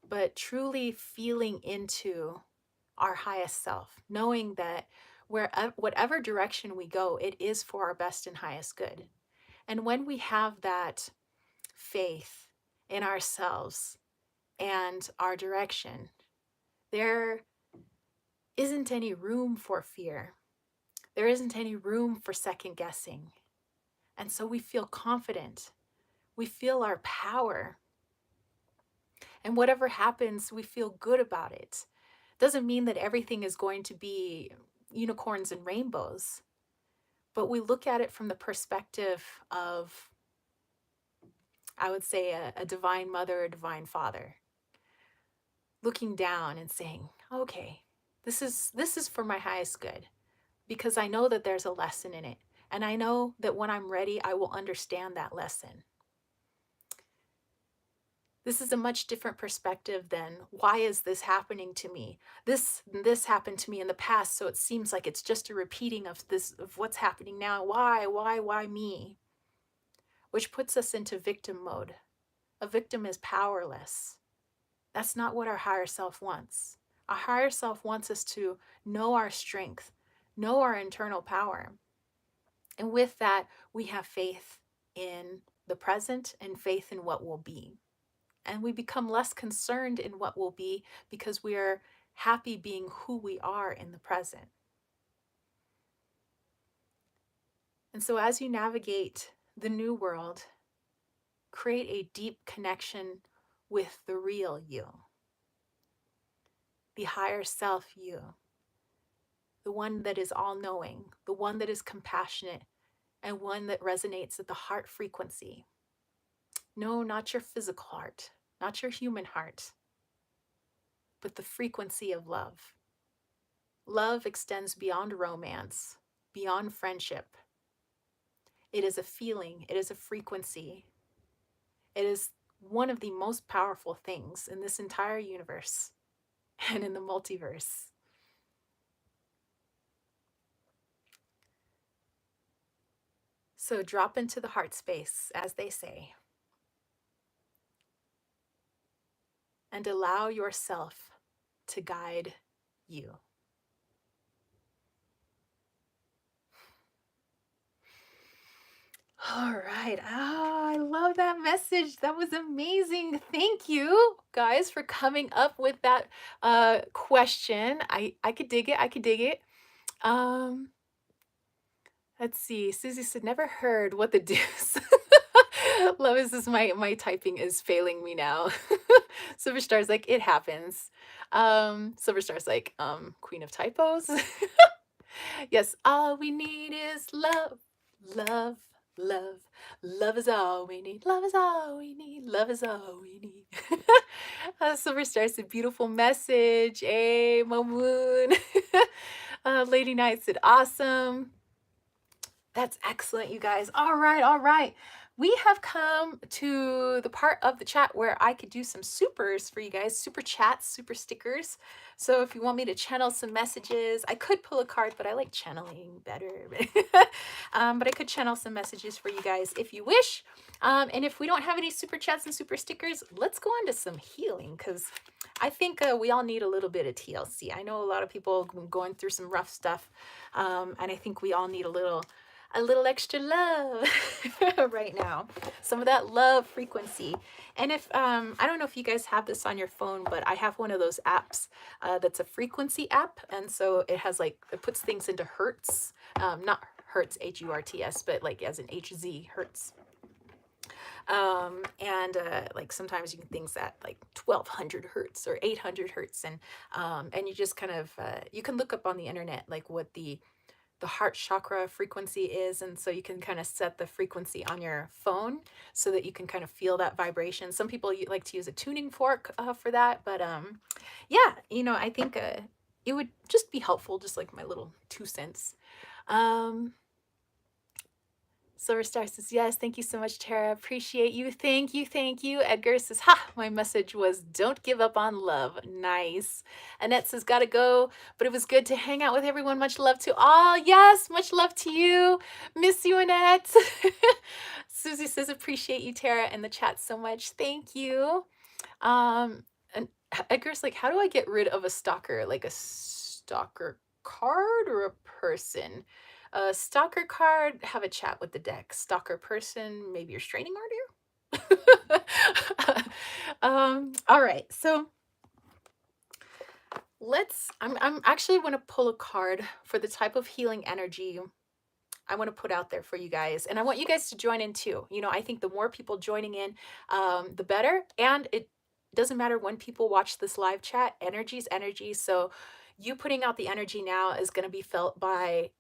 Speaker 1: but truly feeling into our highest self, knowing that whatever direction we go, it is for our best and highest good. And when we have that faith in ourselves and our direction, there isn't any room for fear. There isn't any room for second guessing. And so we feel confident. We feel our power. And whatever happens, we feel good about it. Doesn't mean that everything is going to be unicorns and rainbows, but we look at it from the perspective of, I would say, a divine mother, a divine father, looking down and saying, okay, this is for my highest good, because I know that there's a lesson in it. And I know that when I'm ready, I will understand that lesson. This is a much different perspective than, why is this happening to me? This happened to me in the past, so it seems like it's just a repeating of this, of what's happening now. Why me? Which puts us into victim mode. A victim is powerless. That's not what our higher self wants. Our higher self wants us to know our strength, know our internal power. And with that, we have faith in the present and faith in what will be. And we become less concerned in what will be because we are happy being who we are in the present. And so as you navigate the new world, create a deep connection with the real you, the higher self you, the one that is all-knowing, the one that is compassionate, and one that resonates at the heart frequency. No, not your physical heart, not your human heart, but the frequency of love. Love extends beyond romance, beyond friendship. It is a feeling, it is a frequency. It is one of the most powerful things in this entire universe and in the multiverse. So drop into the heart space, as they say, and allow yourself to guide you. All right. I love that message. That was amazing. Thank you guys for coming up with that question. I could dig it. I could dig it. Um, let's see. Susie said, never heard what the deuce. Love is this my typing is failing me now. Silverstar's like, it happens. Silverstar's like, queen of typos. Yes, all we need is love, love, love. Love is all we need. Love is all we need. Love is all we need. Silverstar said, beautiful message. Hey, Mamoon. Lady Knight said, awesome. That's excellent, you guys. All right, all right. We have come to the part of the chat where I could do some supers for you guys, super chats, super stickers. So if you want me to channel some messages, I could pull a card, but I like channeling better. But I could channel some messages for you guys if you wish. And if we don't have any super chats and super stickers, let's go on to some healing, because I think we all need a little bit of TLC. I know a lot of people going through some rough stuff, and I think we all need a little extra love right now. Some of that love frequency. And if I don't know if you guys have this on your phone, but I have one of those apps that's a frequency app, and so it has like, it puts things into hertz, not hertz HURTS, but like as in HZ hertz. And like sometimes you can things at like 1200 hertz or 800 hertz, and you just kind of you can look up on the internet like what the heart chakra frequency is, and so you can kind of set the frequency on your phone so that you can kind of feel that vibration. Some people like to use a tuning fork for that, but yeah, you know, I think it would just be helpful, just like my little 2 cents. Silver Star says, yes, thank you so much, Tara. Appreciate you. Thank you, thank you. Edgar says, ha, my message was don't give up on love. Nice. Annette says, gotta go, but it was good to hang out with everyone. Much love to all. Yes, much love to you. Miss you, Annette. Susie says, appreciate you, Tara, in the chat so much. Thank you. And Edgar's like, how do I get rid of a stalker? Like a stalker card or a person? Stalker card, have a chat with the deck. Stalker person, maybe your straining order. All right, so I'm actually want to pull a card for the type of healing energy I want to put out there for you guys. And I want you guys to join in too. You know, I think the more people joining in, the better. And it doesn't matter when people watch this live chat, energy's energy. So you putting out the energy now is going to be felt by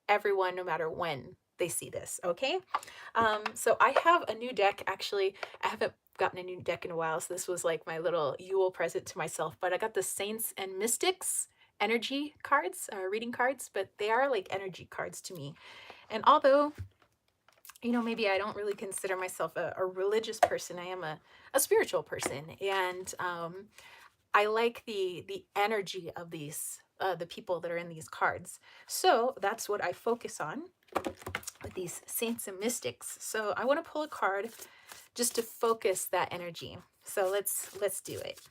Speaker 1: everyone no matter when they see this. Okay, so I have a new deck. Actually, I haven't gotten a new deck in a while, so this was like my little Yule present to myself. But I got the Saints and Mystics energy cards, reading cards, but they are like energy cards to me. And although, you know, maybe I don't really consider myself a religious person, I am a spiritual person, and I like the energy of these the people that are in these cards. So that's what I focus on with these saints and mystics. So I want to pull a card just to focus that energy. So let's do it.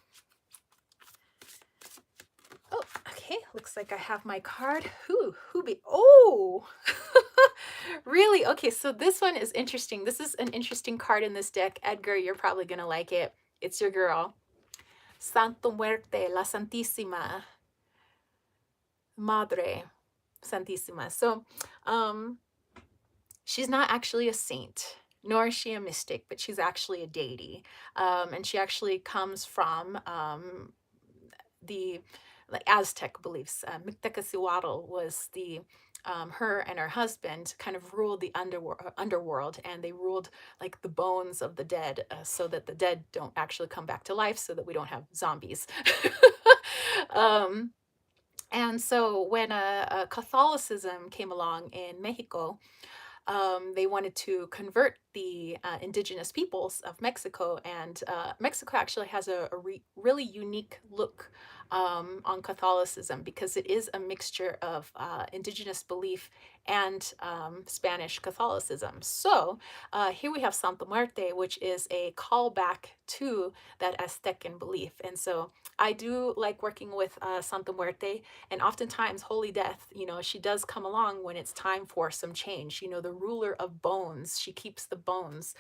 Speaker 1: Oh, okay. Looks like I have my card. Who be? Oh, really? Okay. So this one is interesting. This is an interesting card in this deck. Edgar, you're probably gonna like it. It's your girl. Santo Muerte, la Santísima. Madre Santísima. So, she's not actually a saint, nor is she a mystic, but she's actually a deity. And she actually comes from the Aztec beliefs. Mictecacihuatl was the her and her husband kind of ruled the underworld, and they ruled like the bones of the dead, so that the dead don't actually come back to life, so that we don't have zombies. And so when Catholicism came along in Mexico, they wanted to convert the indigenous peoples of Mexico, and Mexico actually has a really unique look on Catholicism, because it is a mixture of indigenous belief and Spanish Catholicism. So here we have Santa Muerte, which is a callback to that Aztecan belief. And so I do like working with Santa Muerte, and oftentimes Holy Death, she does come along when it's time for some change. The ruler of bones, she keeps the bones.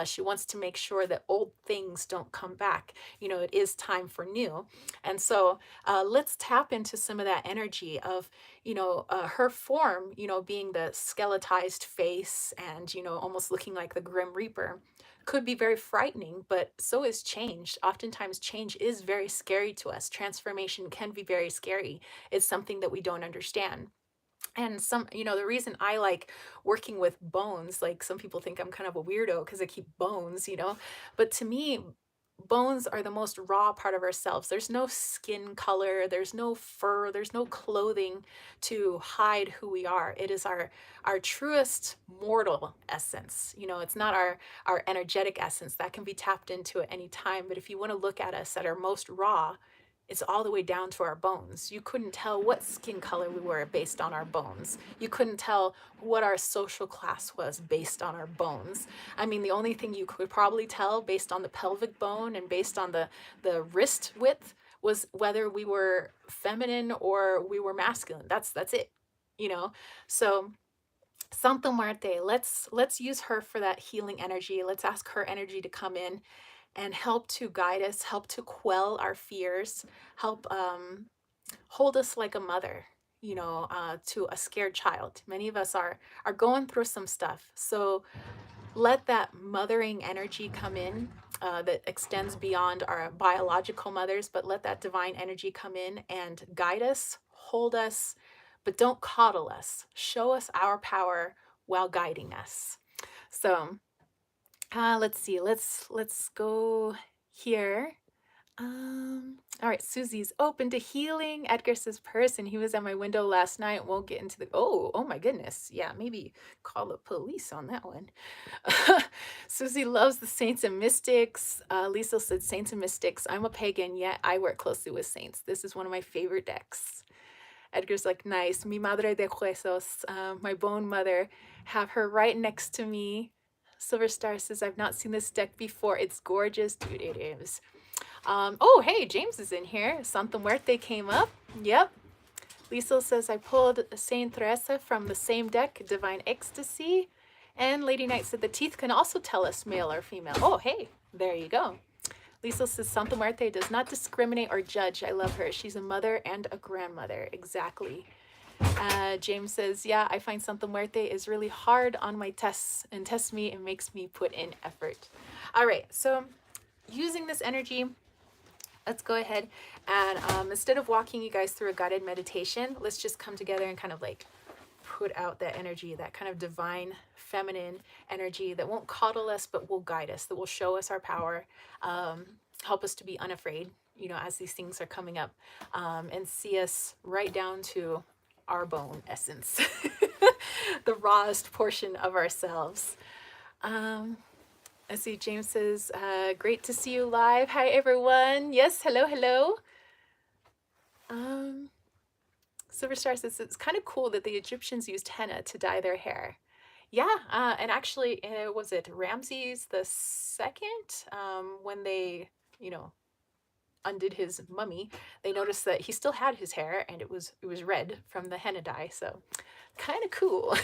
Speaker 1: She wants to make sure that old things don't come back. It is time for new. And so let's tap into some of that energy of, her form, being the skeletized face and, almost looking like the Grim Reaper could be very frightening, but so is change. Oftentimes, change is very scary to us. Transformation can be very scary. It's something that we don't understand. And the reason I like working with bones, like some people think I'm kind of a weirdo because I keep bones, but to me, bones are the most raw part of ourselves. There's no skin color, there's no fur, there's no clothing to hide who we are. It is our truest mortal essence. It's not our energetic essence that can be tapped into at any time. But if you want to look at us at our most raw, it's all the way down to our bones. You couldn't tell what skin color we were based on our bones. You couldn't tell what our social class was based on our bones. I mean, the only thing you could probably tell based on the pelvic bone and based on the wrist width was whether we were feminine or we were masculine. That's it. So Santa Muerte, let's use her for that healing energy. Let's ask her energy to come in and help to guide us, help to quell our fears, help hold us like a mother, to a scared child. Many of us are going through some stuff. So let that mothering energy come in that extends beyond our biological mothers, but let that divine energy come in and guide us, hold us, but don't coddle us. Show us our power while guiding us. So let's see. Let's go here. All right, Susie's open to healing. Edgar says person. He was at my window last night. Won't get into the oh my goodness. Yeah, maybe call the police on that one. Susie loves the saints and mystics. Lisa said saints and mystics. I'm a pagan, yet I work closely with saints. This is one of my favorite decks. Edgar's like, nice. Mi madre de huesos. My bone mother. Have her right next to me. Silver Star says, I've not seen this deck before. It's gorgeous. Dude, it is. Oh, hey, James is in here. Santa Muerte came up. Yep. Lisa says, I pulled Saint Teresa from the same deck, Divine Ecstasy. And Lady Knight said, the teeth can also tell us male or female. Oh, hey, there you go. Lisa says, Santa Muerte does not discriminate or judge. I love her. She's a mother and a grandmother. Exactly. James says, yeah, I find Santa Muerte is really hard on my tests and tests me and makes me put in effort. All right, so using this energy, let's go ahead and instead of walking you guys through a guided meditation, let's just come together and kind of like put out that energy, that kind of divine feminine energy that won't coddle us, but will guide us, that will show us our power, help us to be unafraid, as these things are coming up, and see us right down to our bone essence, the rawest portion of ourselves. I see James says, great to see you live. Hi, everyone. Yes, hello. Silver Star says, it's kind of cool that the Egyptians used henna to dye their hair. Yeah, and actually, was it Ramses the Second? When they, undid his mummy, they noticed that he still had his hair and it was red from the henna dye. So kind of cool.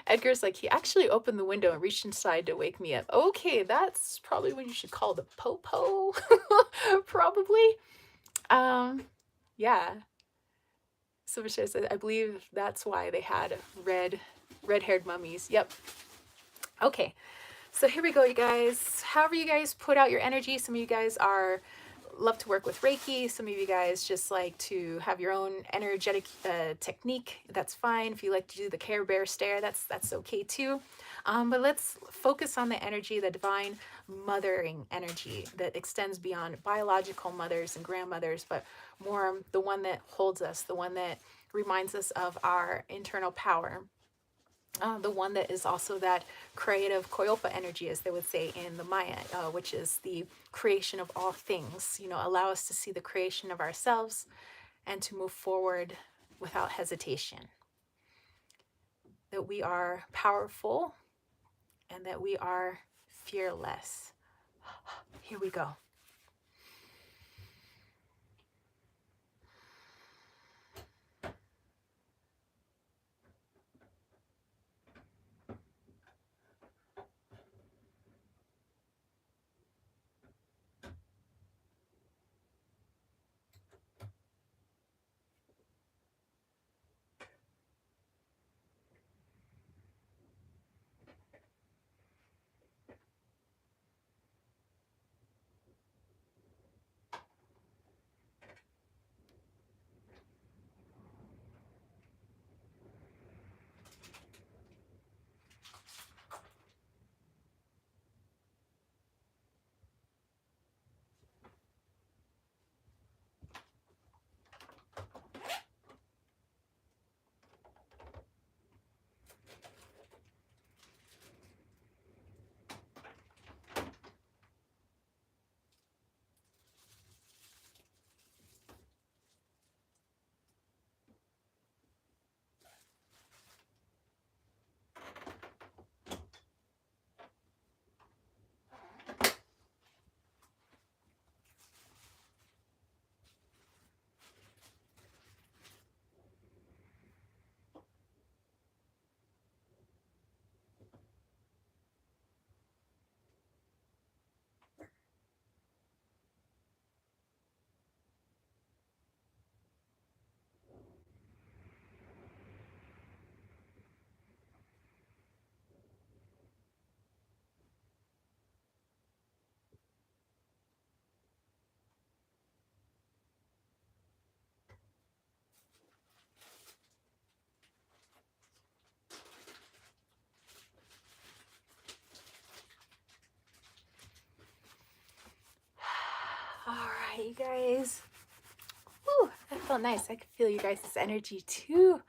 Speaker 1: Edgar's like, he actually opened the window and reached inside to wake me up. Okay, that's probably what you should call the popo. Probably. Yeah. Silver says, I believe that's why they had red-haired mummies. Yep. Okay. So here we go, you guys. However you guys put out your energy, some of you guys love to work with Reiki. Some of you guys just like to have your own energetic technique. That's fine. If you like to do the Care Bear stare, that's okay too. But let's focus on the energy, the divine mothering energy that extends beyond biological mothers and grandmothers, but more the one that holds us, the one that reminds us of our internal power. the one that is also that creative Coyopa energy, as they would say in the Maya, which is the creation of all things. You know, allow us to see the creation of ourselves and to move forward without hesitation. That we are powerful and that we are fearless. Here we go. All right, you guys. Whew, that felt nice. I could feel you guys' energy too.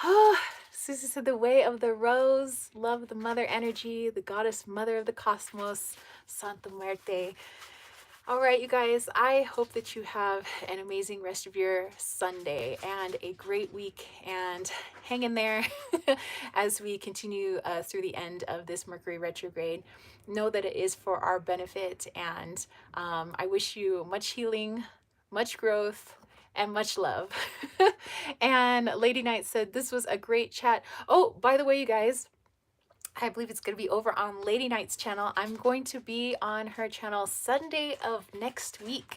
Speaker 1: Oh, Susie said the way of the rose, love the mother energy, the goddess mother of the cosmos, Santa Muerte. All right, you guys, I hope that you have an amazing rest of your Sunday and a great week, and hang in there as we continue through the end of this Mercury retrograde. Know that it is for our benefit, and I wish you much healing, much growth, and much love. And Lady Knight said, this was a great chat. Oh, by the way, you guys, I believe it's going to be over on Lady Knight's channel. I'm going to be on her channel Sunday of next week.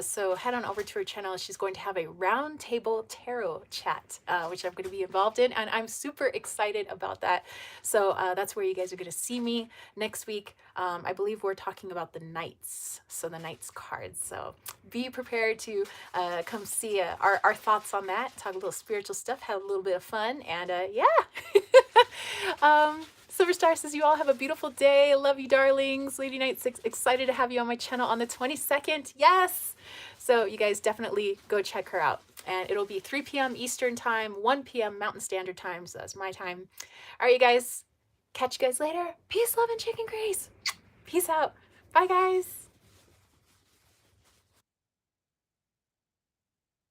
Speaker 1: So head on over to her channel. She's going to have a roundtable tarot chat, which I'm going to be involved in. And I'm super excited about that. So that's where you guys are going to see me next week. I believe we're talking about the Knights. So the Knights cards. So be prepared to come see our thoughts on that. Talk a little spiritual stuff. Have a little bit of fun. And yeah. Silverstar says, you all have a beautiful day. Love you, darlings. Lady Knight, excited to have you on my channel on the 22nd. Yes. So you guys definitely go check her out. And it'll be 3 p.m. Eastern time, 1 p.m. Mountain Standard Time. So that's my time. All right, you guys. Catch you guys later. Peace, love, and chicken grace. Peace out. Bye, guys.